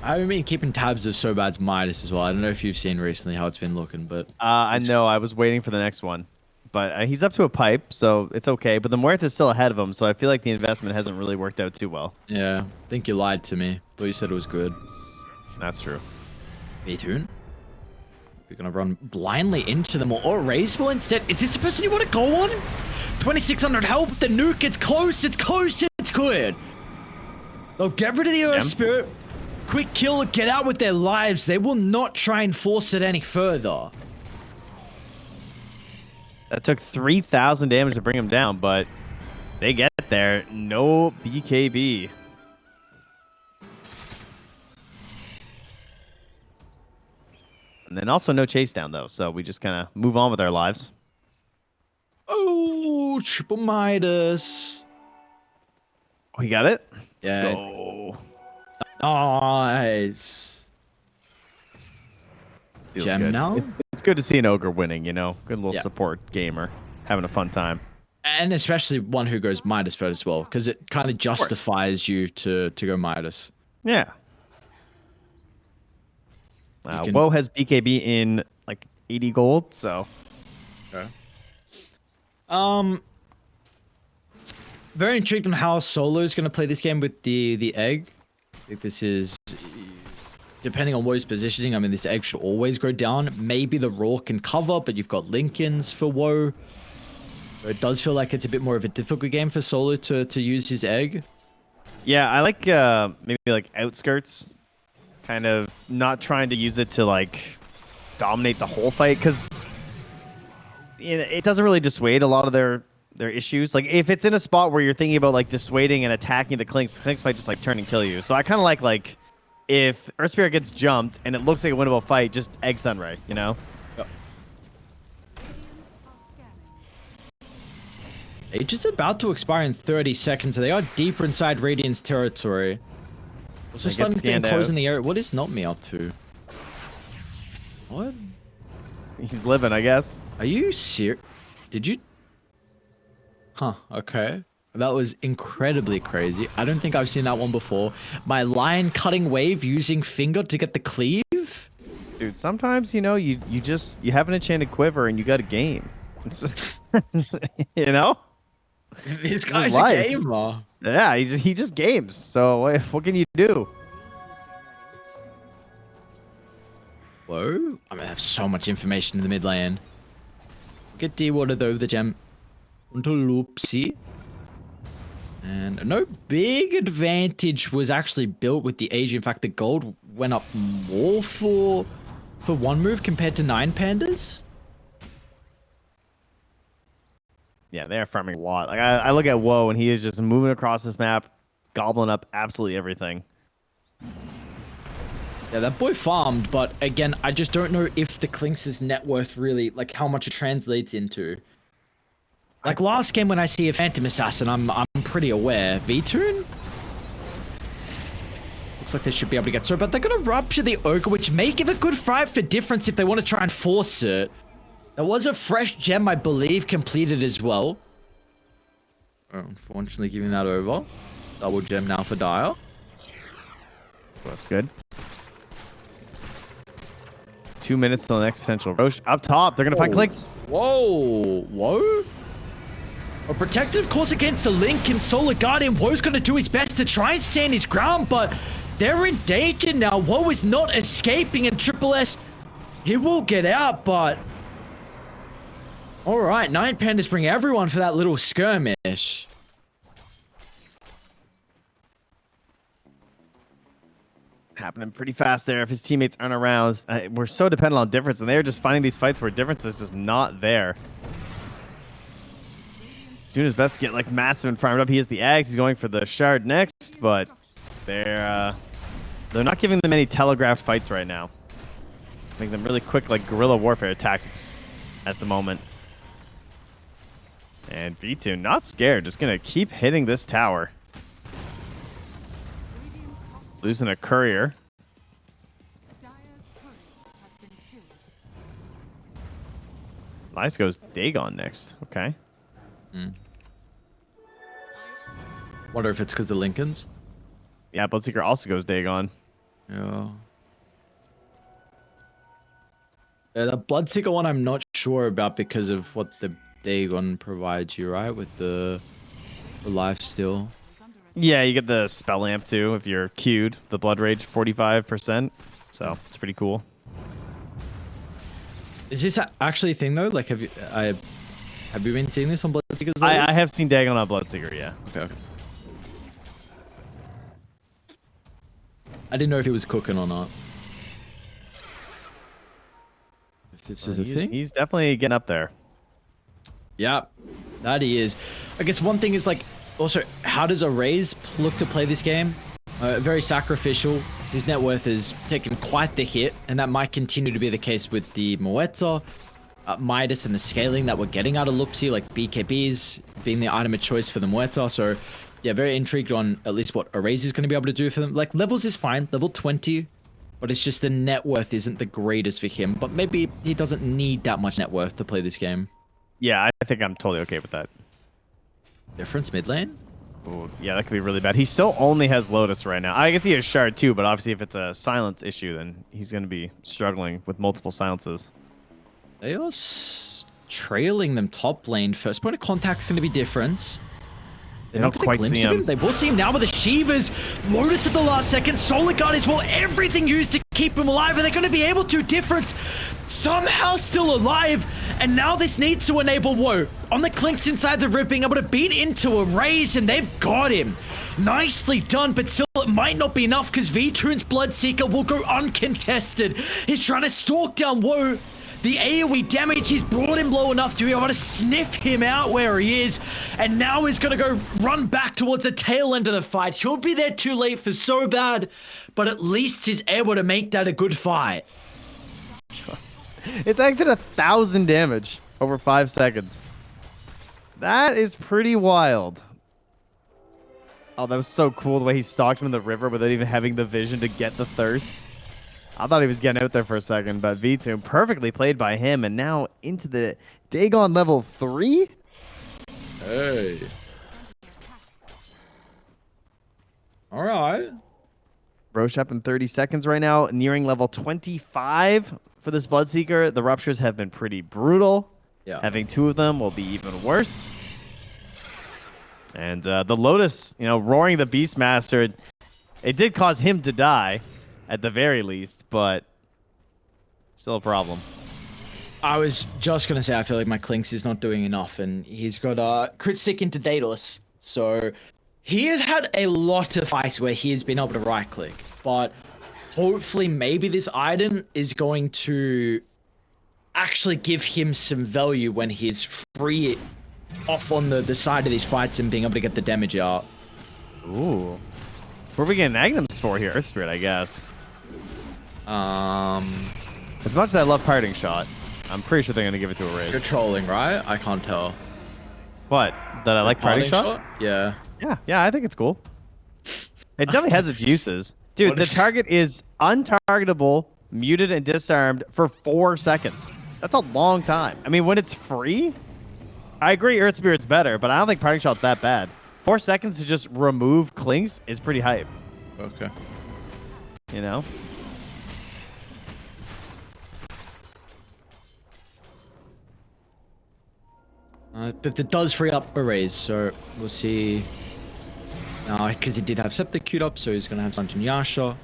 I mean, keeping tabs of so bad's Midas as well. I don't know if you've seen recently how it's been looking, but I know. I was waiting for the next one, but he's up to a pipe, so it's okay. But the Muerta's still ahead of him, so I feel like the investment hasn't really worked out too well. yeah, I think you lied to me. Thought you said it was good. That's true. Vitoon. We're gonna run blindly into them or raise ball instead. Is this the person you want to go on? 2600 help. The nuke. It's close. It's close. It's good. They'll get rid of the Earth Spirit. Quick kill. Get out with their lives. They will not try and force it any further. That took 3,000 damage to bring him down, but they get there. No BKB. And then also no chase down, though, so we just kind of move on with our lives. Oh, triple Midas. We got it? Yeah. Let's go. Nice. Feels Gem good. now? It's good to see an ogre winning, you know? Good little Yeah. support gamer. Having a fun time. And especially one who goes Midas first as well, because it kind of justifies you to go Midas. Yeah. can- Woe has BKB in like 80 gold, so Okay. Very intrigued on how Solo is going to play this game with the egg. I think this is, depending on Woe's positioning, I mean, this egg should always go down. Maybe the Raw can cover, but you've got Lincolns for Woe. So it does feel like it's a bit more of a difficult game for Solo to use his egg. yeah, I like maybe like outskirts, kind of not trying to use it to like dominate the whole fight, because it doesn't really dissuade a lot of their issues. Like if it's in a spot where you're thinking about like dissuading and attacking the Clinks might just like turn and kill you. So I kind of like if Earth Spirit gets jumped and it looks like a winnable fight, just egg Sunray, you know? Aegis is about to expire in 30 seconds, so they are deeper inside Radiant's territory. Also They get starting to scanned close out. in the area. What is not me up to? What? He's living, I guess. Are you serious? Did you? Huh, okay. That was incredibly crazy. I don't think I've seen that one before. My lion cutting wave using finger to get the cleave? Dude, sometimes, you know, you have an enchanted quiver and you got a game. You know? This guy's a life. gamer. Yeah, he just games. So what can you do? Whoa. I mean, I have so much information in the mid lane. Get D-Water though, the gem. Until Loopsy. And no big advantage was actually built with the age. In fact, the gold went up more for one move compared to 9 Pandas. Yeah, they're farming a lot. Like I look at Woe and he is just moving across this map, gobbling up absolutely everything. Yeah, that boy farmed, but again, I just don't know if the Clinks' net worth really, like how much it translates into. Like last game when I see a Phantom Assassin, I'm pretty aware. V-Tune? Looks like they should be able to get through, but they're going to rupture the Ogre, which may give a good fight for difference if they want to try and force it. There was a fresh gem, I believe, completed as well. Oh, unfortunately, giving that over. Double gem now for Dire. That's good. 2 minutes till the next potential Roche. Up top, they're going to find Clinks. Whoa. Whoa. A protective course against the Link and Solar Guardian. Woe's going to do his best to try and stand his ground, but they're in danger now. Woe is not escaping, and Triple S, he will get out, but... Alright, 9 Pandas bring everyone for that little skirmish. Happening pretty fast there if his teammates aren't around. We're so dependent on difference, and they're just finding these fights where difference is just not there. As soon as best to get like massive and farmed up, he has the Ags. He's going for the shard next, but They're not giving them any telegraphed fights right now. Making them really quick, like guerrilla warfare tactics at the moment. And V2 not scared, just gonna keep hitting this tower. Losing a courier. Dire's courier has been killed. Nice goes Dagon next. Okay. Wonder if it's because of Lincolns. Yeah, Bloodseeker also goes Dagon. Yeah. The Bloodseeker one I'm not sure about because of what the Dagon provides you, right? With the life steal. Yeah, you get the spell amp too if you're queued. The Blood Rage 45%. So it's pretty cool. Is this actually a thing though? Like, have you been seeing this on Bloodseekers? I have seen Dagon on Bloodseeker, yeah. Okay. I didn't know if he was cooking or not. If this is a thing. He's definitely getting up there. Yeah, that he is. I guess one thing is like, also, how does Arrays look to play this game? Very sacrificial. His net worth has taken quite the hit, and that might continue to be the case with the Moeta, Midas, and the scaling that we're getting out of Luxie, like BKBs being the item of choice for the Moeta. So, yeah, very intrigued on at least what Arrays is going to be able to do for them. Like, levels is fine, level 20, but it's just the net worth isn't the greatest for him. But maybe he doesn't need that much net worth to play this game. Yeah, I think I'm totally okay with that. Difference mid lane? Ooh, yeah, that could be really bad. He still only has Lotus right now. I guess he has Shard too, but obviously if it's a silence issue, then he's going to be struggling with multiple silences. They are trailing them top lane. First point of contact is going to be difference. They don't quite see him. They will see him now with the Shivas. Lotus at the last second. Solar Guard as well. Everything used to keep him alive. Are they going to be able to? Difference somehow still alive. And now this needs to enable Woe. On the Clinks inside the Rip, being able to beat into a Raze, and they've got him. Nicely done, but still it might not be enough because V-Toon's Bloodseeker will go uncontested. He's trying to stalk down Woe. The AoE damage, he's brought him low enough to be able to sniff him out where he is. And now he's going to go run back towards the tail end of the fight. He'll be there too late for so bad, but at least he's able to make that a good fight. It's exited 1,000 damage over 5 seconds. That is pretty wild. Oh, that was so cool the way he stalked him in the river without even having the vision to get the thirst. I thought he was getting out there for a second, but V2 perfectly played by him, and now into the Dagon level 3? Hey. All right. Roche up in 30 seconds right now, nearing level 25 for this Bloodseeker. The ruptures have been pretty brutal. Yeah. Having 2 of them will be even worse. And the Lotus, you know, roaring the Beastmaster, it did cause him to die at the very least, but still a problem. I was just going to say, I feel like my Clinks is not doing enough, and he's got crit stick into Daedalus. So he has had a lot of fights where he has been able to right click, but hopefully maybe this item is going to actually give him some value when he's free off on the side of these fights and being able to get the damage out. Ooh. What are we getting Agnums for here? Earth Spirit, I guess. As much as I love Parting Shot, I'm pretty sure they're going to give it to a Raze. You're trolling, right? I can't tell. What? That I like Parting Shot? Yeah. Yeah, I think it's cool. It definitely has its uses. Dude, the target is untargetable, muted, and disarmed for 4 seconds. That's a long time. I mean, when it's free, I agree Earth Spirit's better, but I don't think Parting Shot's that bad. 4 seconds to just remove Clinks is pretty hype. Okay. You know? But it does free up Arrays, so we'll see. Now, because he did have Scepter queued up, so he's going to have Sanjin Yasha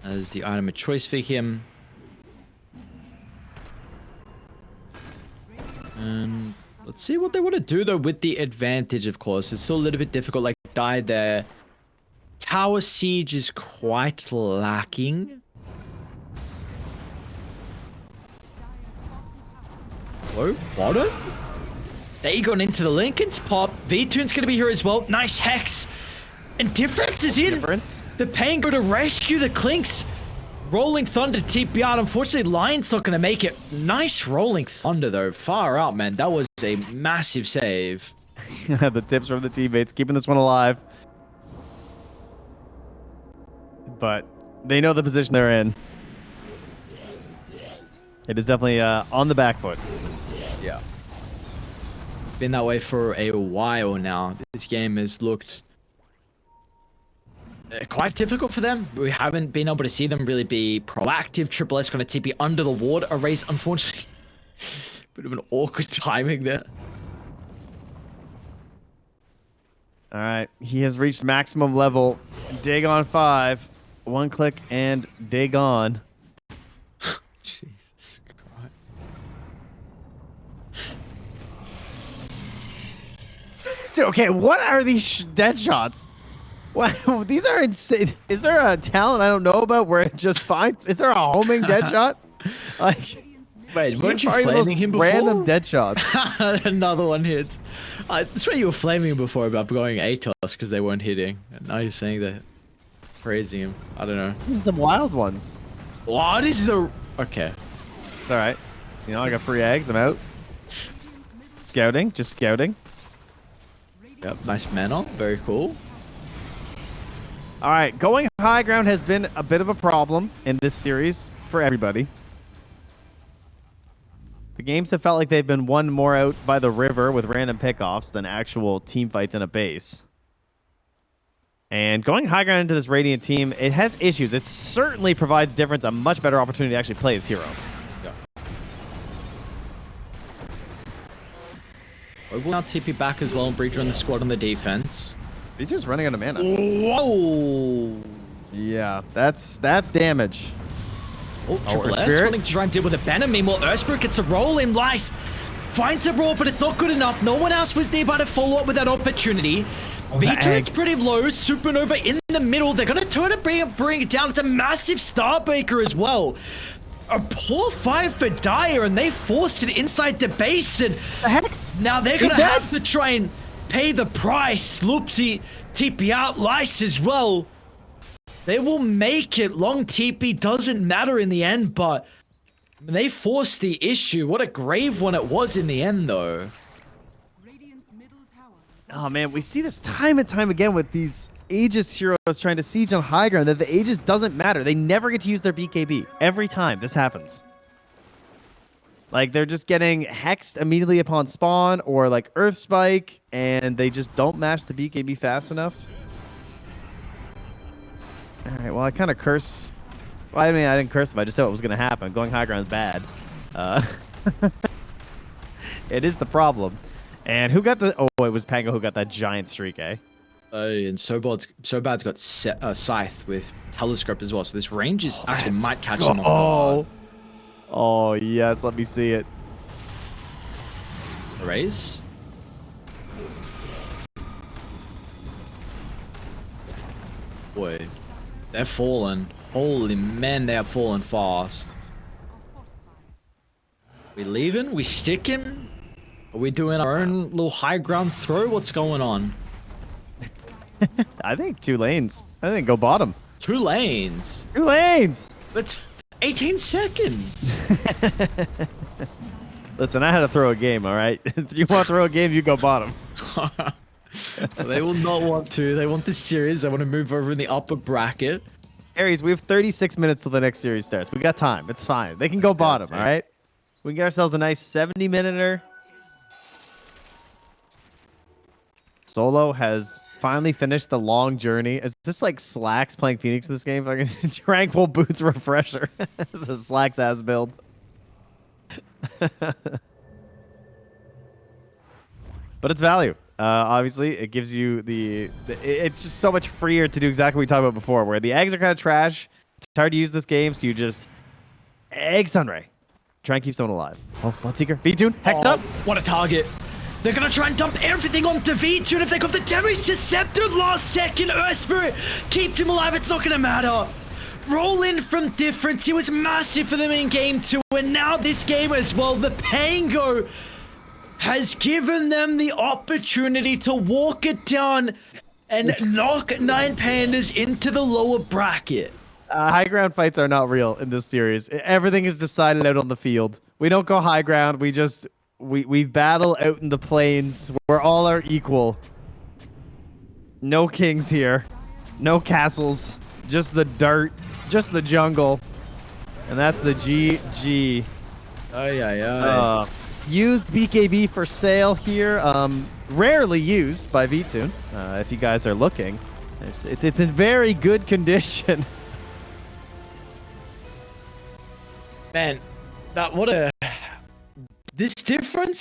as the item of choice for him. And let's see what they want to do, though, with the advantage, of course. It's still a little bit difficult, like, died there. Tower Siege is quite lacking. Low bottom? Dagon into the Lincoln's pop. V-Toon's going to be here as well. Nice Hex. And Difference is in. The Pain go to rescue the Clinks. Rolling Thunder TP out. Unfortunately, Lion's not going to make it. Nice Rolling Thunder, though. Far out, man. That was a massive save. The tips from the teammates, keeping this one alive. But they know the position they're in. It is definitely on the back foot. Yeah. Been that way for a while now. This game has looked quite difficult for them. We haven't been able to see them really be proactive. Triple S going to TP under the ward. A race, unfortunately. Bit of an awkward timing there. All right, he has reached maximum level. Dig on 5. 1 click and dig on. Jesus Christ. Dude, okay, what are these dead shots? Wow, these are insane. Is there a talent I don't know about where it just finds? Is there a homing dead shot? Like, wait, weren't you probably the flaming most him before? random dead shots. Another one hits. I swear you were flaming him before about going ATOS because they weren't hitting. And now you're saying that. Praising him. I don't know. Some wild ones. What is the... Okay. It's all right. You know, I got free eggs. I'm out. Scouting. Just scouting. Yep, nice mana. Very cool. All right, going high ground has been a bit of a problem in this series for everybody. The games have felt like they've been won more out by the river with random pickoffs than actual team fights in a base. And going high ground into this Radiant team, it has issues. It certainly provides difference, a much better opportunity to actually play as hero. Yeah. We will now TP back as well and Breacher on the squad on the defense. He's just running out of mana. Whoa! Yeah, that's damage. Oh, Triple S Spirit. wanting to try and deal with a banner. Meanwhile, Earthspirit gets a roll in. Lice finds a roll, but it's not good enough. No one else was nearby to follow up with that opportunity. V-turret's pretty low. Supernova in the middle. They're going to try to bring it down. It's a massive Starbreaker as well. A poor fight for Dire, and they forced it inside the base. And The Hex? now they're going to have to try and pay the price. Loopsy TP out. Lice as well. They will make it. Long TP doesn't matter in the end, but they forced the issue. What a grave one it was in the end, though. Radiant's middle tower is Oh man, we see this time and time again with these Aegis heroes trying to siege on high ground that the Aegis doesn't matter. They never get to use their BKB. Every time this happens. Like, they're just getting hexed immediately upon spawn or like Earth Spike, and they just don't match the BKB fast enough. Alright, well, I kind of curse. Well, I mean, I didn't curse them. I just said what was going to happen. Going high ground is bad. It is the problem. And who got the... Oh, it was Pango who got that giant streak, eh? And Sobad's got Scythe with Telescope as well. So this range is actually might catch him off guard. Oh, yes. Let me see it. Raise. Boy, they're falling. Holy man, they are falling fast. We leaving? We sticking? Are we doing our own little high ground throw? What's going on? I think 2 lanes. I think go bottom. 2 lanes. 2 lanes! That's 18 seconds. Listen, I had to throw a game, all right? If you want to throw a game, you go bottom. They will not want to. They want this series. They want to move over in the upper bracket. Aries, we have 36 minutes till the next series starts. We got time. It's fine. They can go bottom, all right? We can get ourselves a nice 70-minuter. Solo has finally finished the long journey. Is this like Slacks playing Phoenix in this game? Fucking Tranquil Boots Refresher. This is Slacks ass build. But it's value. Obviously, it gives you it's just so much freer to do exactly what we talked about before, where the eggs are kind of trash. It's hard to use this game, so you just egg Sunray. Try and keep someone alive. Oh, Bloodseeker. V-Tune, hexed up. What a target. They're going to try and dump everything onto V-Tune. If they got the damage Deceptor last second, Earthspirit keeps him alive. It's not going to matter. Roll in from difference. He was massive for them in game 2. And now this game as well. The Pango has given them the opportunity to walk it down and knock 9 Pandas into the lower bracket. High ground fights are not real in this series. Everything is decided out on the field. We don't go high ground. We battle out in the plains where all are equal. No kings here. No castles. Just the dirt. Just the jungle. And that's the GG. Used BKB for sale here. Rarely used by VTune. If you guys are looking. It's in very good condition. Man, this difference